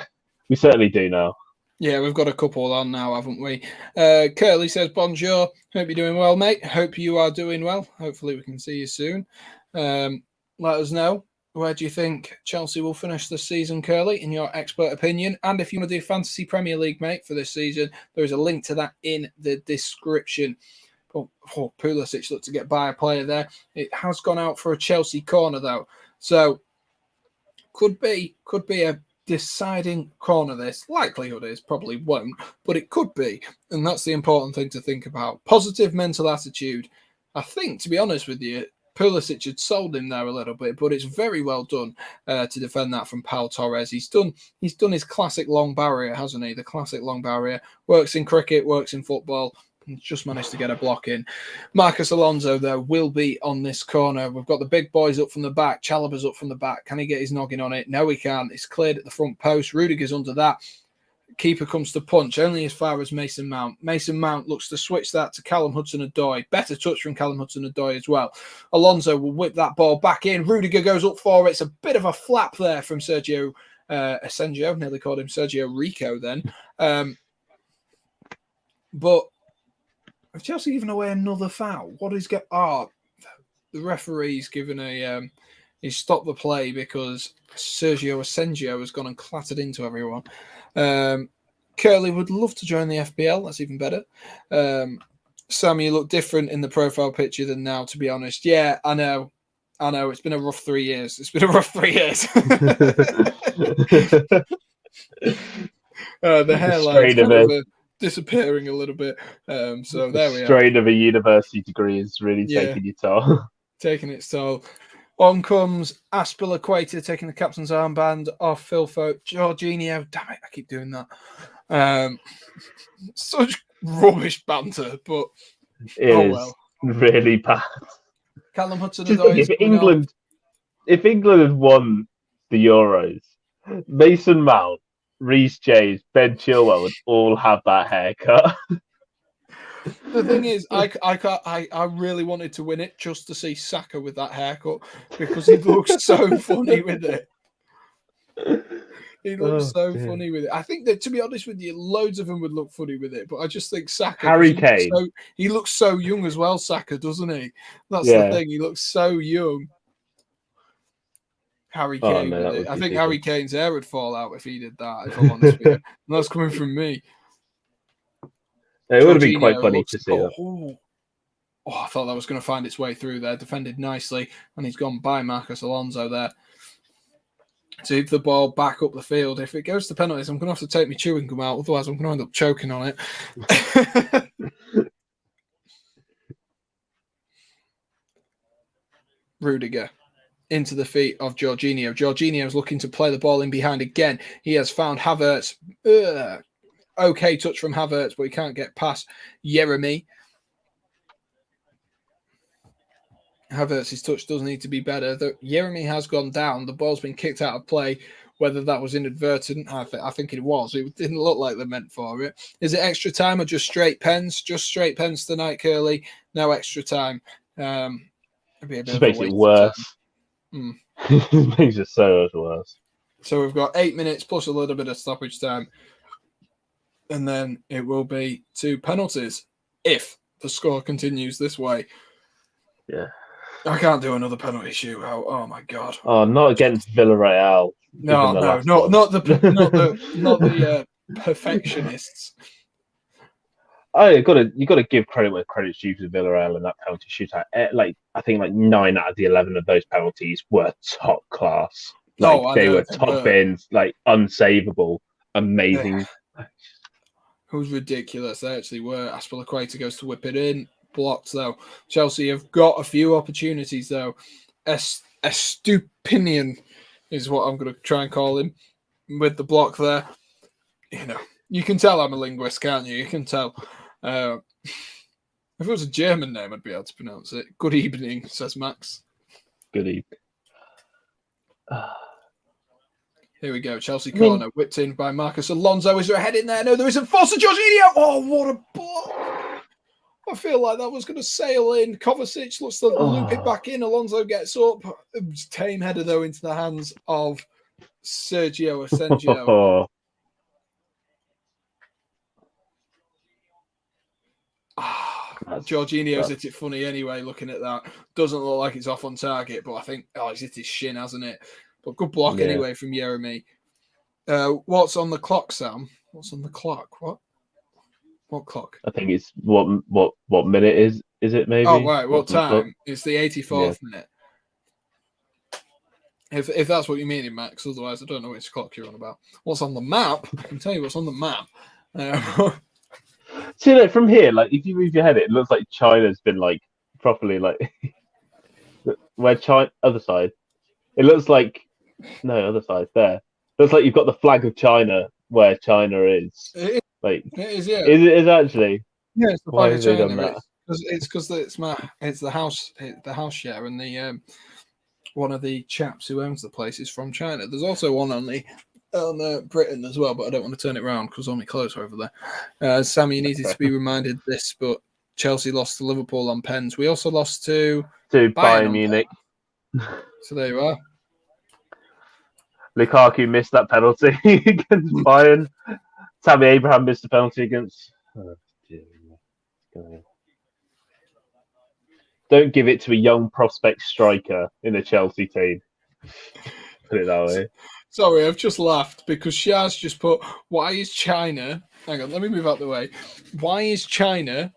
We certainly do now. Yeah, we've got a couple on now, haven't we? Curly says, bonjour. Hope you're doing well, mate. Hope you are doing well. Hopefully we can see you soon. Let us know. Where do you think Chelsea will finish this season, Curly, in your expert opinion? And if you want to do Fantasy Premier League, mate, for this season, there is a link to that in the description. Pulisic looked to get by a player there. It has gone out for a Chelsea corner, though. So, could be a deciding corner. This likelihood is probably won't, but it could be, and that's the important thing to think about. Positive mental attitude. I think, to be honest with you, Pulisic had sold him there a little bit, but it's very well done to defend that from Pau Torres. He's done his classic long barrier, hasn't he? The classic long barrier works in cricket, works in football. Just managed to get a block in. Marcus Alonso, though, will be on this corner. We've got the big boys up from the back. Chalobah's up from the back. Can he get his noggin on it? No, he can't. It's cleared at the front post. Rudiger's under that. Keeper comes to punch, only as far as Mason Mount. Mason Mount looks to switch that to Callum Hudson-Odoi. Better touch from Callum Hudson-Odoi as well. Alonso will whip that ball back in. Rudiger goes up for it. It's a bit of a flap there from Sergio Asenjo. Nearly called him Sergio Rico then. But have Chelsea given away another foul? What is the referee's given he's stopped the play because Sergio Asenjo has gone and clattered into everyone. Curly would love to join the FPL. That's even better. Sam, you look different in the profile picture than now, to be honest. Yeah, I know. It's been a rough 3 years. The hairline's kind of disappearing a little bit. So there we are. Strain of a university degree is really taking your toll. Taking its toll. On comes Aspilicueta taking the captain's armband off Filfo. Jorginho. Damn it, I keep doing that. Such rubbish banter, but it is really bad. Callum Hudson-Odoi. If England had won the Euros, Mason Mount, Reece James, Ben Chilwell would all have that haircut. The thing is, I really wanted to win it just to see Saka with that haircut because he looks so funny with it. He looks funny with it. I think that, to be honest with you, loads of them would look funny with it, but I just think Saka. Harry Kane. He looks so young as well, Saka, doesn't he? That's the thing. He looks so young. Harry Kane. I think Harry Kane's hair would fall out if he did that, if I'm honest with you. And that's coming from me. It would have been quite funny to see that. I thought that was going to find its way through there. Defended nicely, and he's gone by Marcus Alonso there. To hit the ball back up the field. If it goes to penalties, I'm going to have to take my chewing gum out. Otherwise, I'm going to end up choking on it. Rudiger into the feet of Jorginho. Jorginho's looking to play the ball in behind again. He has found Havertz. Okay touch from Havertz, but he can't get past Yeremy. Havertz's touch does need to be better. Yeremy has gone down. The ball's been kicked out of play. Whether that was inadvertent, I think it was. It didn't look like they meant for it. Is it extra time or just straight pens? Just straight pens tonight, Curly. No extra time. It'd be a bit just makes it worse. It makes it so much worse. So we've got 8 minutes plus a little bit of stoppage time. And then it will be 2 penalties if the score continues this way. Yeah. I can't do another penalty shootout. Oh my god. Oh, not against Villarreal. No, not the perfectionists. You got to give credit where credit's due to Villarreal in that penalty shootout. I think 9 out of the 11 of those penalties were top class. They were top ends, unsavable, amazing. It was ridiculous. They actually were. Aspilicueta goes to whip it in. Blocked, though. Chelsea have got a few opportunities, though. Estupinian is what I'm going to try and call him with the block there. You can tell I'm a linguist, can't you? You can tell. If it was a German name, I'd be able to pronounce it. Good evening, says Max. Good evening. Here we go. Chelsea corner, whipped in by Marcus Alonso. Is there a head in there? No, there isn't. Foster Jorginho. Oh, what a block. I feel like that was going to sail in. Kovacic looks to loop it back in. Alonso gets up. Tame header, though, into the hands of Sergio Asensio. Jorginho's hit it funny anyway, looking at that. Doesn't look like it's off on target, but I think, it's hit his shin, hasn't it? But good block anyway from Jeremy. What's on the clock, Sam? What's on the clock? What clock? I think it's what minute is it maybe? Oh, right. What time? It's the 84th minute. If that's what you're meaning, Max. Otherwise, I don't know which clock you're on about. What's on the map? I can tell you what's on the map. See, like, from here, like if you move your head, it looks like China's been like properly like where China other side. It looks like other side there. Looks like you've got the flag of China where China is. It is, yeah. Is it actually? Yeah, it's the flag of China. It's because it's the house share, and the one of the chaps who owns the place is from China. There's also one on Britain as well, but I don't want to turn it around because all my clothes are over there. Sammy, you needed to be reminded this, but Chelsea lost to Liverpool on pens. We also lost to Bayern Munich. So there you are. Lukaku missed that penalty against Bayern. Tammy Abraham missed the penalty against. Don't give it to a young prospect striker in the Chelsea team. Put it that way. Sorry, I've just laughed because Shaz just put, why is China... Hang on, let me move out the way. Why is China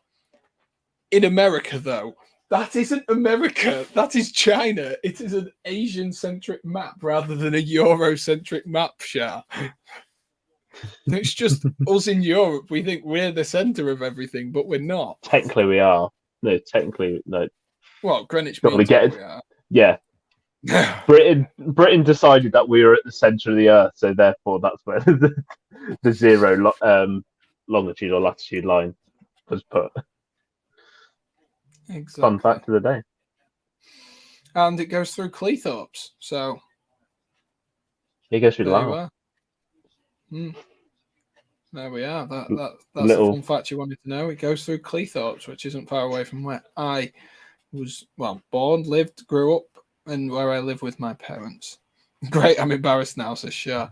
in America, though? That isn't America. That is China. It is an Asian-centric map rather than a Euro-centric map, Shaz. It's just us in Europe. We think we're the centre of everything, but we're not. Technically, we are. No, technically, no. Well, Greenwich Mean Time we are. Yeah. Britain decided that we were at the centre of the earth, so therefore that's where the zero longitude or latitude line was put. Exactly. Fun fact of the day. And it goes through Cleethorpes, so it goes through Laos. There we are. That's a fun fact you wanted to know. It goes through Cleethorpes, which isn't far away from where I was born, lived, grew up, and where I live with my parents. Great, I'm embarrassed now, says Shah.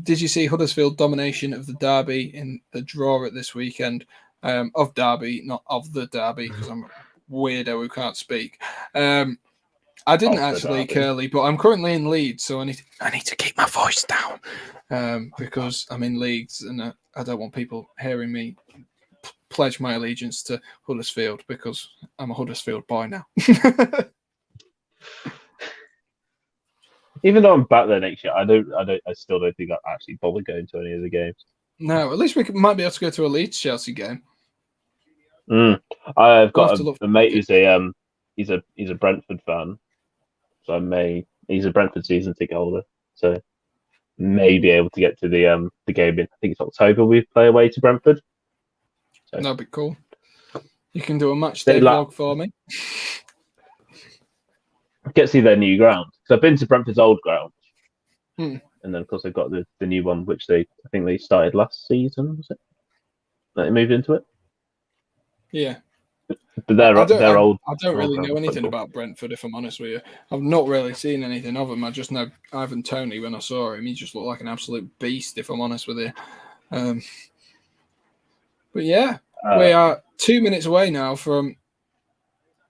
Did you see Huddersfield domination of the Derby in the draw at this weekend? Of Derby, not of the Derby, because I'm a weirdo who can't speak. I didn't actually, Curly, but I'm currently in Leeds, so I need to keep my voice down because I'm in Leeds and I don't want people hearing me pledge my allegiance to Huddersfield because I'm a Huddersfield boy now. Even though I'm back there next year, I still don't think I actually bother going to any of the games. No, at least we might be able to go to a Leeds Chelsea game. I've got a mate who's he's a Brentford fan, so he's a Brentford season ticket holder, so may be able to get to the game in, I think it's October. We play away to Brentford. So. That'd be cool. You can do a match day vlog for me. Get to see their new ground. So I've been to Brentford's old ground, and then of course they've got the new one, which I think they started last season. Was it? That they moved into it. Yeah. But they're old. I don't really know anything about Brentford, if I'm honest with you. I've not really seen anything of them. I just know Ivan Toney. When I saw him, he just looked like an absolute beast, if I'm honest with you. But yeah, we are 2 minutes away now from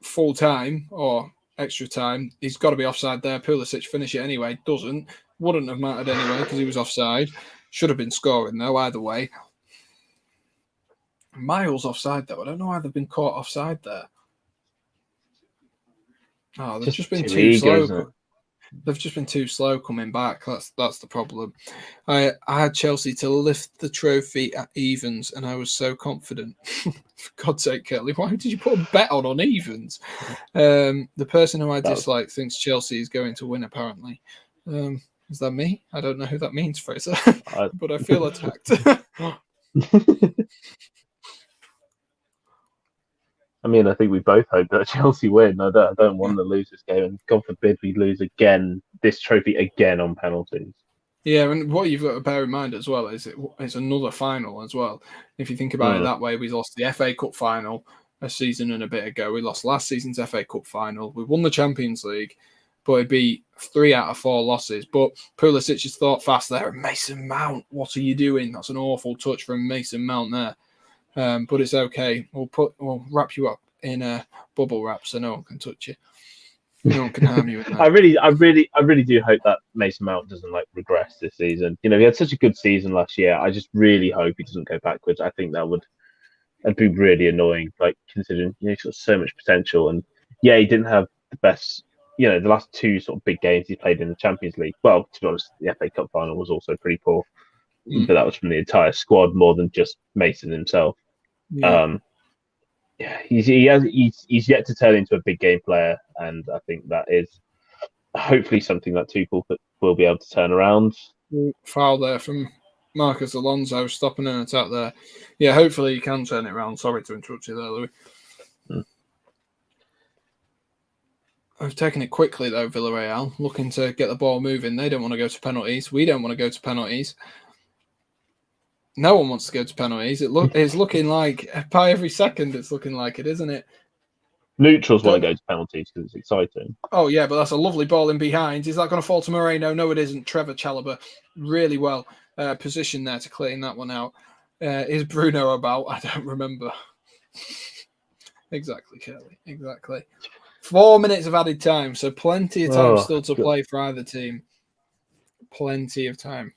full time or extra time. He's got to be offside there. Pulisic finish it anyway. Wouldn't have mattered anyway because he was offside. Should have been scoring though, either way. Miles offside though. I don't know why they've been caught offside there. Oh, they've just been too slow. They've just been too slow coming back. That's the problem. I had Chelsea to lift the trophy at evens, and I was so confident. For God's sake, Kelly, why did you put a bet on evens? The person who I dislike thinks Chelsea is going to win, apparently. Is that me? I don't know who that means, Fraser, but I feel attacked. I mean, I think we both hope that Chelsea win. I don't want to lose this game, and God forbid we lose again, this trophy again on penalties. Yeah, and what you've got to bear in mind as well is it's another final as well. If you think about it that way, we lost the FA Cup final, a season and a bit ago. We lost last season's FA Cup final. We won the Champions League, but it'd be 3 out of 4 losses. But Pulisic has thought fast there. Mason Mount, what are you doing? That's an awful touch from Mason Mount there. But it's okay. We'll wrap you up in a bubble wrap so no one can touch you. No one can harm you. I really do hope that Mason Mount doesn't regress this season. He had such a good season last year. I just really hope he doesn't go backwards. I think that'd be really annoying. Considering he's got so much potential, and he didn't have the best. The last 2 sort of big games he played in the Champions League. Well, to be honest, the FA Cup final was also pretty poor, but that was from the entire squad more than just Mason himself. Yeah. He's yet to turn into a big game player, and I think that is hopefully something that Tuchel will be able to turn around. Foul there from Marcus Alonso, stopping an attack there. Yeah, hopefully he can turn it around. Sorry to interrupt you there, Louis. I've taken it quickly though, Villarreal, looking to get the ball moving. They don't want to go to penalties. We don't want to go to penalties. No one wants to go to penalties. It's looking like by every second it's looking like it, isn't it? Neutrals want to go to penalties because it's exciting. Oh, yeah, but that's a lovely ball in behind. Is that going to fall to Moreno? No, it isn't. Trevor Chalobah really well positioned there to clean that one out. Is Bruno about? I don't remember. Exactly, Kelly. Exactly. 4 minutes of added time, so plenty of time still to play for either team. Plenty of time.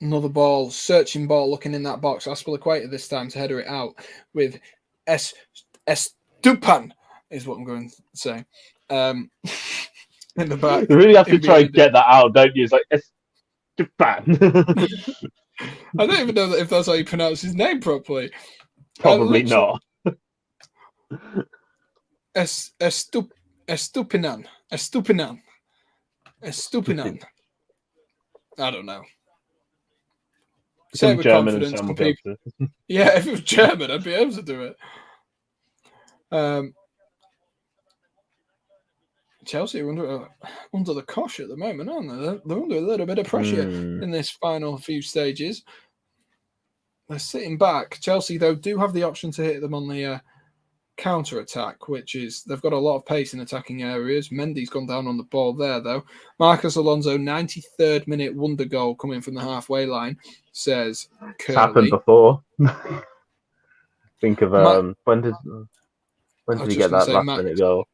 Another ball, searching ball, looking in that box. Aspilicueta this time to header it out with Estupan, is what I'm going to say. In the back. You really have to try and get that out, don't you? It's like Estupan. I don't even know if that's how you pronounce his name properly. Probably not. Estupinan. I don't know. Say it with German confidence. Yeah, if it was German, I'd be able to do it. Chelsea are under the cosh at the moment, aren't they? They're under a little bit of pressure in this final few stages. They're sitting back. Chelsea, though, do have the option to hit them on the counter-attack, which is they've got a lot of pace in attacking areas. Mendy's gone down on the ball there, though. Marcus Alonso, 93rd minute wonder goal coming from the halfway line, says Curly. It's happened before. Think of when did he get that last minute goal?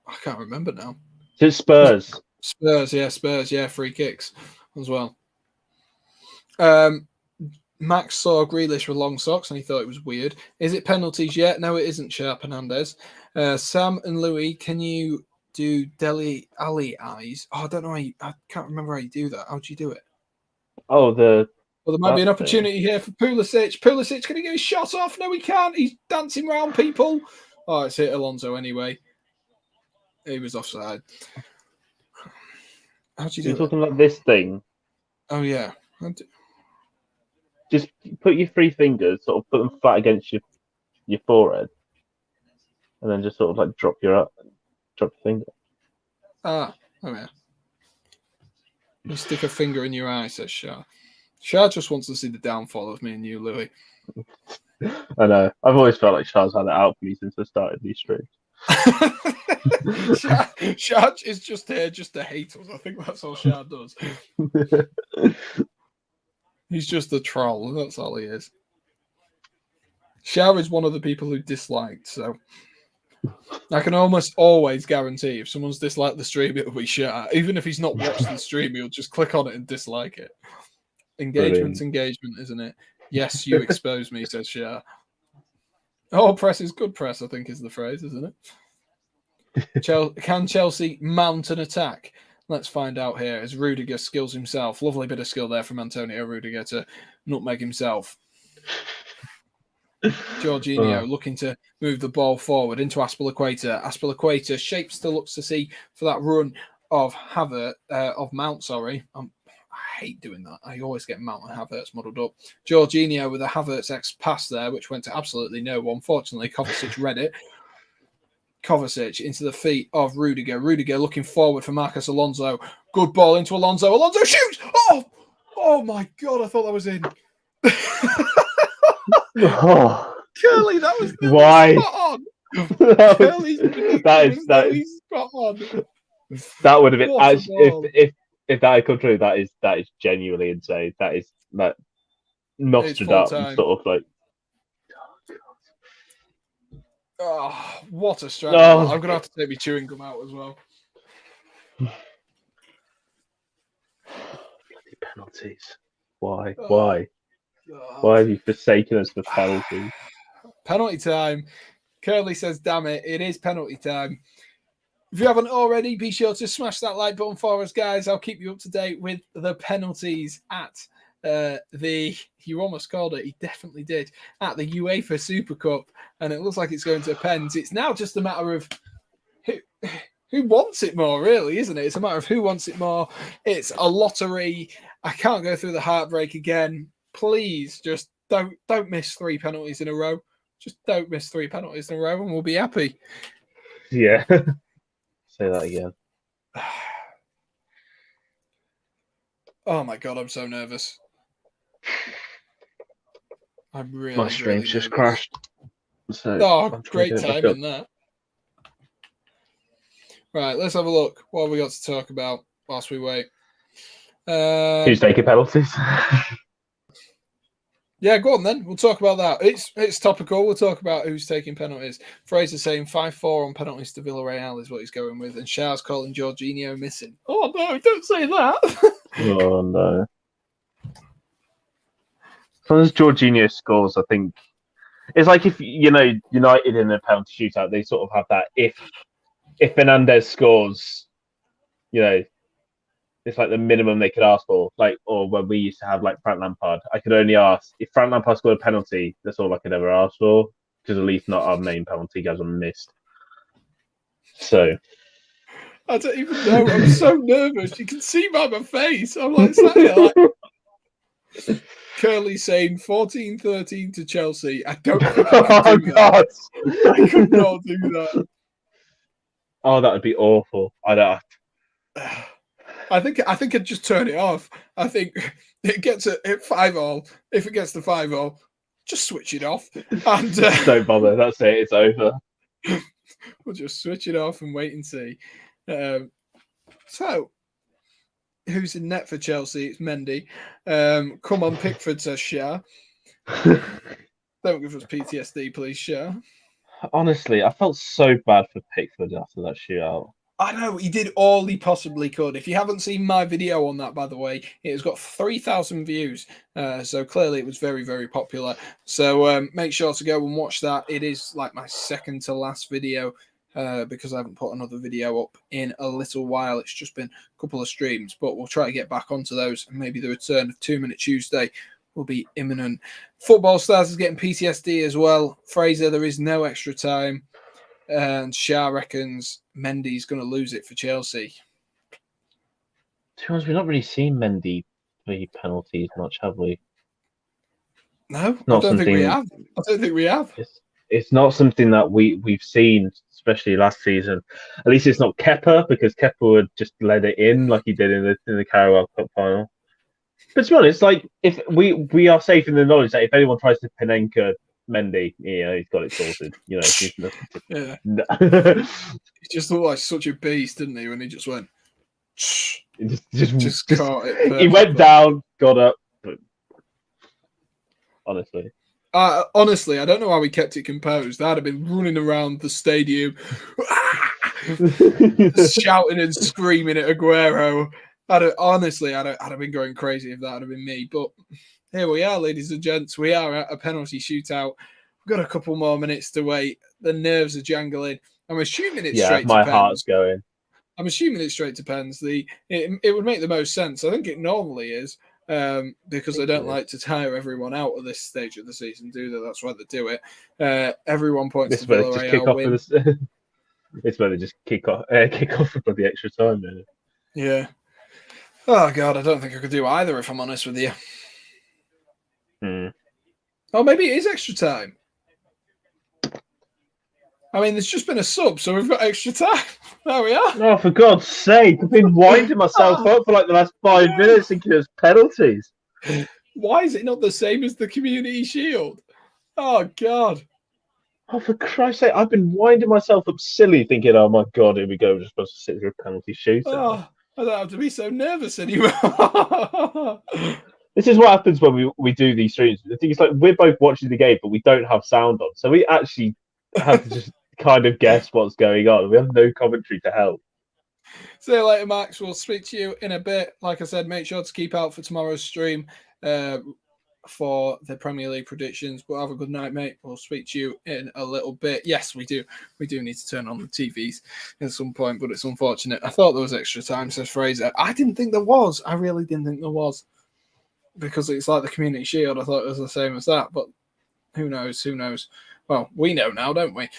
I can't remember now. It's Spurs. Spurs, free kicks as well. Max saw Grealish with long socks and he thought it was weird. Is it penalties yet? No, it isn't, Sharp Hernandez. Sam and Louis, can you do Deli Ali eyes? Oh, I don't know. I can't remember how you do that. How do you do it? Oh, well, there might be an opportunity here for Pulisic. Pulisic, can he get his shot off? No, he can't. He's dancing around people. Oh, it's hit Alonso anyway. He was offside. How do you do it? You're talking like this thing. Oh, yeah. Just put your 3 fingers, sort of put them flat against your forehead, and then just sort of drop your finger. Oh yeah. You stick a finger in your eye, says Shah. Shah just wants to see the downfall of me and you, Louis. I know. I've always felt like Shah's had it out for me since I started these streams. Shah is just here just to hate us. I think that's all Shah does. He's just a troll. That's all he is. Shah is one of the people who disliked, so I can almost always guarantee if someone's disliked the stream, it'll be Shah. Even if he's not watched the stream, he'll just click on it and dislike it. Engagement's engagement, isn't it? Yes, you expose me, says Shah. All press is good press, I think is the phrase, isn't it? Can Chelsea mount an attack? Let's find out here as Rudiger skills himself. Lovely bit of skill there from Antonio Rudiger to nutmeg himself. Jorginho looking to move the ball forward into Aspilicueta. Aspilicueta shapes still looks to see for that run of Mount. Sorry, I hate doing that. I always get Mount and Havertz muddled up. Jorginho with a Havertz pass there, which went to absolutely no one. Fortunately, Kovacic read it. Kovacic into the feet of Rudiger. Rudiger looking forward for Marcus Alonso. Good ball into Alonso. Alonso shoots! Oh my God, I thought that was in. Oh, Curly, that was why? spot on. Curly's that is spot on. That would have been What a actually ball. if that had come true. That is genuinely insane. That is like Nostradamus sort of like. Oh, what a strike! Oh, I'm gonna have to take my chewing gum out as well. bloody penalties! Why? Oh, Why? God. Why have you forsaken us for penalties? Penalty time. Curly says, "Damn it! It is penalty time." If you haven't already, be sure to smash that like button for us, guys. I'll keep you up to date with the penalties at you almost called it, he definitely did, at the UEFA Super Cup. And it looks like it's going to pens. It's now just a matter of who wants it more, really, isn't it? It's a matter of who wants it more. It's a lottery. I can't go through the heartbreak again. Please, just don't miss 3 penalties in a row. Just don't miss 3 penalties in a row and we'll be happy. Yeah. Say that again. Oh my God, I'm so nervous. I'm really, my stream's really just nervous. crashed. So great timing that. Right, let's have a look. What have we got to talk about whilst we wait? Who's taking penalties? Yeah, go on then. We'll talk about that. It's topical. We'll talk about who's taking penalties. Fraser's saying 5-4 on penalties to Villarreal is what he's going with, and Shah's calling Jorginho missing. Oh no, don't say that. Oh no. As long as Jorginho scores, I think it's like if United in a penalty shootout, they sort of have that if Fernandez scores, it's like the minimum they could ask for. Like, or when we used to have like Frank Lampard, I could only ask if Frank Lampard scored a penalty. That's all I could ever ask for, because at least not our main penalty goes unmissed. So I don't even know. I'm so nervous. You can see by my face. I'm like sat here like Curly saying 14-13 to Chelsea. I don't think I could do that. I could not do that. Oh, that would be awful. I think I'd just turn it off. I think it gets at 5-5. If it gets to 5-5, just switch it off. And don't bother. That's it. It's over. We'll just switch it off and wait and see. So, who's in net for Chelsea? It's Mendy. Come on, Pickford, says Shah. Don't give us PTSD, please, Shah. Honestly, I felt so bad for Pickford after that shootout. I know, he did all he possibly could. If you haven't seen my video on that, by the way, it has got 3,000 views. So clearly it was very, very popular. So make sure to go and watch that. It is like my second to last video because I haven't put another video up in a little while. It's just been a couple of streams, but we'll try to get back onto those. And maybe the return of 2 Minute Tuesday will be imminent. Football Stars is getting PTSD as well. Fraser, there is no extra time. And Shah reckons Mendy's going to lose it for Chelsea. To be honest, we've not really seen Mendy play penalties much, have we? No, I don't think we have. I don't think we have. It's not something that we've seen, especially last season. At least it's not Kepa, because Kepa would just let it in like he did in the Carabao Cup final. But to be honest, like if we are safe in the knowledge that if anyone tries to Panenka Mendy, he's got it sorted. He's yeah. No. He just looked like such a beast, didn't he? When he just went, just caught it. Perfectly. He went down, got up. But honestly, I don't know how he kept it composed. I'd have been running around the stadium, shouting and screaming at Aguero. I'd have been going crazy if that had been me. But here we are, ladies and gents. We are at a penalty shootout. We've got a couple more minutes to wait. The nerves are jangling. I'm assuming it's straight to pens. My heart's going. I'm assuming it's straight to pens. It would make the most sense. I think it normally is because they don't like to tire everyone out at this stage of the season, do they? That's why they do it. Everyone points to Villarreal win. It's where they just kick off for the extra time, really. Yeah. Oh, God, I don't think I could do either, if I'm honest with you. Oh, maybe it is extra time. I mean, there's just been a sub, so we've got extra time. There we are. Oh, for God's sake. I've been winding myself up for like the last 5 minutes thinking it was penalties. Why is it not the same as the Community Shield? Oh, God. Oh, for Christ's sake, I've been winding myself up silly thinking, oh my God, here we go. We're just supposed to sit through a penalty shootout. Oh, I don't have to be so nervous anymore. This is what happens when we do these streams. The thing is, like, we're both watching the game, but we don't have sound on. So we actually have to just kind of guess what's going on. We have no commentary to help. See you later, Max. We'll speak to you in a bit. Like I said, make sure to keep out for tomorrow's stream for the Premier League predictions. But have a good night, mate. We'll speak to you in a little bit. Yes, we do. We do need to turn on the TVs at some point, but it's unfortunate. I thought there was extra time, says Fraser. I didn't think there was. I really didn't think there was. Because it's like the Community Shield. I thought it was the same as that. But who knows? Who knows? Well, we know now, don't we?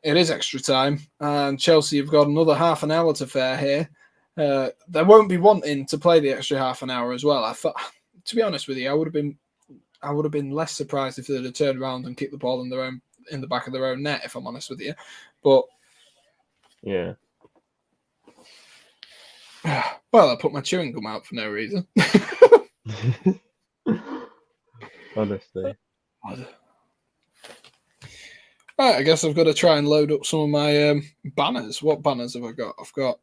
It is extra time, and Chelsea have got another half an hour to fare here. They won't be wanting to play the extra half an hour as well. I thought, to be honest with you, I would have been less surprised if they'd have turned around and kicked the ball in the back of their own net. If I'm honest with you, but yeah, well, I put my chewing gum out for no reason. honestly. Right, I guess I've got to try and load up some of my banners. What banners have I got? I've got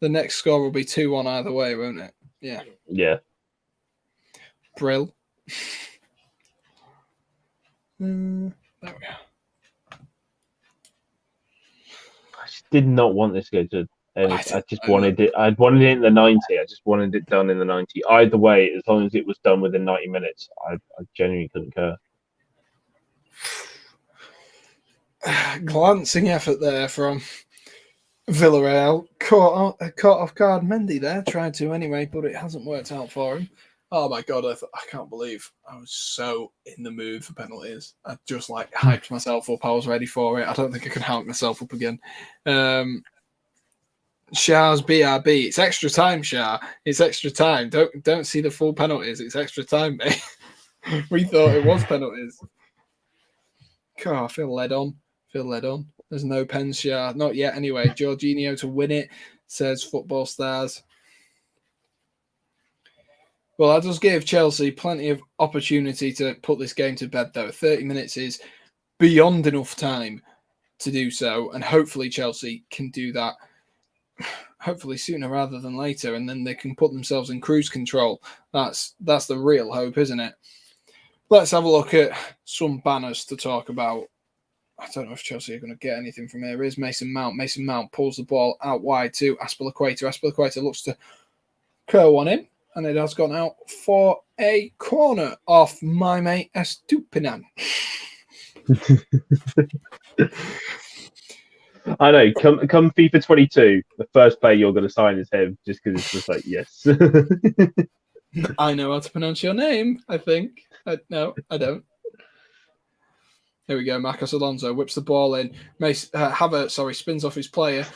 the next score will be 2-1 either way, won't it? Yeah. Yeah. Brill. There we are. I just did not want this to go to. I just wanted it. I wanted it in the 90. I just wanted it done in the 90. Either way, as long as it was done within 90 minutes, I genuinely couldn't care. Glancing effort there from Villarreal. Caught off guard Mendy there. Tried to anyway, but it hasn't worked out for him. Oh my God, I can't believe I was so in the mood for penalties. I just hyped myself up. I was ready for it. I don't think I can hype myself up again. Shah's BRB. It's extra time, Shah. It's extra time. Don't see the full penalties. It's extra time, mate. We thought it was penalties. God, I feel led on. There's no pens, Shah. Not yet, anyway. Jorginho to win it, says Football Stars. Well, that does give Chelsea plenty of opportunity to put this game to bed, though. 30 minutes is beyond enough time to do so, and hopefully Chelsea can do that hopefully sooner rather than later, and then they can put themselves in cruise control. That's the real hope, isn't it? Let's have a look at some banners to talk about. I don't know if Chelsea are going to get anything from here. Here's Mason Mount. Mason Mount pulls the ball out wide to Aspilicueta. Aspilicueta looks to curl one in, and it has gone out for a corner off my mate Estupinan. I know. Come FIFA 22, the first player you're going to sign is him, just because it's just like, yes. I know how to pronounce your name, I think. No, I don't. Here we go. Marcos Alonso whips the ball in. Havertz, spins off his player.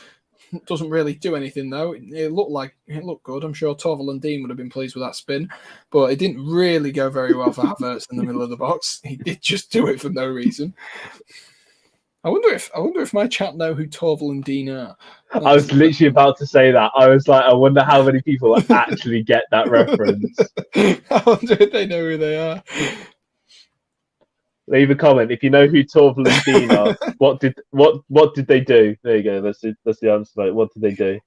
Doesn't really do anything, though. It looked good. I'm sure Torval and Dean would have been pleased with that spin, but it didn't really go very well for Havertz in the middle of the box. He did just do it for no reason. I wonder if my chat know who Torval and Dean are. I was literally about to say that. I was like, I wonder how many people actually get that reference. I wonder if they know who they are. Leave a comment if you know who Torval and Dean are. What did they do? There you go. That's the answer. Like, what did they do?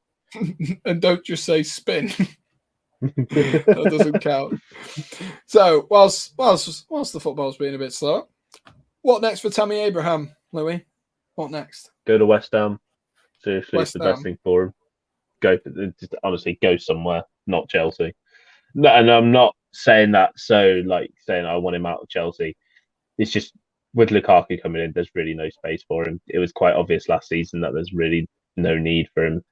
And don't just say spin. That doesn't count. So whilst the football's being a bit slower, what next for Tammy Abraham, Louis? What next? Go to West Ham. Seriously, West it's the best thing for him. Honestly, go somewhere, not Chelsea. No, and I'm not saying that saying I want him out of Chelsea. It's just with Lukaku coming in, there's really no space for him. It was quite obvious last season that there's really no need for him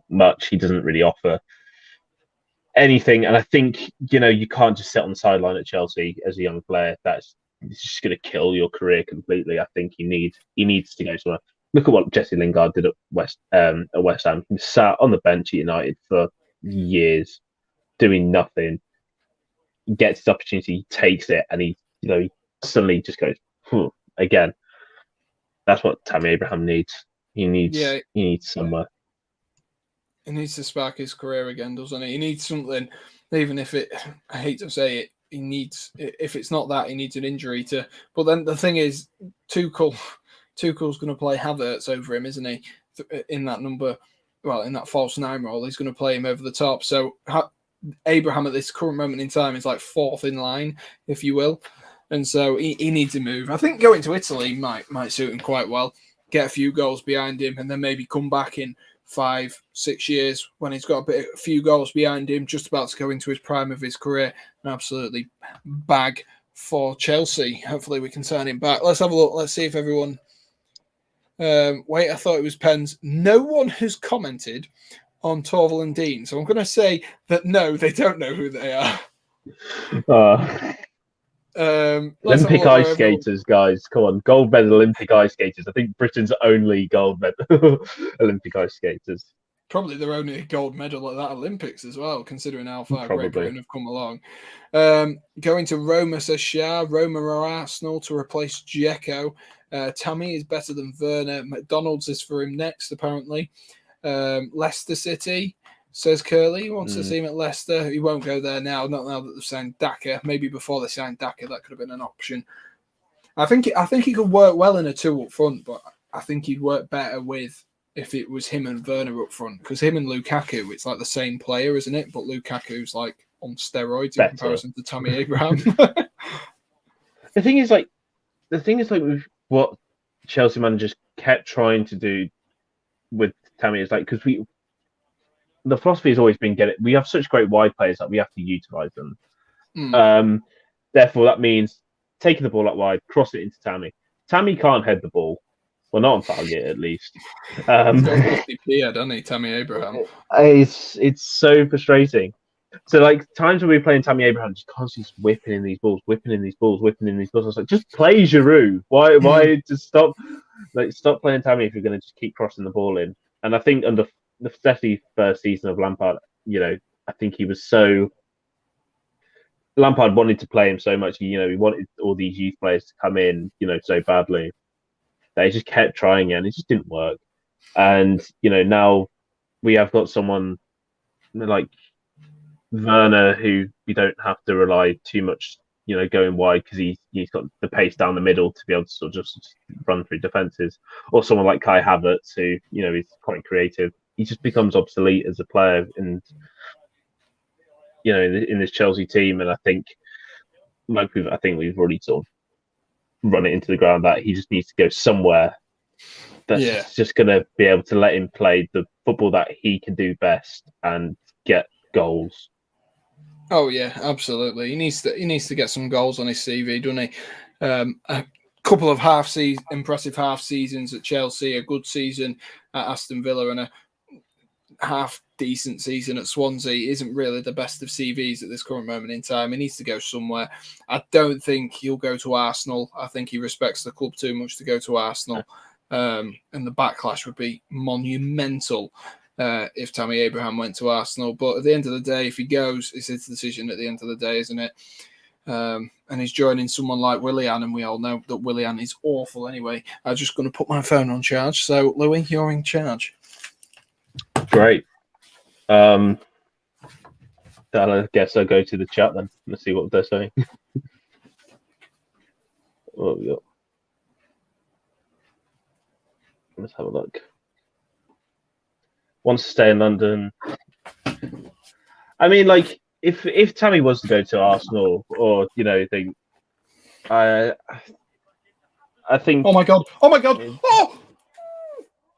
much. He doesn't really offer anything. And I think, you can't just sit on the sideline at Chelsea as a young player. It's just going to kill your career completely. I think he needs to go somewhere. Look at what Jesse Lingard did at West Ham. He sat on the bench at United for years, doing nothing. He gets his opportunity, he takes it, and he suddenly just goes again. That's what Tammy Abraham needs. He needs somewhere. He needs to spark his career again, doesn't he? He needs something even if I hate to say it, he needs, if it's not that, he needs an injury to. But then the thing is, Tuchel's going to play Havertz over him, isn't he? In that number, well, in that false nine role, he's going to play him over the top. So Abraham at this current moment in time is like fourth in line, if you will. And so he needs a move. I think going to Italy might suit him quite well. Get a few goals behind him, and then maybe come back in 5-6 years when he's got a few goals behind him, just about to go into his prime of his career, and absolutely bag for Chelsea. Hopefully we can turn him back. Let's have a look. Let's see if everyone... wait, I thought it was Pens. No one has commented on Torval and Dean, so I'm going to say that no, they don't know who they are. Olympic ice skaters, guys. Come on, gold medal Olympic ice skaters. I think Britain's only gold medal Olympic ice skaters. Probably their only gold medal at that Olympics as well, considering how far Probably. Great Britain have come along. Going to Roma, says Shah. Roma or Arsenal to replace Dzeko. Tammy is better than Werner. McDonald's is for him next, apparently. Leicester City, says Curly. He wants to see him at Leicester. He won't go there now, not now that they've signed Daka. Maybe before they signed Daka, that could have been an option. I think he could work well in a two up front, but I think he'd work better with if it was him and Werner up front, because him and Lukaku, it's like the same player, isn't it? But Lukaku's like on steroids in comparison to Tammy Abraham. The thing is, like, with what Chelsea managers kept trying to do with Tammy is like, because the philosophy has always been we have such great wide players that we have to utilize them. Therefore, that means taking the ball out wide, cross it into Tammy. Tammy can't head the ball. Well, not on target, at least. He's got 50 here, doesn't he, Tammy Abraham? It's so frustrating. So, like, times when we're playing Tammy Abraham, just constantly whipping in these balls. I was like, just play Giroud. Why just stop playing Tammy if you're going to just keep crossing the ball in? And I think under the definitely first season of Lampard, I think he was so... Lampard wanted to play him so much. He wanted all these youth players to come in, so badly. They just kept trying it, and it just didn't work. And, now we have got someone like Werner who we don't have to rely too much, going wide, because he's got the pace down the middle to be able to sort of just run through defenses. Or someone like Kai Havertz who, is quite creative. He just becomes obsolete as a player, and in this Chelsea team. And I think, we've already sort of run it into the ground that he just needs to go somewhere that's just going to be able to let him play the football that he can do best and get goals. Oh yeah, absolutely. He needs to get some goals on his CV, doesn't he? A couple of impressive half seasons at Chelsea, a good season at Aston Villa, and a half decent season at Swansea isn't really the best of CVs at this current moment in time. He needs to go somewhere. I don't think he'll go to Arsenal. I think he respects the club too much to go to Arsenal. And the backlash would be monumental if Tammy Abraham went to Arsenal. But at the end of the day, if he goes, it's his decision at the end of the day, isn't it? And he's joining someone like Willian, and we all know that Willian is awful anyway. I'm just going to put my phone on charge. So, Louis, you're in charge. Great. I guess I'll go to the chat then. Let's see what they're saying. What we got? Let's have a look. Wants to stay in London. I mean, like, if Tammy was to go to Arsenal, or I think. Oh my god! Oh,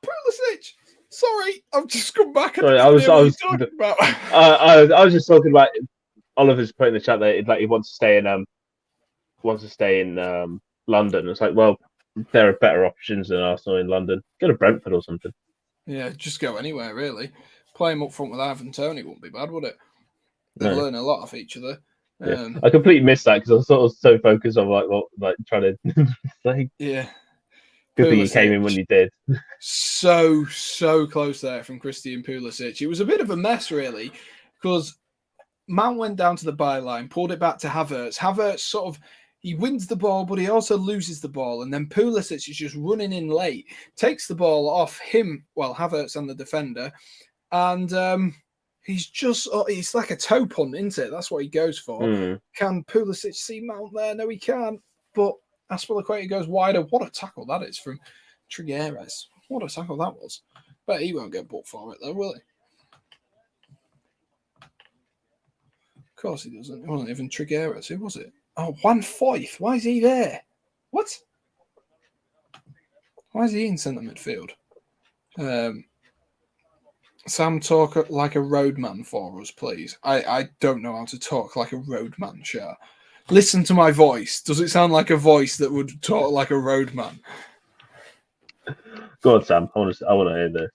Pulisic. Sorry, I've just come back. Sorry, I was just talking about. Oliver's put in the chat that like he wants to stay in London. It's like, well, there are better options than Arsenal in London. Go to Brentford or something. Yeah, just go anywhere really. Play him up front with Ivan Toney wouldn't be bad, would it? They'd learn a lot off each other. Yeah. I completely missed that because I was sort of so focused on trying to like. Yeah. Good thing you came in when you did. So close there from Christian Pulisic. It was a bit of a mess, really, because Mount went down to the byline, pulled it back to Havertz. Havertz sort of, he wins the ball, but he also loses the ball. And then Pulisic is just running in late, takes the ball off him, well, Havertz and the defender. And He's like a toe punt, isn't it? That's what he goes for. Mm. Can Pulisic see Mount there? No, he can't. But Aspilicueta goes wider. What a tackle that is from Trigueros. What a tackle that was. But he won't get booked for it, though, will he? Of course he doesn't. It wasn't even Trigueros. Who was it? Oh, Juan Foyth. Why is he there? What? Why is he in centre midfield? Sam, talk like a roadman for us, please. I don't know how to talk like a roadman, Shah. Listen to my voice. Does it sound like a voice that would talk like a roadman? Go on, Sam. I want to hear this.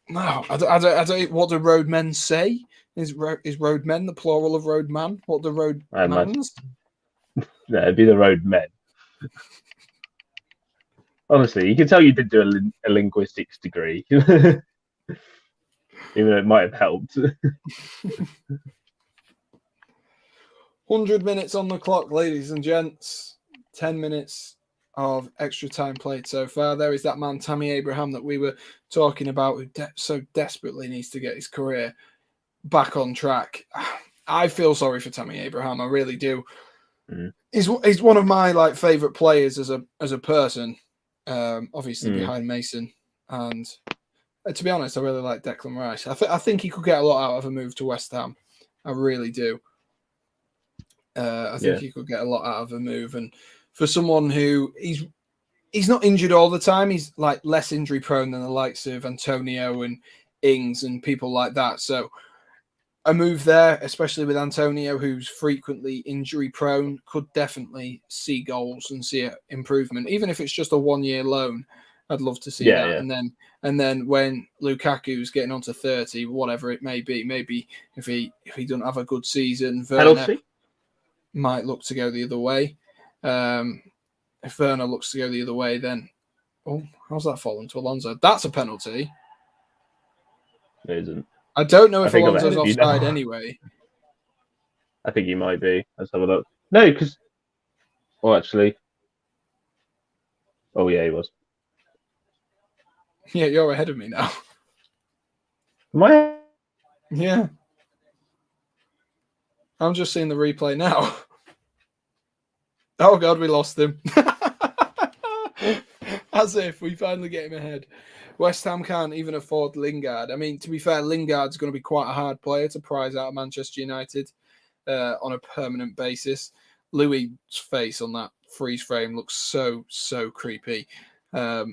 No, I don't. What do roadmen say? Is roadmen the plural of roadman? What do roadmans? No, it'd be the roadmen. Honestly, you can tell you did do a linguistics degree. Even though it might have helped. 100 minutes on the clock, ladies and gents. 10 minutes of extra time played so far. There is that man, Tammy Abraham, that we were talking about, who so desperately needs to get his career back on track. I feel sorry for Tammy Abraham. I really do. Mm. He's one of my favourite players as a person, obviously behind Mason. And to be honest, I really like Declan Rice. I think he could get a lot out of a move to West Ham. I really do. I think he could get a lot out of a move. And for someone who he's not injured all the time, he's less injury prone than the likes of Antonio and Ings and people like that. So a move there, especially with Antonio, who's frequently injury prone, could definitely see goals and see an improvement. Even if it's just a 1-year loan, I'd love to see that. Yeah. And then when Lukaku's getting on to 30, whatever it may be, maybe if he doesn't have a good season, Werner might look to go the other way. If Werner looks to go the other way, then how's that fallen to Alonso? That's a penalty. It isn't. I don't know if Alonso's offside anyway. I think he might be. Let's have a look. No, because... Well, actually... Oh, yeah, he was. Yeah, you're ahead of me now. Am I? Yeah. I'm just seeing the replay now. Oh, God, we lost him. As if we finally get him ahead. West Ham can't even afford Lingard. I mean, to be fair, Lingard's going to be quite a hard player to prize out of Manchester United on a permanent basis. Louis' face on that freeze frame looks so creepy. That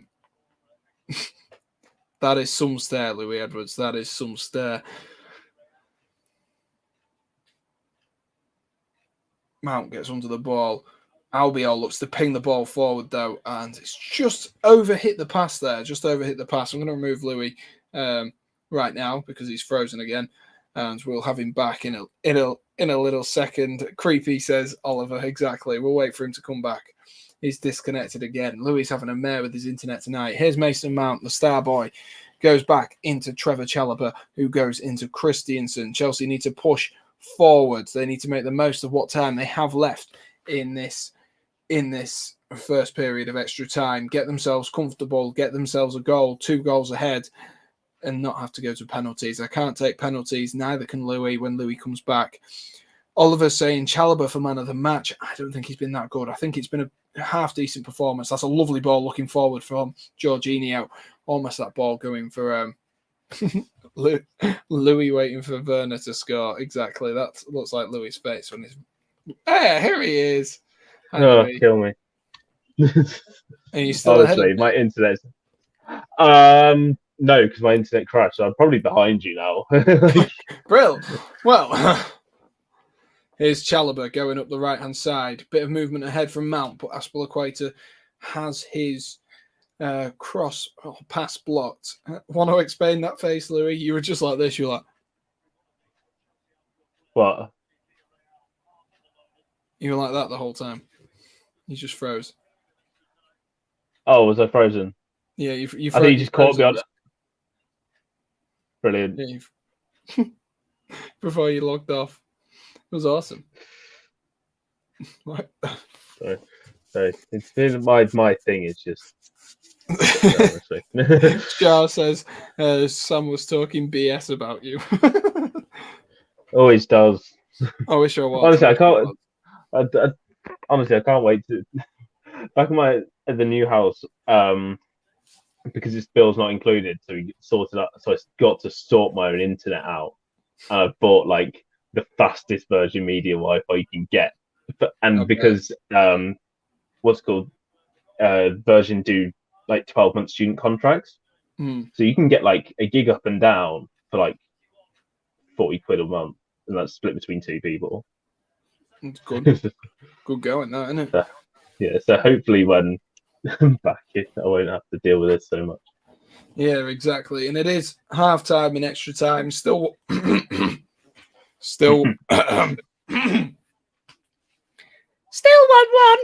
is some stare, Louis Edwards. That is some stare. Mount gets under the ball. Albiol looks to ping the ball forward, though, and it's just overhit the pass there. Just overhit the pass. I'm going to remove Louis right now because he's frozen again, and we'll have him back in a little second. Creepy, says Oliver. Exactly. We'll wait for him to come back. He's disconnected again. Louis having a mare with his internet tonight. Here's Mason Mount, the star boy. Goes back into Trevor Chalobah, who goes into Christiansen. Chelsea need to push forwards. They need to make the most of what time they have left in this first period of extra time. Get themselves comfortable, get themselves a goal, 2 goals ahead, and not have to go to penalties. I can't take penalties. Neither can Louis when Louis comes back. Oliver saying Chalobah for man of the match. I don't think he's been that good. I think it's been a half-decent performance. That's a lovely ball looking forward from Jorginho. Almost that ball going for Louis waiting for Werner to score. Exactly. That looks like Louis' face when he's... Hey, here he is. Hi, Louis. Kill me. Are you still Honestly, my internet's... No, because my internet crashed, so I'm probably behind you now. Brill. Well... Here's Chalobah going up the right-hand side. Bit of movement ahead from Mount, but Aspilicueta has his pass blocked. Want to explain that face, Louis? You were just like this. You were like... What? You were like that the whole time. You just froze. Oh, was I frozen? Yeah, you froze. I think you just caught me on it. Brilliant. Yeah, before you logged off. It was awesome. Sorry. It's been my thing is just Jar says Sam was talking BS about you. Always does. I wish I was. I Honestly, I wish I can't. was. Honestly, I can't wait to back in my at the new house. Because this bill's not included, so we sorted out. So I got to sort my own internet out, and I bought like the fastest version media Wi-Fi you can get, and Okay. because what's it called version do like 12-month student contracts, Mm, so you can get like a gig up and down for like 40 quid a month, and that's split between two people. it's good. Good going, that, isn't it? So, yeah, so hopefully when I'm back, I won't have to deal with this so much. Yeah, exactly. And it is half time in extra time. Still, still, still 1-1.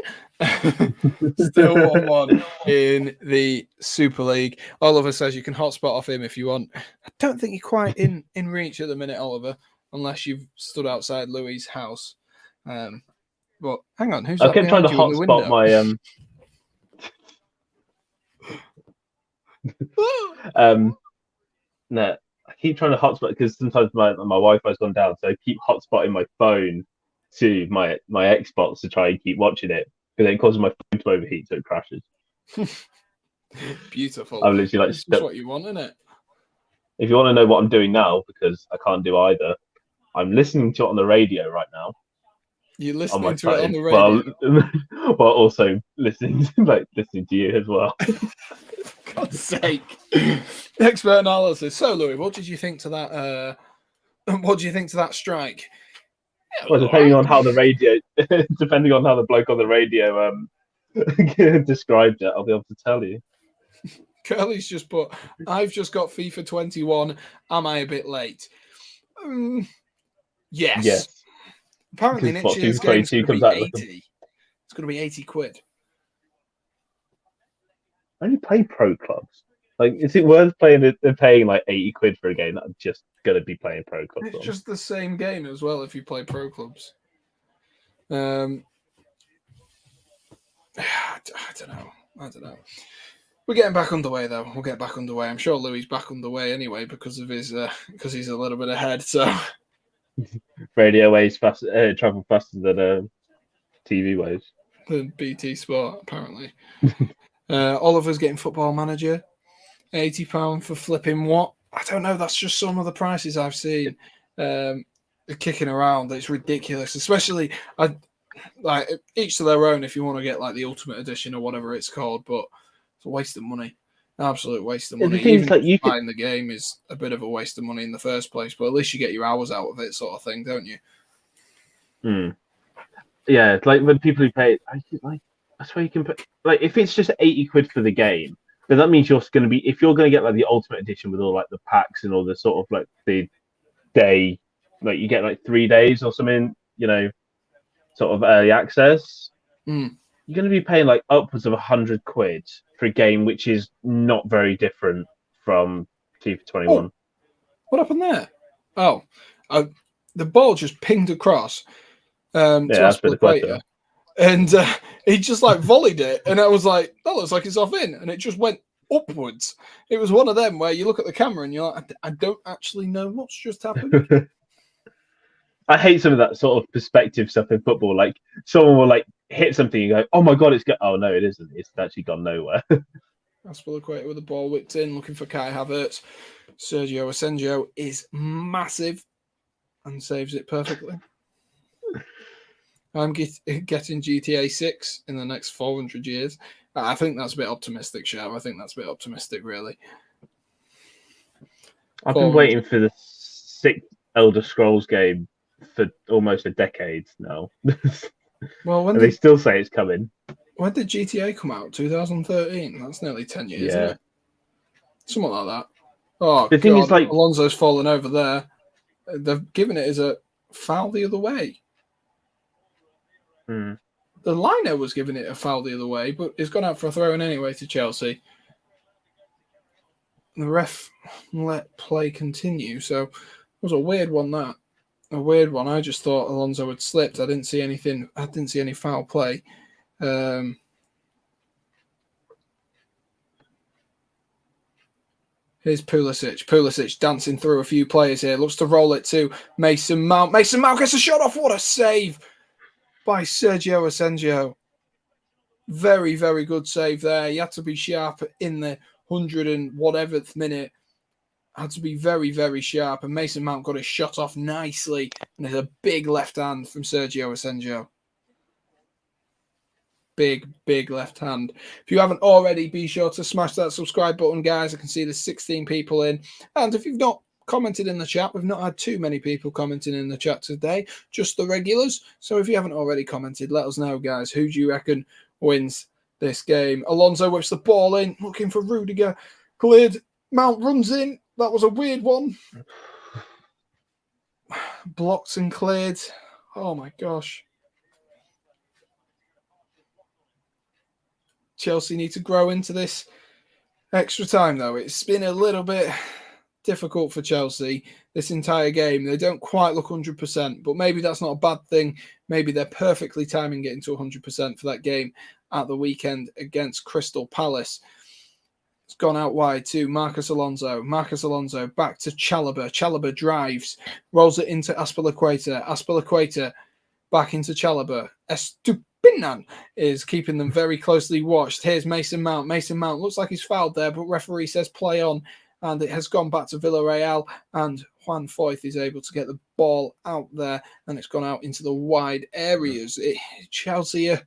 Still 1-1 in the Super League. Oliver says you can hotspot off him if you want. I don't think you're quite in reach at the minute, Oliver, unless you've stood outside Louis' house. But hang on, who's I that kept trying to behind you in the hotspot window? my no, I keep trying to hotspot because sometimes my Wi-Fi's gone down, so I keep hotspotting my phone to my Xbox to try and keep watching it because it causes my phone to overheat, so it crashes. Beautiful. I'm literally like, It's just what you want, isn't it? if you want to know what I'm doing now, because I can't do either, I'm listening to it on the radio right now You're on my listening to it on phone, the radio. while also listening to you as well. For God's sake. Expert analysis. So, Louis, what did you think to that? What do you think to that strike? Yeah, it was Well, all right. depending on how the bloke on the radio described it, I'll be able to tell you. Curly's just put, I've just got FIFA 21. Am I a bit late? Yes. Yes, Apparently because next what year's FIFA game's 22 going to comes be out. 80. It's going to be 80 quid. I only play pro clubs. Like, is it worth paying like 80 quid for a game that I'm just gonna be playing pro clubs It's on? just the same game as well if you play pro clubs. I don't know. We're getting back underway though. We'll get back underway. I'm sure Louis back underway anyway because of his because he's a little bit ahead. So Radio waves travel faster than TV waves. the BT Sport apparently. Oliver's getting Football Manager, £80 for flipping what? I don't know. That's just some of the prices I've seen kicking around. It's ridiculous, especially like each to their own. If you want to get like the Ultimate Edition or whatever it's called, but it's a waste of money. Absolute waste of money. The thing is, Even like, you could, buying the game is a bit of a waste of money in the first place, but at least you get your hours out of it, sort of thing, don't you? yeah, it's like when people who pay, like, that's where you can put, like, if it's just 80 quid for the game, then that means you're going to be, if you're going to get like the Ultimate Edition with all like the packs and all the sort of like the day, like you get like 3 days or something, sort of early access. You're going to be paying like upwards of 100 quid for a game which is not very different from FIFA 21. Oh, what happened there? Oh, the ball just pinged across to That's for the Aspilicueta, question. and he just like volleyed it, and I was like, that looks like it's off in, and it just went upwards. It was one of them where you look at the camera and you're like, I don't actually know what's just happened. I hate some of that sort of perspective stuff in football. Like someone will like hit something, you go, "Oh my god, it's go-" oh no, it isn't. It's actually gone nowhere. Aspilicueta with the ball whipped in, looking for Kai Havertz. Sergio Asenjo is massive and saves it perfectly. I'm getting GTA 6 in the next 400 years. I think that's a bit optimistic, Shav. I think that's a bit optimistic, really. I've been waiting for the 6th Elder Scrolls game for almost a decade now. Well, and they still say it's coming. When did GTA come out? 2013? That's nearly 10 years, isn't it? Something like that. Oh, the thing is, like, Alonso's fallen over there. They've given it as a foul the other way. The liner was giving it a foul the other way, but it's gone out for a throw-in anyway to Chelsea. The ref let play continue, so it was a weird one, that. A weird one. I just thought Alonso had slipped. I didn't see anything. I didn't see any foul play. Here's Pulisic. Pulisic dancing through a few players here. Looks to roll it to Mason Mount. Mason Mount gets a shot off. What a save by Sergio Asenjo. Very, very good save there. He had to be sharp in the 100 and whateverth minute. Had to be very, very sharp. And Mason Mount got his shot off nicely. And there's a big left hand from Sergio Asenjo. Big, big left hand. If you haven't already, be sure to smash that subscribe button, guys. I can see there's 16 people in. And if you've not commented in the chat, we've not had too many people commenting in the chat today, just the regulars. So if you haven't already commented, let us know, guys. Who do you reckon wins this game? Alonso whips the ball in, looking for Rudiger. Cleared. Mount runs in. That was a weird one. Blocked and cleared. Oh, my gosh. Chelsea need to grow into this extra time, though. It's been a little bit difficult for Chelsea this entire game. They don't quite look 100%, but maybe that's not a bad thing. Maybe they're perfectly timing getting to 100% for that game at the weekend against Crystal Palace. It's gone out wide to Marcos Alonso. Marcos Alonso back to Chalobah. Chalobah drives, rolls it into Azpilicueta. Azpilicueta back into Chalobah. Estupinan is keeping them very closely watched. Here's Mason Mount. Mason Mount looks like he's fouled there, but referee says play on. And it has gone back to Villarreal. And Juan Foyth is able to get the ball out there. And it's gone out into the wide areas. Chelsea, I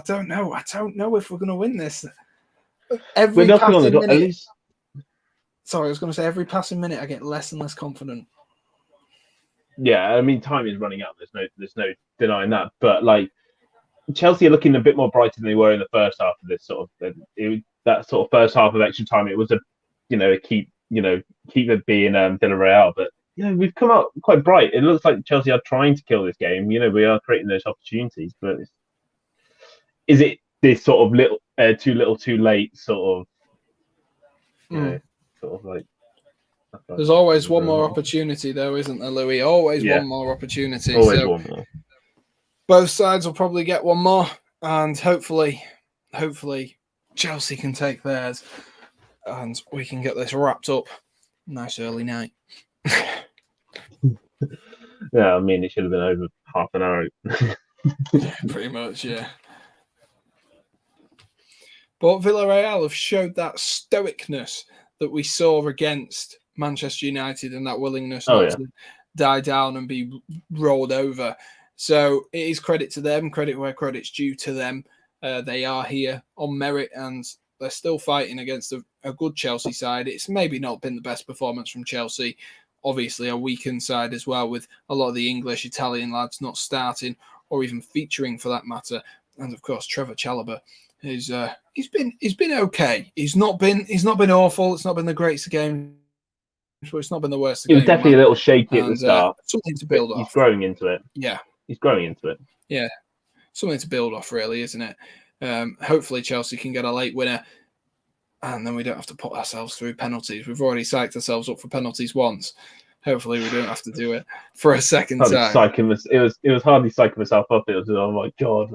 don't know. I don't know if we're going to win this. Every passing minute, at least. Sorry, I was going to say every passing minute I get less and less confident. Yeah, I mean time is running out. There's no denying that. But like Chelsea are looking a bit more brighter than they were in the first half of this sort of that sort of first half of extra time. It was keep it being Villarreal, but we've come out quite bright. It looks like Chelsea are trying to kill this game. We are creating those opportunities, but is it this sort of little too little, too late sort of, sort of like. There's always one more opportunity, though, isn't there, Louis? Always one more opportunity. Always one more. Both sides will probably get one more, and hopefully, Chelsea can take theirs, and we can get this wrapped up. Nice early night. Yeah, I mean, it should have been over half an hour. Pretty much, yeah. But Villarreal have showed that stoicness that we saw against Manchester United and that willingness not to die down and be rolled over. So it is credit to them, credit where credit's due to them. They are here on merit and they're still fighting against a good Chelsea side. It's maybe not been the best performance from Chelsea. Obviously a weakened side as well, with a lot of the English, Italian lads not starting or even featuring for that matter. And of course, Trevor Chalobah. He's been okay. He's not been awful. It's not been the greatest of games, but it's not been the worst. He was definitely a little shaky at the start. Something to build off. He's growing into it. Yeah, he's growing into it. Yeah, something to build off, really, isn't it? Hopefully, Chelsea can get a late winner, and then we don't have to put ourselves through penalties. We've already psyched ourselves up for penalties once. Hopefully, we don't have to do it for a second time. It was hardly psyching myself up. It was, oh my god,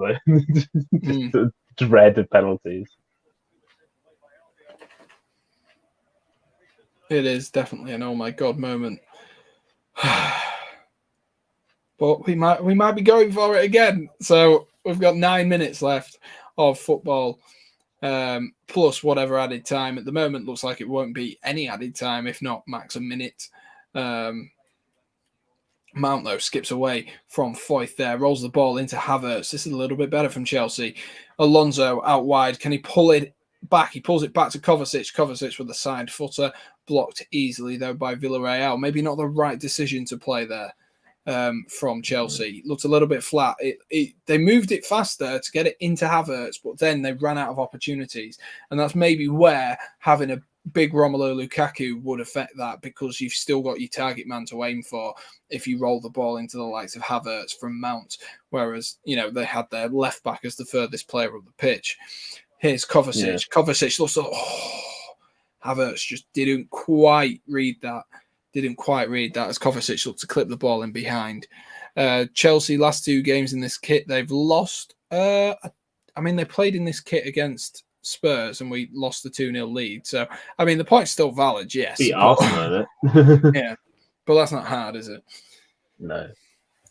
the dread of penalties. It is definitely an oh my god moment. But we might be going for it again. So we've got 9 minutes left of football, plus whatever added time. At the moment, looks like it won't be any added time, if not max a minute. Mount, though, skips away from Foyth there, rolls the ball into Havertz. This is a little bit better from Chelsea. Alonso out wide. Can he pull it back? He pulls it back to Kovacic. Kovacic with the side footer. Blocked easily, though, by Villarreal. Maybe not the right decision to play there from Chelsea. Looked a little bit flat. They moved it faster to get it into Havertz, but then they ran out of opportunities. And that's maybe where having a big Romelu Lukaku would affect that, because you've still got your target man to aim for if you roll the ball into the likes of Havertz from Mount, whereas, they had their left back as the furthest player of the pitch. Here's Kovacic. Yeah. Kovacic looks like, Havertz just didn't quite read that as Kovacic looked to clip the ball in behind. Chelsea, last 2 games in this kit, they've lost. They played in this kit against Spurs and we lost the 2-0 lead. So, I mean, the point's still valid, yes. Beat But, Arsenal, isn't it? yeah, but that's not hard, is it? No.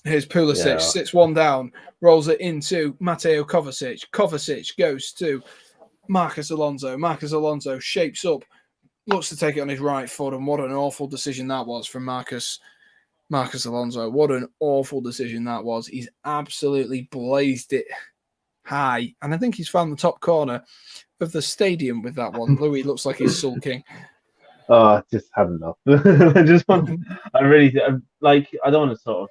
Here's Pulisic, sits one down, rolls it into Mateo Kovacic. Kovacic goes to Marcus Alonso. Marcus Alonso shapes up, looks to take it on his right foot, and what an awful decision that was from Marcus Alonso. What an awful decision that was. He's absolutely blazed it high, and I think he's found the top corner of the stadium with that one. Louis looks like he's sulking. Oh, I just had enough. I just want. I really like. I don't want to sort of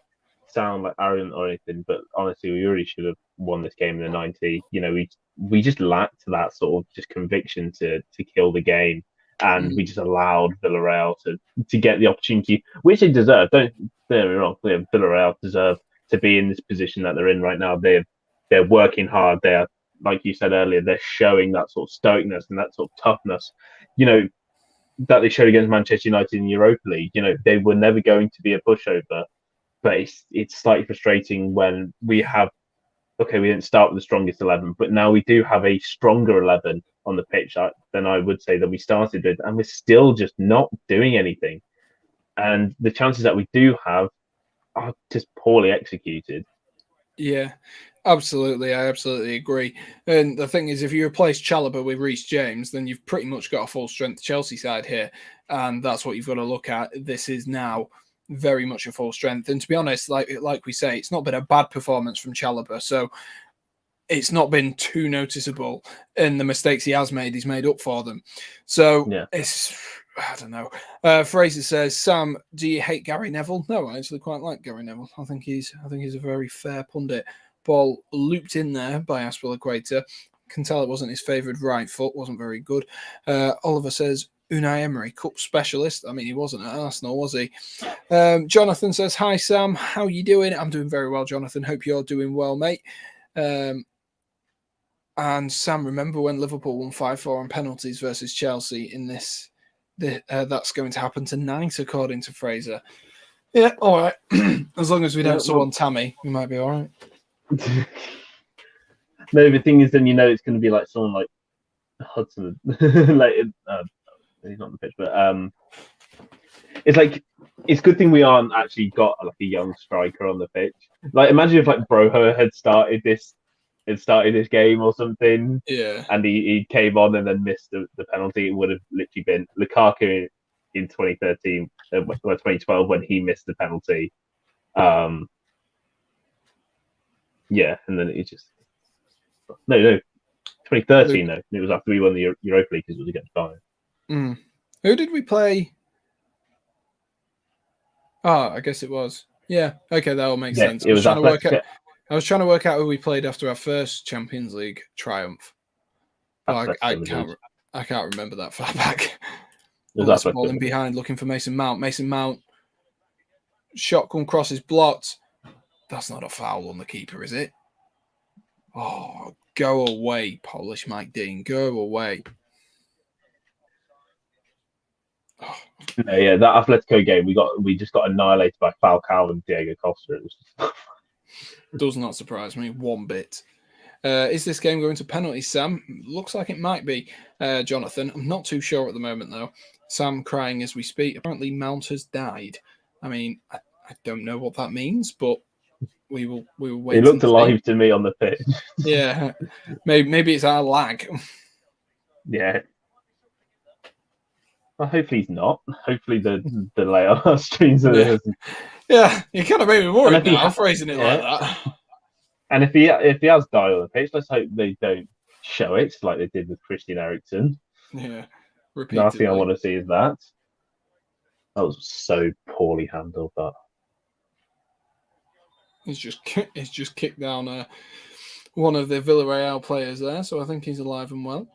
sound like arrogant or anything, but honestly, we really should have won this game in the 90. You know, we just lacked that sort of just conviction to kill the game, and we just allowed Villarreal to get the opportunity, which they deserve. Don't get me wrong. Villarreal deserve to be in this position that they're in right now. They're working hard. They're, like you said earlier, they're showing that sort of stoicness and that sort of toughness. You know, that they showed against Manchester United in the Europa League. You know, they were never going to be a pushover, but it's slightly frustrating when we didn't start with the strongest 11, but now we do have a stronger 11 on the pitch than I would say that we started with, and we're still just not doing anything. And the chances that we do have are just poorly executed. Yeah, absolutely. I absolutely agree. And the thing is, if you replace Chalobah with Reece James, then you've pretty much got a full strength Chelsea side here. And that's what you've got to look at. This is now very much a full strength. And to be honest, like we say, it's not been a bad performance from Chalobah. So it's not been too noticeable. And the mistakes he has made, he's made up for them. So it's, I don't know. Fraser says, Sam, do you hate Gary Neville? No, I actually quite like Gary Neville. I think he's a very fair pundit. Ball looped in there by Aspilicueta. Can tell it wasn't his favoured right foot. Wasn't very good. Oliver says, Unai Emery, cup specialist. I mean, he wasn't at Arsenal, was he? Jonathan says, hi, Sam. How you doing? I'm doing very well, Jonathan. Hope you're doing well, mate. And Sam, remember when Liverpool won 5-4 on penalties versus Chelsea in this? That's going to happen tonight, according to Fraser. Yeah, all right. As long as we don't summon Tammy, we might be all right. No, the thing is, then you know it's going to be like someone like Hudson, like he's not on the pitch, but it's like it's a good thing we aren't actually got like a young striker on the pitch. Like imagine if like Broho had started this game or something, and he came on and then missed the penalty. It would have literally been Lukaku in 2013, 2012 when he missed the penalty. And then it just no 2013 though. It was after we won the Europa League because it was against Bayern. Who did we play? Oh, I guess it was. Yeah, okay, that all makes sense. It was I was trying to work out who we played after our first Champions League triumph. Well, I can't remember that far back. That's balling behind, looking for Mason Mount. Mason Mount, shotgun cross is blocked. That's not a foul on the keeper, is it? Oh, go away, Polish Mike Dean. Go away. Oh. No, yeah, that Atletico game, we just got annihilated by Falcao and Diego Costa. It was just... Does not surprise me one bit. Is this game going to penalties, Sam? Looks like it might be, Jonathan. I'm not too sure at the moment, though. Sam crying as we speak. Apparently, Mount has died. I mean, I don't know what that means, but we will wait. He looked alive to me on the pitch. Yeah, maybe it's our lag. Yeah. Well, hopefully he's not. Hopefully the delay on our streams. Yeah, you kind of made me worried now, phrasing it like that. And if he has died on the pitch, let's hope they don't show it like they did with Christian Eriksen. Yeah, repeatedly. The last thing I want to see is that. That was so poorly handled. That. He's just kicked down one of the Villarreal players there, so I think he's alive and well.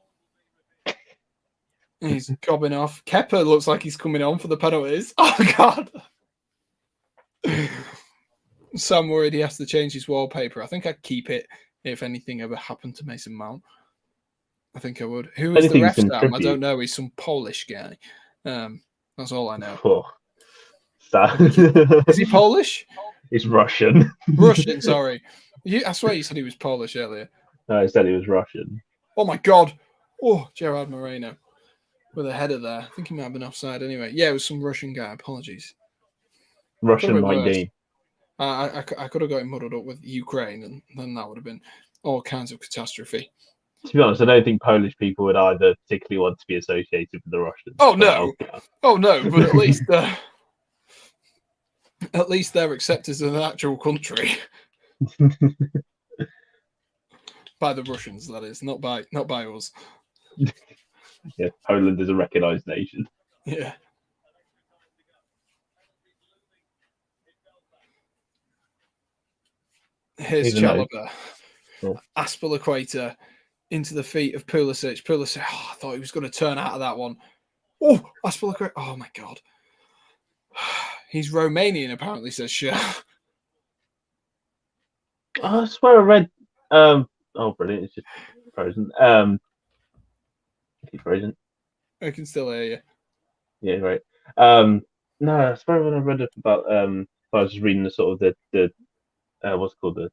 He's gobbing off. Kepa looks like he's coming on for the penalties. Oh, God. Sam worried he has to change his wallpaper. I think I'd keep it if anything ever happened to Mason Mount. I think I would. Who is the ref, Sam? I don't know. He's some Polish guy. That's all I know. Oh. Is he Polish? He's Russian. Russian, sorry. I swear you said he was Polish earlier. No, I said he was Russian. Oh, my God. Oh, Gerard Moreno with a header there. I think he might have been offside anyway. Yeah, it was some Russian guy. Apologies. Russian 19. I could have got him muddled up with Ukraine, and then that would have been all kinds of catastrophe. To be honest, I don't think Polish people would either particularly want to be associated with the Russians. Oh no, but at least they're accepted as an actual country by the Russians. That is not by us. Yeah, Poland is a recognised nation. Yeah. Here's Chalobah. Oh. Aspilicueta into the feet of Pulisic. Pulisic, I thought he was going to turn out of that one. Oh, Aspilicueta. Oh, my God. He's Romanian, apparently, says Shah. I swear I read... oh, brilliant. It's just frozen. He's frozen. I can still hear you. Yeah, right. No, I swear when I read it about... I was just reading the sort of the what's it called, I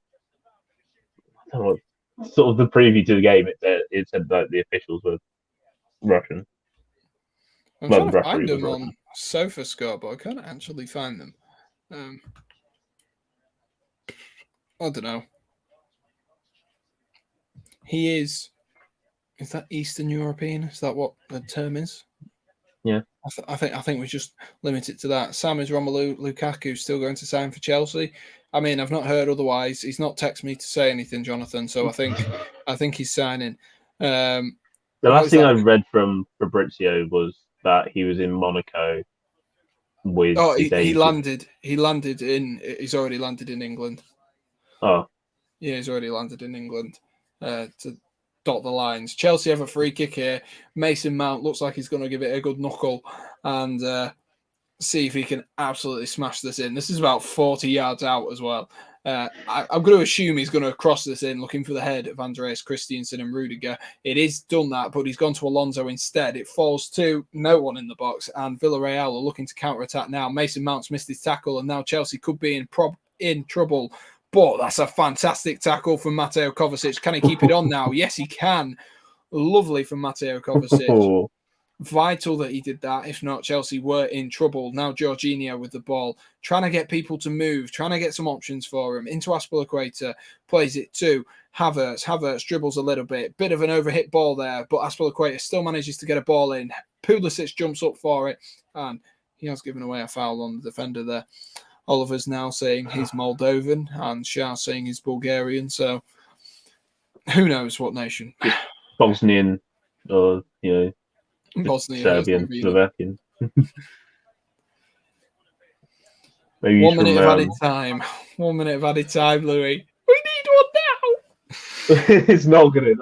don't know what, sort of the preview to the game. It said that the officials were Russian. I'm trying to find them on SofaScore, but I can't actually find them. I don't know. He is that Eastern European? Is that what the term is? Yeah. I think we just limit it to that. Sam, is Romelu Lukaku still going to sign for Chelsea? I mean, I've not heard otherwise. He's not texted me to say anything, Jonathan. So I think he's signing. The last thing I read from Fabrizio was that he was in Monaco with. Oh, he landed. He's already landed in England. Oh, yeah, he's already landed in England to dot the lines. Chelsea have a free kick here. Mason Mount looks like he's going to give it a good knuckle and see if he can absolutely smash this in. This is about 40 yards out as well. I'm going to assume he's going to cross this in, looking for the head of Andreas Christensen and Rudiger. It is done that, but he's gone to Alonso instead. It falls to no one in the box, and Villarreal are looking to counter-attack now. Mason Mount's missed his tackle, and now Chelsea could be in trouble. But that's a fantastic tackle from Mateo Kovacic. Can he keep it on now? Yes, he can. Lovely from Mateo Kovacic. Vital that he did that. If not, Chelsea were in trouble. Now Jorginho with the ball, trying to get people to move, trying to get some options for him. Into Aspilicueta, plays it to Havertz. Havertz dribbles a little bit of an overhit ball there, but Aspilicueta still manages to get a ball in. Pulisic jumps up for it, and he has given away a foul on the defender there. Oliver's now saying he's Moldovan, and Shah saying he's Bulgarian. So who knows what nation? Bosnian, or Bosnia, Serbian, Slovakian. Maybe 1 minute of added time. 1 minute of added time, Louis. We need one now. It's not gonna.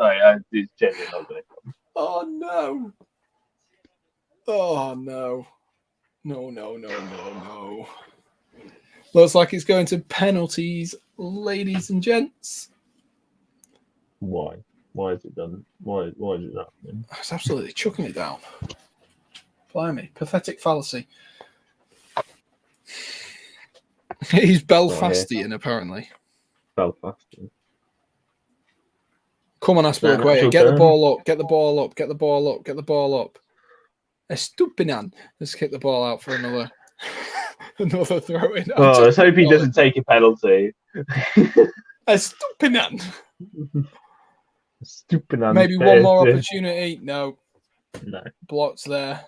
It's genuinely not gonna come. Oh no! Oh no! No! Looks like it's going to penalties, ladies and gents. Why? Why is it done? Why is it happening? It's absolutely chucking it down. Blimey. Pathetic fallacy. He's Belfastian, apparently. Belfastian. Come on, Aspilicueta. Get the ball up. Get the ball up. Estupinan. Let's kick the ball out for another throw in. Oh, let's hope he doesn't take a penalty. Estupinan. Stupid. Maybe one more opportunity. No. Blocks there.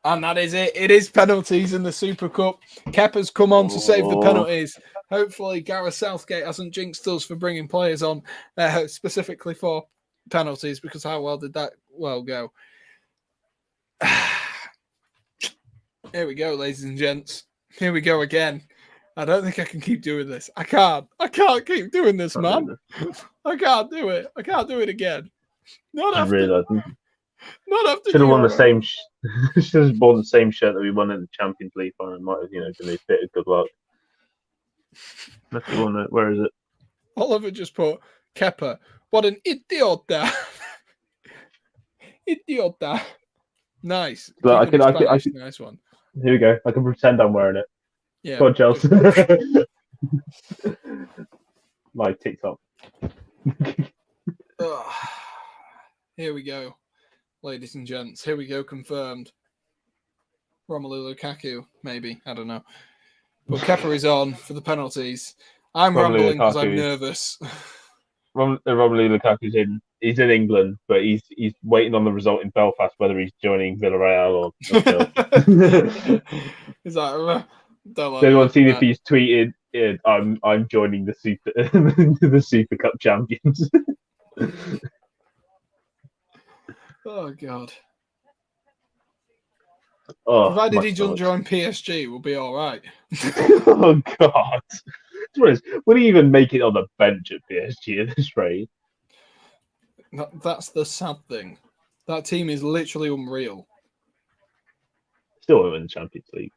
And that is it. It is penalties in the Super Cup. Kepa's come on to save the penalties. Hopefully, Gareth Southgate hasn't jinxed us for bringing players on specifically for penalties, because how well did that go? Here we go, ladies and gents. Here we go again. I don't think I can keep doing this. I can't keep doing this, man. I can't do it. I can't do it again. Not after. Not after. Should have won the same. Should have worn the same shirt that we won in the Champions League final. Might have, given a bit of good luck. Where is it? Oliver just put Kepa. What an idiota! Idiota. Nice. But I could. Nice one. Here we go. I can pretend I'm wearing it. Yeah. Go on, Chelsea. My TikTok. Here we go, ladies and gents. Here we go, confirmed. Romelu Lukaku, maybe. I don't know. But Kepa is on for the penalties. I'm rambling because I'm nervous. Romelu Lukaku's he's in England, but he's waiting on the result in Belfast, whether he's joining Villarreal or He's like, don't like anyone seen if he's tweeted, I'm joining the Super the Super Cup champions. Oh God. Oh, provided he doesn't join PSG, we'll be all right. Oh God. Would he even make it on the bench at PSG at this rate? That's the sad thing. That team is literally unreal. Still won't win the Champions League.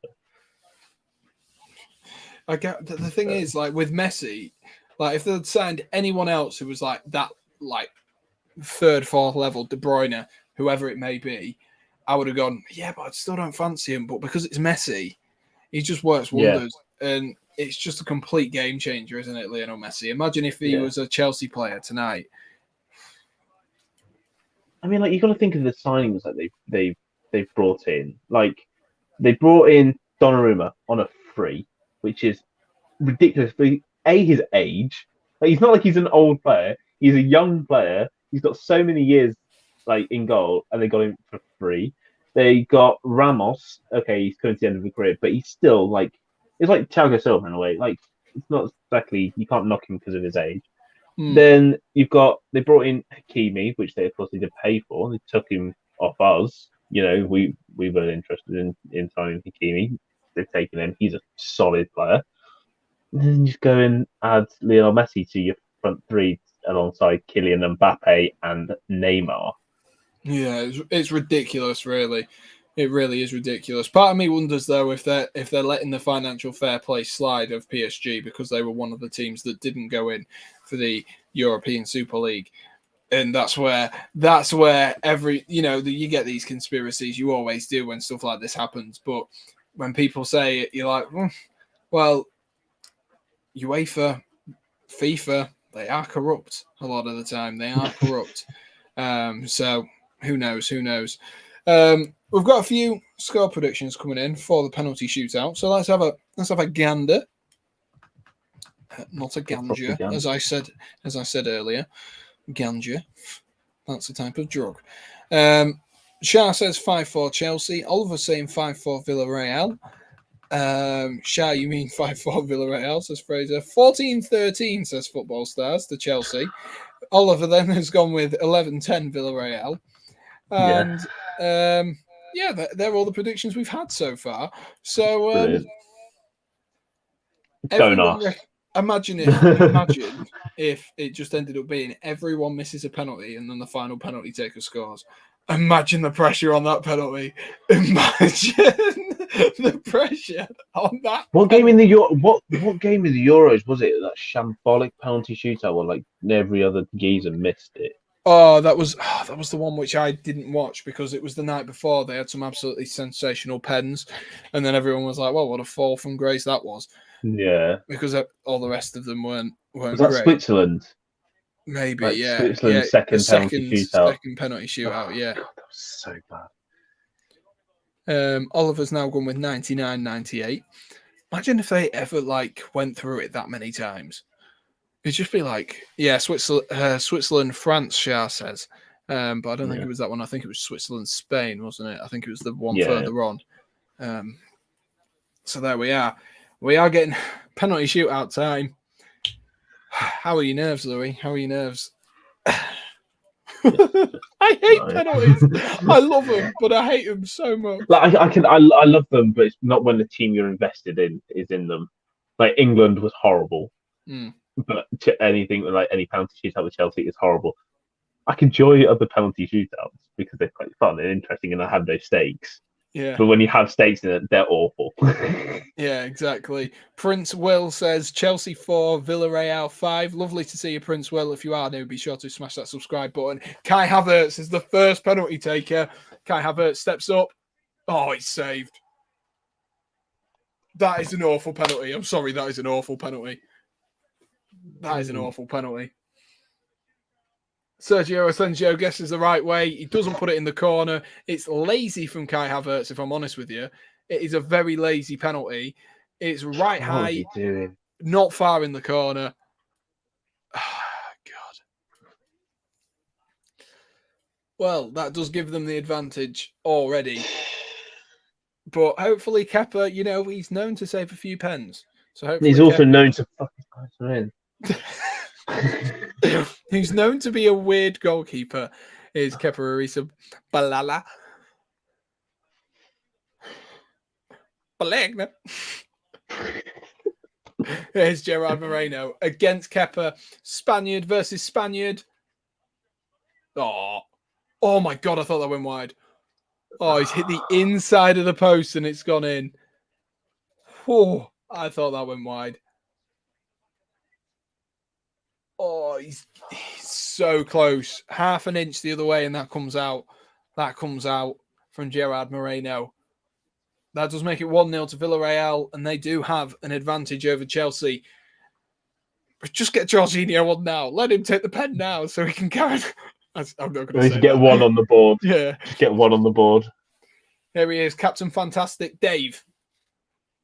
I get the thing is, like with Messi, like if they'd signed anyone else who was like that, like third, fourth level, De Bruyne, whoever it may be, I would have gone, yeah, but I still don't fancy him. But because it's Messi, he just works wonders. Yeah. And it's just a complete game changer, isn't it, Lionel Messi? Imagine if he was a Chelsea player tonight. I mean, like you got to think of the signings that they've brought in. Like they brought in Donnarumma on a free, which is ridiculous. His age, like, he's not like he's an old player. He's a young player. He's got so many years like in goal, and they got him for free. They got Ramos. Okay, he's coming to the end of the career, but he's still like it's like Thiago Silva in a way. Like it's not exactly you can't knock him because of his age. Then they brought in Hakimi, which they of course did pay for. They took him off us. You know, we weren't interested in signing Hakimi. They've taken him. He's a solid player. And then you just go and add Lionel Messi to your front three alongside Kylian Mbappe and Neymar. Yeah, it's ridiculous, really. It really is ridiculous. Part of me wonders though if they're letting the financial fair play slide of PSG because they were one of the teams that didn't go in for the European Super League. And that's where every you get these conspiracies, you always do when stuff like this happens. But when people say it, you're like, well, UEFA, FIFA, they are corrupt a lot of the time. They are corrupt. So who knows? We've got a few score predictions coming in for the penalty shootout. So let's have a gander. Not a ganja, as I said earlier. Ganja. That's a type of drug. Shah says 5-4 Chelsea. Oliver saying 5-4 Villarreal. Shah, you mean 5-4 Villarreal, says Fraser. 14-13, says Football Stars to Chelsea. Oliver then has gone with 11-10 Villarreal. And they're all the predictions we've had so far. So imagine if it just ended up being everyone misses a penalty and then the final penalty taker scores. Imagine the pressure on that penalty. Imagine the pressure on that. What game in the Euros was it? That shambolic penalty shootout where like every other geezer missed it. Oh, that was the one which I didn't watch because it was the night before. They had some absolutely sensational pens, and then everyone was like, "Well, what a fall from grace that was." Yeah, because all the rest of them weren't was that great. Switzerland? Maybe, like yeah. Switzerland's second penalty shootout. Second penalty shootout, yeah. God, that was so bad. Oliver's now gone with 99-98. Imagine if they ever went through it that many times. It'd just be Switzerland, France, Shah says. But I don't think it was that one. I think it was Switzerland, Spain, wasn't it? I think it was the one further on. So there we are. We are getting penalty shootout time. How are your nerves, Louis? How are your nerves? I hate penalties. I love them, but I hate them so much. I love them, but it's not when the team you're invested in is in them. Like England was horrible, but anything like any penalty shootout with Chelsea is horrible. I can enjoy other penalty shootouts because they're quite fun and interesting, and I have no stakes. Yeah. But when you have stakes in it, they're awful. Yeah, exactly. Prince Will says Chelsea 4, Villarreal 5. Lovely to see you, Prince Will. If you are new, be sure to smash that subscribe button. Kai Havertz is the first penalty taker. Kai Havertz steps up. Oh, it's saved. That is an awful penalty. I'm sorry, that is an awful penalty. That is an awful penalty. Sergio Asensio guesses the right way. He doesn't put it in the corner. It's lazy from Kai Havertz, if I'm honest with you. It is a very lazy penalty. It's right What was high, he doing? not far in the corner. God. Well, that does give them the advantage already. But hopefully Kepa, he's known to save a few pens. So hopefully He's also known to fuck his guys in. Who's known to be a weird goalkeeper is Kepa Arrizabalaga. Balagna. Here's Gerard Moreno against Kepa. Spaniard versus Spaniard. Oh my God, I thought that went wide. Oh, he's hit the inside of the post and it's gone in. Oh, I thought that went wide. Oh, he's so close. Half an inch the other way and that comes out. That comes out from Gerard Moreno. That does make it 1-0 to Villarreal, and they do have an advantage over Chelsea. But just get Jorginho on now. Let him take the pen now so he can carry. I'm not going to say get that. one on the board. Yeah. Just get one on the board. Here he is, Captain Fantastic, Dave.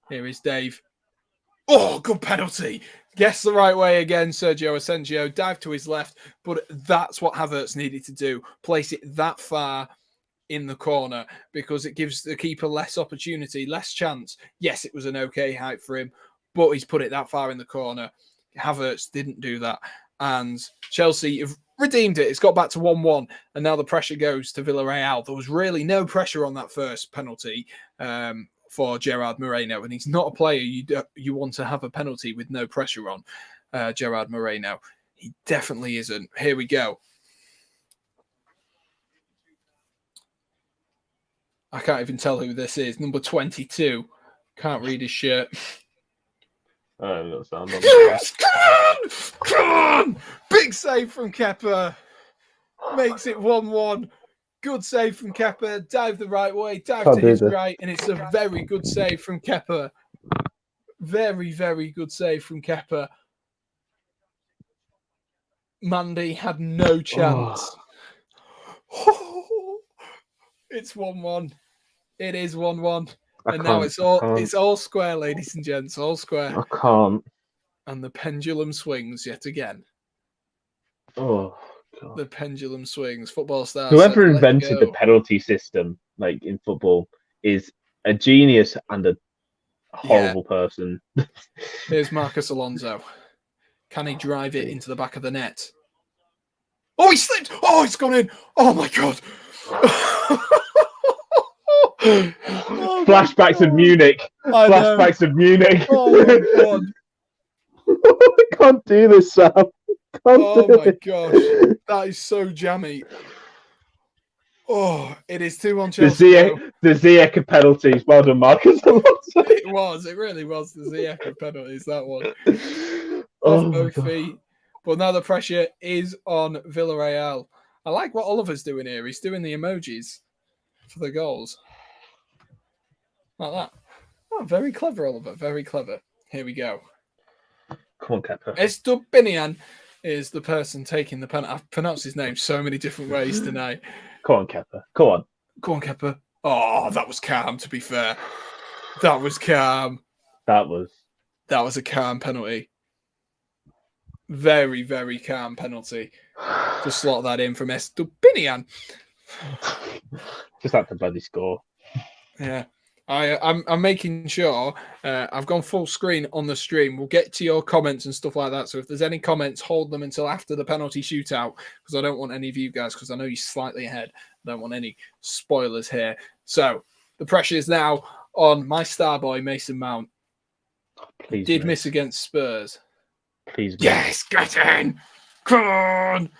Here is Dave. Oh, good penalty. Guess the right way again, Sergio Asensio. Dive to his left, but that's what Havertz needed to do. Place it that far in the corner because it gives the keeper less opportunity, less chance. Yes, it was an okay height for him, but he's put it that far in the corner. Havertz didn't do that. And Chelsea have redeemed it. It's got back to 1-1, and now the pressure goes to Villarreal. There was really no pressure on that first penalty for Gerard Moreno, and he's not a player you want to have a penalty with no pressure on. Gerard Moreno. He definitely isn't. Here we go. I can't even tell who this is. Number 22. Can't read his shirt. That sound Yes! Come on! Big save from Kepa. Makes it 1-1. Good save from Kepa. Dive the right way. Dive to his right. And it's a very good save from Kepa. Very, very good save from Kepa. Mandy had no chance. Oh. It's 1-1. It is 1-1. And now it's all square, ladies and gents. All square. I can't. And the pendulum swings yet again. Oh, God. The pendulum swings. Football stars. Whoever invented the penalty system, like in football, is a genius and a horrible person. Here's Marcus Alonso. Can he drive it into the back of the net? Oh, he slipped. Oh, it's gone in. Oh, my God. Flashbacks of Munich. Flashbacks of Munich. Oh, my God. I can't do this, Sam. Oh, my gosh. That is so jammy. Oh, it is 2-1 Chelsea. The Ziyech of penalties. Well done, Marcus. It was. It really was the Ziyech of penalties, that one. Off both feet. But now the pressure is on Villarreal. I like what Oliver's doing here. He's doing the emojis for the goals. Like that. Oh, very clever, Oliver. Very clever. Here we go. Come on, Kepa. Estupinian is the person taking the penalty. I've pronounced his name so many different ways tonight. Come on, Kepa. Come on. Go on, Kepa. Oh, that was calm, to be fair. That was calm. That was a calm penalty. Very, very calm penalty. Just slot that in from Estupinian. Just had to bloody score. Yeah. I'm making sure I've gone full screen on the stream. We'll get to your comments and stuff like that. So if there's any comments, hold them until after the penalty shootout because I don't want any of you guys, because I know you're slightly ahead. I don't want any spoilers here. So the pressure is now on my star boy, Mason Mount. Please Did miss against Spurs. Please. Yes, get in. Come on.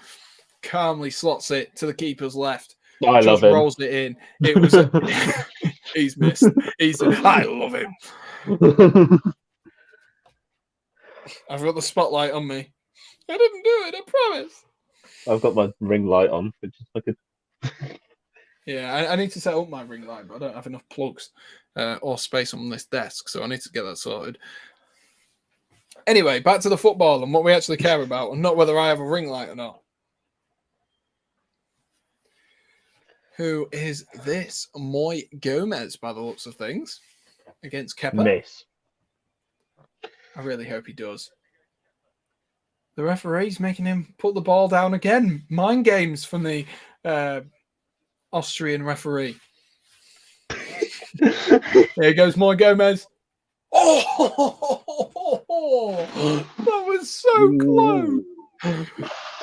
Calmly slots it to the keeper's left. I love him. Rolls it in. It was. He's missed. I love him. I've got the spotlight on me. I didn't do it. I promise. I've got my ring light on, which is like a. Yeah, I need to set up my ring light, but I don't have enough plugs or space on this desk, so I need to get that sorted. Anyway, back to the football and what we actually care about, and not whether I have a ring light or not. Who is this? Moy Gomez, by the looks of things, against Kepa. Miss. I really hope he does. The referee's making him put the ball down again. Mind games from the Austrian referee. There goes Moy Gomez. Oh, that was so close.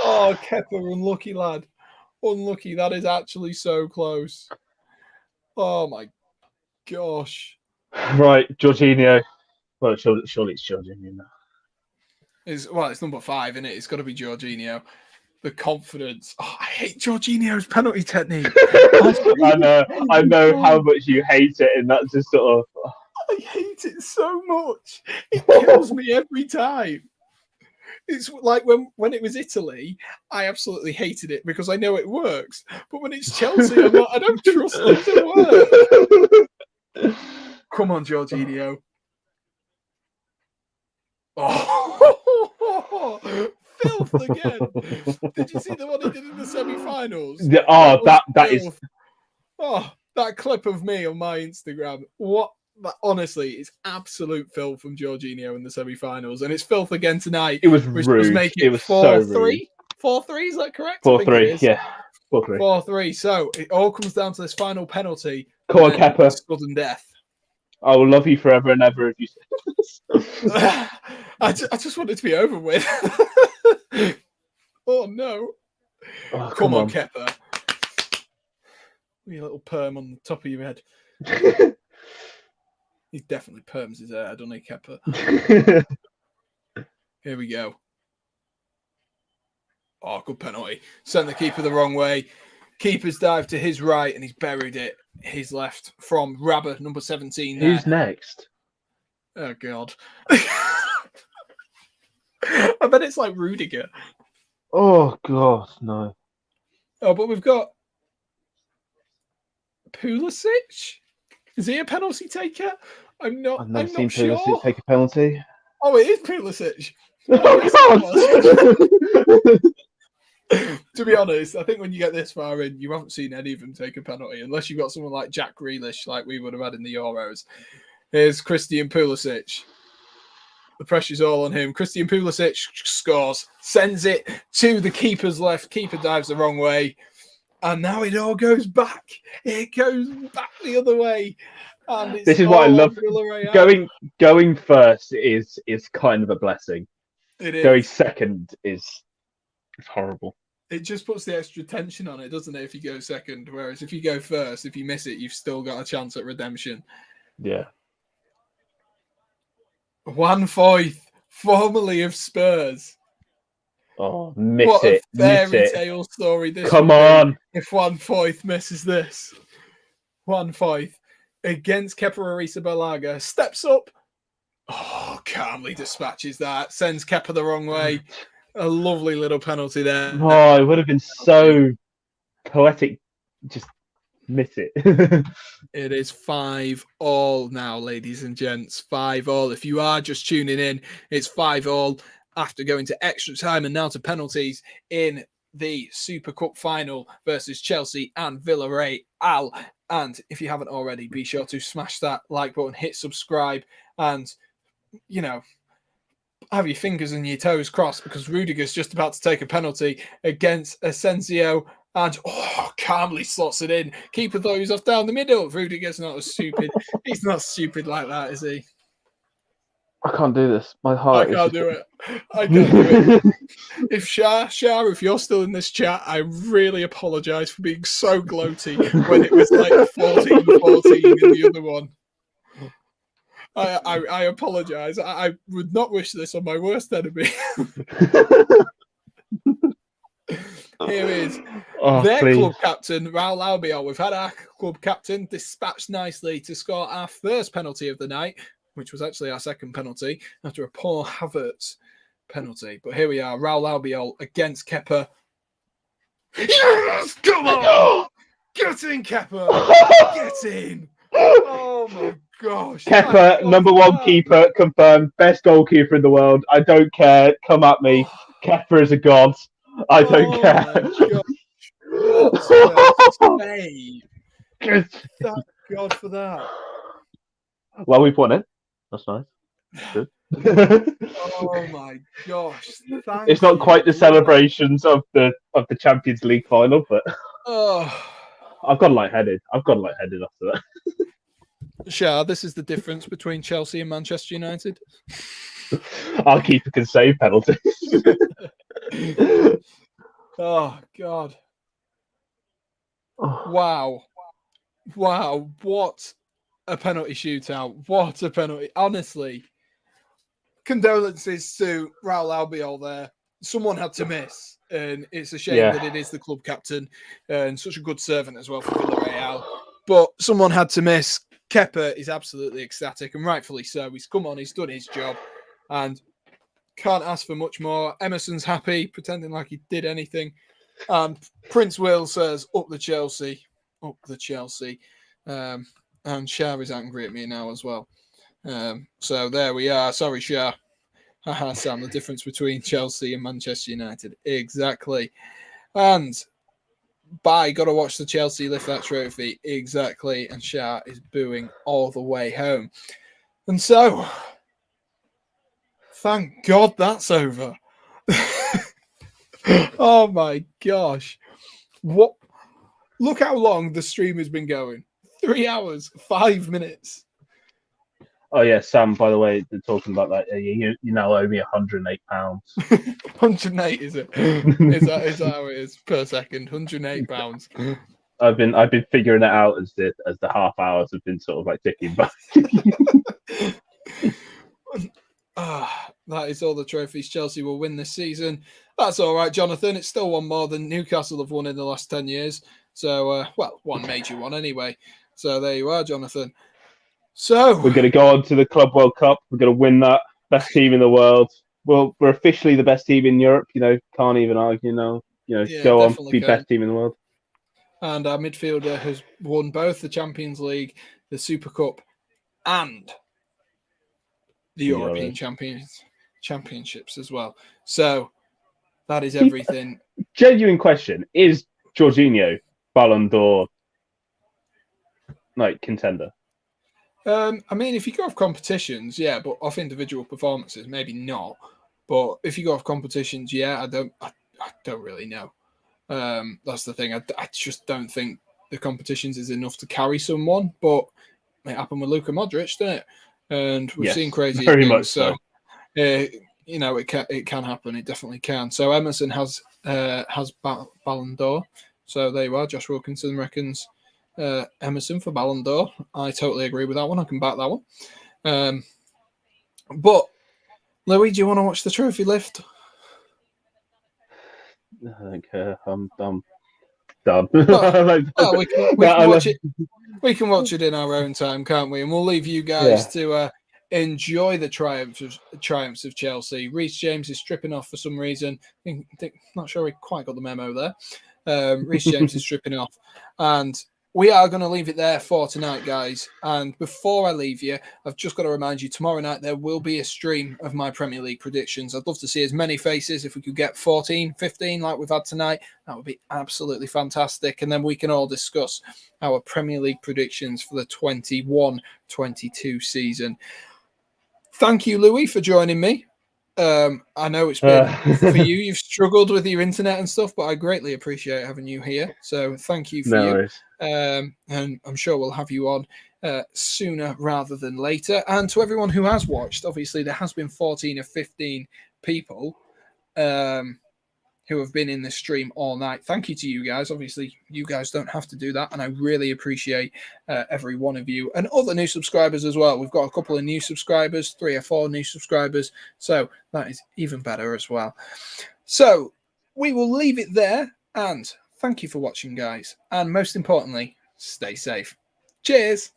Oh, Kepa, unlucky lad. Unlucky. That is actually so close. Oh, my gosh. Right, Jorginho. Well, surely it's Jorginho now. It's number 5, isn't it? It's got to be Jorginho. The confidence. Oh, I hate Jorginho's penalty technique. I know how much you hate it, and that's just sort of. I hate it so much. It kills me every time. It's like when it was Italy, I absolutely hated it because I know it works. But when it's Chelsea, I'm like, I don't trust it to work. Come on, Jorginho. Oh, filth again. Did you see the one he did in the semi-finals? That is. Oh, that clip of me on my Instagram. What? Honestly, it's absolute filth from Jorginho in the semi-finals, and it's filth again tonight. It was which rude. Was making it was 4-3. 4-3, is that correct? 4-3, yeah. 4-3. 4-3. So it all comes down to this final penalty. Come on, Kepa. Sudden death. I will love you forever and ever if you say I just want it to be over with. Oh, no. Oh, come on, Kepa. Your little perm on the top of your head. He definitely perms his hair, doesn't he, Kepa? Here we go. Oh, good penalty. Sent the keeper the wrong way. Keeper's dive to his right, and he's buried it. His left from Rabber, number 17. Who's next? Oh, God. I bet it's like Rudiger. Oh, God, no. Oh, but we've got Pulisic. Is he a penalty taker? I've never seen sure. Pulisic take a penalty. Oh, it is Pulisic. Oh, God! To be honest, I think when you get this far in, you haven't seen any of them take a penalty, unless you've got someone like Jack Grealish, like we would have had in the Euros. Here's Christian Pulisic. The pressure's all on him. Christian Pulisic scores, sends it to the keeper's left. Keeper dives the wrong way. And now it all goes back. It goes back the other way. And it's this is what I love. Going first is kind of a blessing. It is. Going second is horrible. It just puts the extra tension on it, doesn't it, if you go second? Whereas if you go first, if you miss it, you've still got a chance at redemption. Yeah. Juan Foyth, formerly of Spurs. Oh, miss what it. What a fairy tale story this Come on. If Juan Foyth misses this. Juan Foyth against Kepa Arrizabalaga steps up. Oh, calmly dispatches that. Sends Kepa the wrong way. A lovely little penalty there. Oh, it would have been so poetic. Just miss it. It is 5-5 now, ladies and gents. 5-5. If you are just tuning in, it's 5-5 after going to extra time and now to penalties in the Super Cup final versus Chelsea and Villarreal. And if you haven't already, be sure to smash that like button, hit subscribe, and, you know, have your fingers and your toes crossed because Rudiger's just about to take a penalty against Asensio and calmly slots it in. Keeper thought he was off down the middle. Rudiger's not as stupid. He's not stupid like that, is he? I can't do this. My heart. I can't do it. If Shah, if you're still in this chat, I really apologise for being so gloaty when it was like 14-14 in the other one. I apologise. I would not wish this on my worst enemy. Here is their club captain, Raul Albiol. We've had our club captain dispatched nicely to score our first penalty of the night, which was actually our second penalty after a poor Havertz penalty. But here we are, Raul Albiol against Kepa. Yes! Come on! Get in, Kepa! Get in! Oh my gosh. Kepa, number one keeper, confirmed. Best goalkeeper in the world. I don't care. Come at me. Kepa is a god. I don't care. What a save. Thank God for that. Well, we've won it. That's nice. Good. Oh my gosh! It's not quite the celebrations of the Champions League final, but I've gone lightheaded. After that. Shah, this is the difference between Chelsea and Manchester United. Our keeper can save penalties. Oh God! Wow! What a penalty shootout! What a penalty! Honestly, condolences to Raul Albiol there. Someone had to miss, and it's a shame that it is the club captain and such a good servant as well for Villarreal. But someone had to miss. Kepa is absolutely ecstatic, and rightfully so. He's come on, he's done his job, and can't ask for much more. Emerson's happy, pretending like he did anything. And Prince Will says, up the Chelsea. And Shah is angry at me now as well. So there we are. Sorry, Shah. Haha, Sam, the difference between Chelsea and Manchester United. Exactly. And got to watch the Chelsea lift that trophy. Exactly. And Shah is booing all the way home. And so, thank God that's over. Oh my gosh. What? Look how long the stream has been going. 3 hours, 5 minutes. Oh yeah, Sam. By the way, they're talking about that. You now owe me £108. 108 is it? Is that how it is per second? £108. I've been figuring it out as the half hours have been sort of like ticking back. That is all the trophies Chelsea will win this season. That's all right, Jonathan. It's still one more than Newcastle have won in the last 10 years. So, one major one anyway. So there you are, Jonathan. So we're going to go on to the Club World Cup. We're going to win that. Best team in the world. Well, we're officially the best team in Europe. Can't even argue. Go on, be best team in the world. And our midfielder has won both the Champions League, the Super Cup, and the European Championships as well. So that is everything. Genuine question: is Jorginho Ballon d'Or contender? I mean, if you go off competitions, yeah, but off individual performances, maybe not. But if you go off competitions, yeah, I don't really know. That's the thing. I just don't think the competitions is enough to carry someone. But it happened with Luka Modric, didn't it? And we've seen crazy very things. Much so. It can happen. It definitely can. So Emerson has Ballon d'Or. So there you are. Josh Wilkinson reckons Emerson for Ballon d'Or. I totally agree with that one. I can back that one. But Louis, do you want to watch the trophy lift? I don't care. I'm done. Well, we can watch it. We can watch it in our own time, can't we? And we'll leave you guys to enjoy the triumphs of Chelsea. Reece James is stripping off for some reason. Not sure he quite got the memo there. Reece James is stripping off, and we are going to leave it there for tonight, guys. And before I leave you, I've just got to remind you, tomorrow night there will be a stream of my Premier League predictions. I'd love to see as many faces. If we could get 14, 15 like we've had tonight, that would be absolutely fantastic. And then we can all discuss our Premier League predictions for the 21-22 season. Thank you, Louis, for joining me. I know it's been for you. You've struggled with your internet and stuff, but I greatly appreciate having you here. So thank you for you. And I'm sure we'll have you on sooner rather than later. And to everyone who has watched, obviously there has been 14 or 15 people who have been in the stream all night. Thank you to you guys. Obviously, you guys don't have to do that, and I really appreciate every one of you and other new subscribers as well. We've got a couple of new subscribers, 3 or 4 new subscribers, so that is even better as well. So we will leave it there, and thank you for watching, guys. And most importantly, stay safe. Cheers.